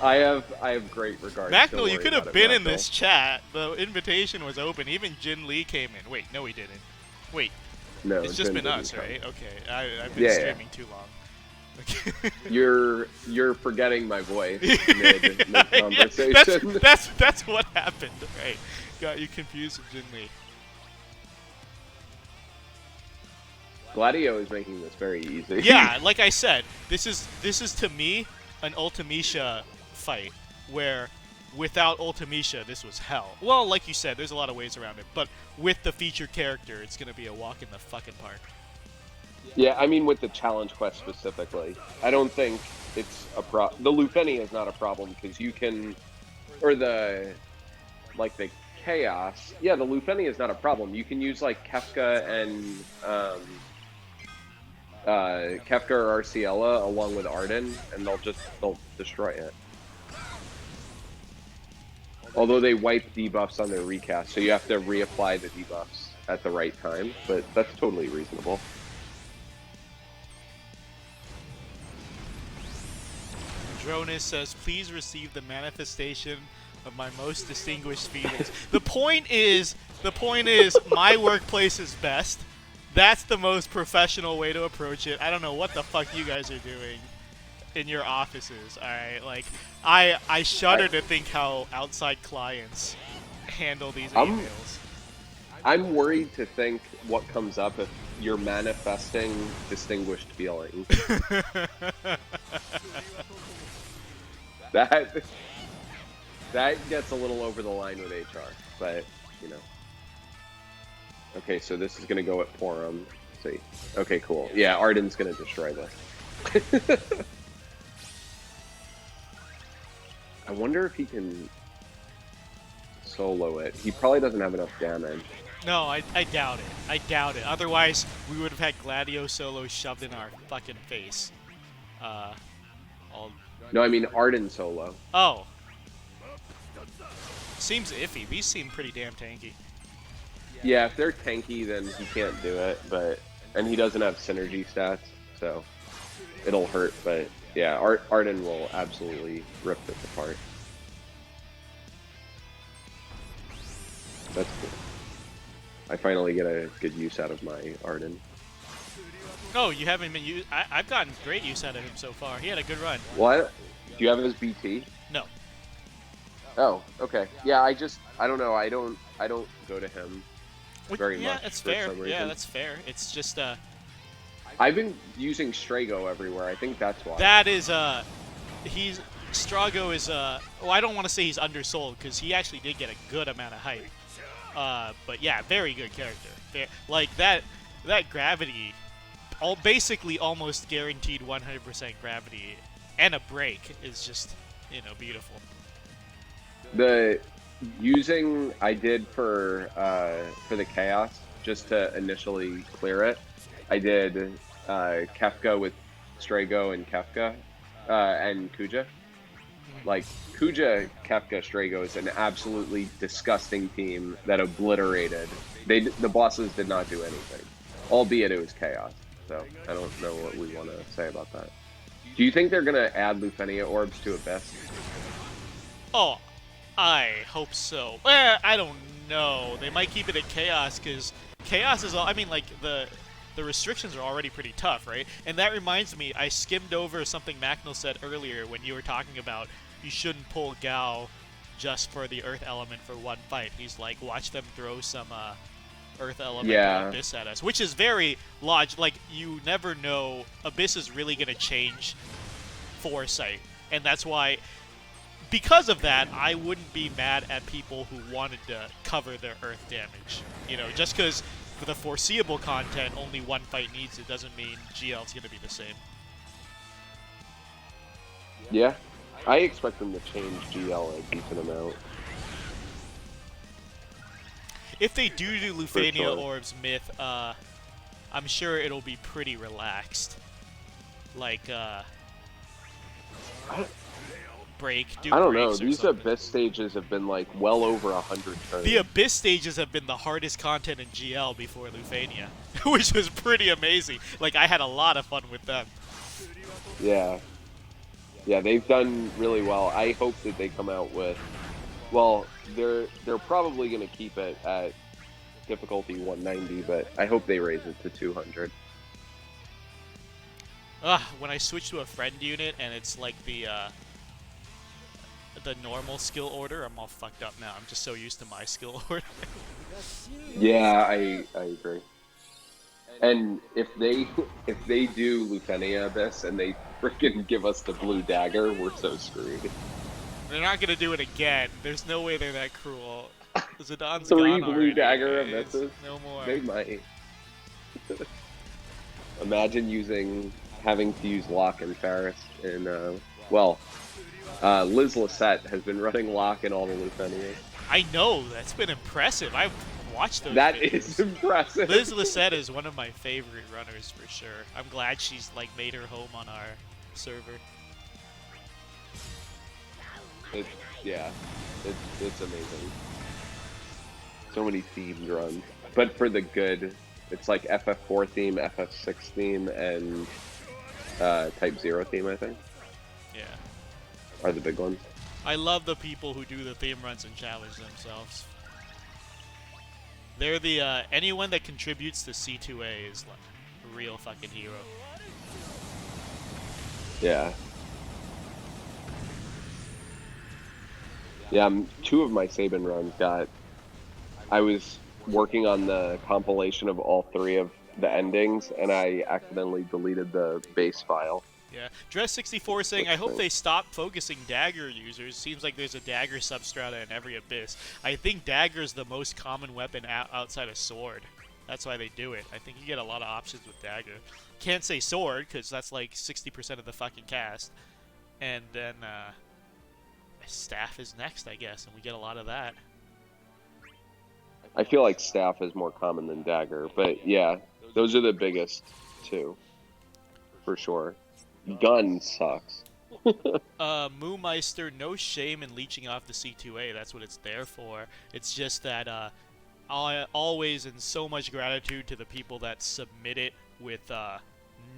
I have great regards. Magnol, you could have been in this chat. The invitation was open. Even Jin Lee came in. Wait, no, he didn't. Wait, No, it's just been us, right? Okay, I've been streaming too long. Okay. You're forgetting my voice mid conversation. Yeah, that's what happened. Right, got you confused with Jin Lee. GLADIO is making this very easy. Yeah, like I said, this is to me an Ultimecia fight where without Ultimecia this was hell. Well, like you said, there's a lot of ways around it, but with the featured character, it's gonna be a walk in the fucking park. Yeah, I mean with the challenge quest specifically, I don't think it's a the Lufeni is not a problem because you can, or the chaos. Yeah, the Lufeni is not a problem. You can use like Kefka and Kefka or Arciela along with Arden, and they'll destroy it. Although they wipe debuffs on their recast, so you have to reapply the debuffs at the right time, but that's totally reasonable. Dronis says, please receive the manifestation of my most distinguished feelings. The point is, my workplace is best. That's the most professional way to approach it. I don't know what the fuck you guys are doing in your offices, alright? Like, I shudder to think how outside clients handle these emails. I'm worried to think what comes up if you're manifesting distinguished feelings. That gets a little over the line with HR, but, you know. Okay, so this is going to go at Porum. Let's see. Okay, cool. Yeah, Arden's going to destroy this. I wonder if he can solo it. He probably doesn't have enough damage. No, I doubt it. I doubt it. Otherwise, we would have had GLADIO solo shoved in our fucking face. No, I mean Arden solo. Oh. Seems iffy. These seem pretty damn tanky. Yeah, if they're tanky, then he can't do it, and he doesn't have synergy stats, so it'll hurt, but yeah, Arden will absolutely rip this apart. That's cool. I finally get a good use out of my Arden. Oh, you haven't been used. I've gotten great use out of him so far. He had a good run. What? Do you have his BT? No. Oh, okay. Yeah, I don't know. I don't go to him very much. Yeah, that's for fair. some reason. Yeah, that's fair. It's just I've been using Strago everywhere. I think that's why. that is Strago is well, I don't want to say he's undersold because he actually did get a good amount of hype. But yeah, very good character. Like that gravity, basically almost guaranteed 100% gravity and a break is just, beautiful. The using I did for the chaos just to initially clear it. I did Kefka with Strago and Kefka and Kuja. Like Kuja, Kefka, Strago is an absolutely disgusting team that obliterated. The bosses did not do anything, albeit it was chaos. So I don't know what we want to say about that. Do you think they're gonna add Lufenia orbs to Abyss? Oh, I hope so. I don't know. They might keep it at Chaos, because Chaos is all... I mean, like, the restrictions are already pretty tough, right? And that reminds me, I skimmed over something Macnell said earlier when you were talking about you shouldn't pull Gao just for the Earth element for one fight. He's like, watch them throw some Earth element or Abyss at us, which is very like, you never know. Abyss is really going to change Foresight, and that's why, because of that, I wouldn't be mad at people who wanted to cover their Earth damage. You know, just because for the foreseeable content only one fight needs it doesn't mean GL's going to be the same. Yeah, I expect them to change GL a decent amount. If they do Lufania sure. Orbs Myth, I'm sure it'll be pretty relaxed. Like, break, do I don't breaks know. or These something. Abyss stages have been like well over 100 turns. The Abyss stages have been the hardest content in GL before Lufania, which was pretty amazing. Like, I had a lot of fun with them. Yeah. Yeah, they've done really well. I hope that they come out with... Well, they're probably going to keep it at difficulty 190, but I hope they raise it to 200. When I switch to a friend unit and it's like the normal skill order, I'm all fucked up now. I'm just so used to my skill order. Yeah, I agree. And if they do Lufenia Abyss and they freaking give us the blue dagger, we're so screwed. They're not gonna do it again. There's no way they're that cruel. Zidane 3 gone blue already. dagger It's abysses. no more. They might. Imagine having to use Locke and Ferris in Liz Lisette has been running Locke in all the Lufenia. I know, that's been impressive. I've watched those That videos. is impressive. Liz Lisette is one of my favorite runners for sure. I'm glad she's like made her home on our server. It's amazing. So many themed runs, but for the good. It's like FF4 theme, FF6 theme, and Type 0 theme, I think. Yeah. Are the big ones. I love the people who do the theme runs and challenge themselves. They're the, anyone that contributes to C2A is like a real fucking hero. Yeah. Yeah, 2 of my Sabin runs I was working on the compilation of all 3 of the endings, and I accidentally deleted the base file. Yeah. Dress64 saying, I hope they stop focusing dagger users. Seems like there's a dagger substrata in every abyss. I think dagger is the most common weapon outside of sword. That's why they do it. I think you get a lot of options with dagger. Can't say sword, because that's like 60% of the fucking cast. And then, staff is next, I guess, and we get a lot of that. I feel like staff is more common than dagger, but yeah, those are the biggest 2, for sure. Gun sucks. Moomeister, no shame in leeching off the C2A. That's what it's there for. It's just that always and so much gratitude to the people that submit it with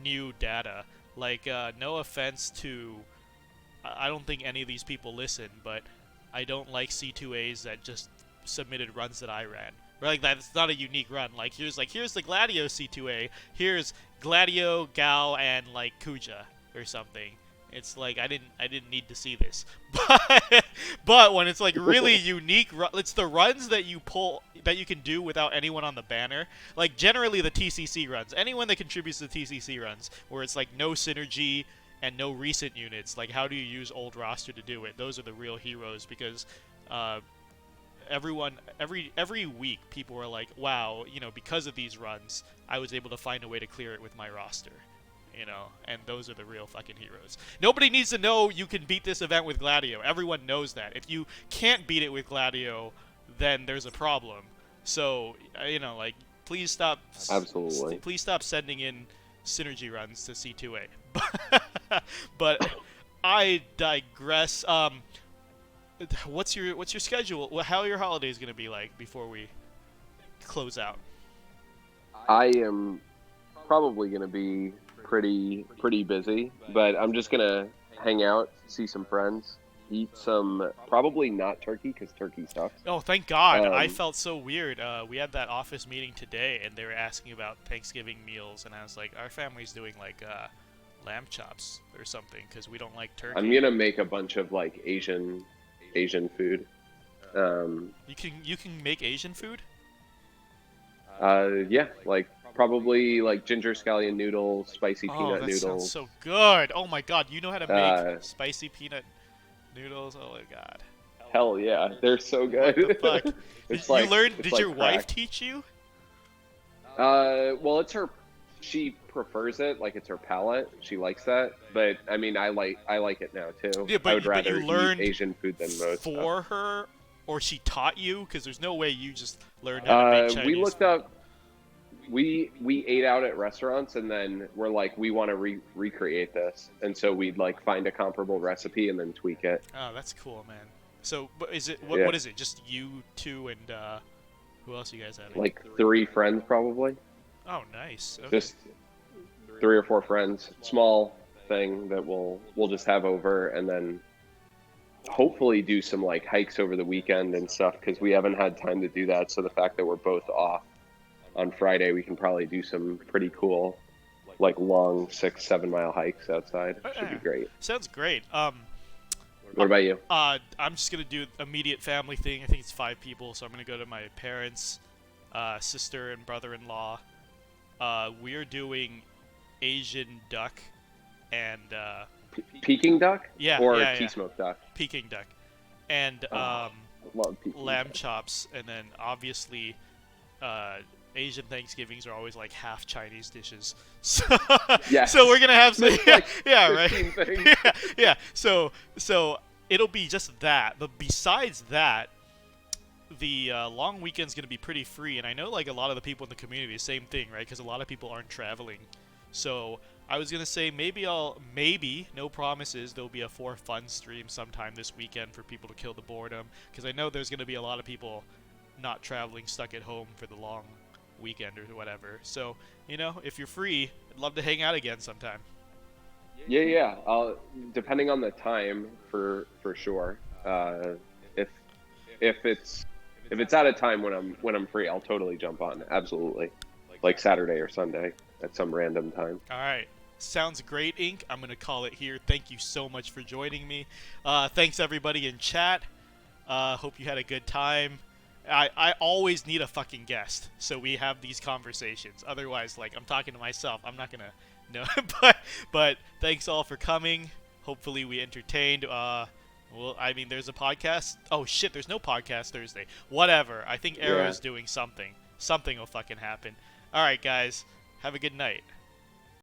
new data. Like, no offense to... I don't think any of these people listen, but I don't like C2As that just submitted runs that I ran. Like, that's not a unique run. Like, here's the GLADIO C2A. Here's GLADIO, Gao, and like Kuja or something. It's like I didn't need to see this. But when it's like really unique, it's the runs that you pull that you can do without anyone on the banner. Like generally the TCC runs. Anyone that contributes to the TCC runs, where it's like no synergy and no recent units. Like how do you use old roster to do it? Those are the real heroes because. Every week people were like, wow, you know, because of these runs, I was able to find a way to clear it with my roster, you know, and those are the real fucking heroes. Nobody needs to know you can beat this event with GLADIO. Everyone knows that. If you can't beat it with GLADIO, then there's a problem. So, you know, like, please stop. Absolutely. Please stop sending in synergy runs to C2A. But I digress. What's your schedule? How are your holidays gonna be like before we close out? I am probably gonna be pretty busy, but I'm just gonna hang out, see some friends, eat some, probably not turkey, because turkey sucks. Oh, thank God. I Um, felt so weird. We had that office meeting today, and they were asking about Thanksgiving meals, and I was like, our family's doing, like, lamb chops or something, because we don't like turkey. I'm gonna make a bunch of, like, Asian food. You can make Asian food? Yeah, like, probably, like, ginger scallion noodles, spicy Oh, peanut that noodles. sounds so good. Oh my God, you know how to make spicy peanut noodles? Oh my God. Hell yeah, they're so good. What the fuck? It's you like, learned? it's Did like your wife crack. teach you? Well, it's her. She prefers it, like it's her palate. She likes that, but I mean, I like it now too. Yeah, I would but rather you learned eat Asian food than most. for her, or she taught you? Because there's no way you just learned how to make Chinese We looked food. up. We ate out at restaurants, and then we're like, we want to recreate this, and so we'd like find a comparable recipe and then tweak it. Oh, that's cool, man. So, but is it Yeah. what is it? Just you two and who else you guys having? Like 3 friends probably, Oh, nice. Okay. just 3 or 4 friends. Small thing that we'll just have over, and then hopefully do some like hikes over the weekend and stuff, because we haven't had time to do that. So the fact that we're both off on Friday, we can probably do some pretty cool, like long 6-7 mile hikes outside. Should be great. Sounds great. What about you? I'm just gonna do immediate family thing. I think it's 5 people, so I'm gonna go to my parents, sister, and brother-in-law. We're doing Asian duck and Peking duck? Yeah, Or yeah, tea yeah. smoked duck? Peking duck, and I love Peking lamb duck. chops, and then obviously Asian Thanksgivings are always like half Chinese dishes. So, Yes. so we're gonna have some, There's, like, yeah, right. 15 things. yeah. So it'll be just that. But besides that, the long weekend's gonna be pretty free, and I know like a lot of the people in the community, same thing, right? Because a lot of people aren't traveling. So I was gonna say maybe no promises, there'll be a For Fun stream sometime this weekend for people to kill the boredom. Because I know there's gonna be a lot of people not traveling, stuck at home for the long weekend or whatever. So if you're free, I'd love to hang out again sometime. Yeah. Depending on the time, for sure. If it's at a time when I'm free, I'll totally jump on. Absolutely, like Saturday or Sunday at some random time. All right. Sounds great, Ink. I'm going to call it here. Thank you so much for joining me. Thanks, everybody in chat. Hope you had a good time. I always need a fucking guest, so we have these conversations. Otherwise, like, I'm talking to myself. I'm not going to... No, but thanks all for coming. Hopefully we entertained. Well, I mean, there's a podcast. Oh, shit, there's no podcast Thursday. Whatever. I think Arrow's doing something. Something will fucking happen. All right, guys. Have a good night.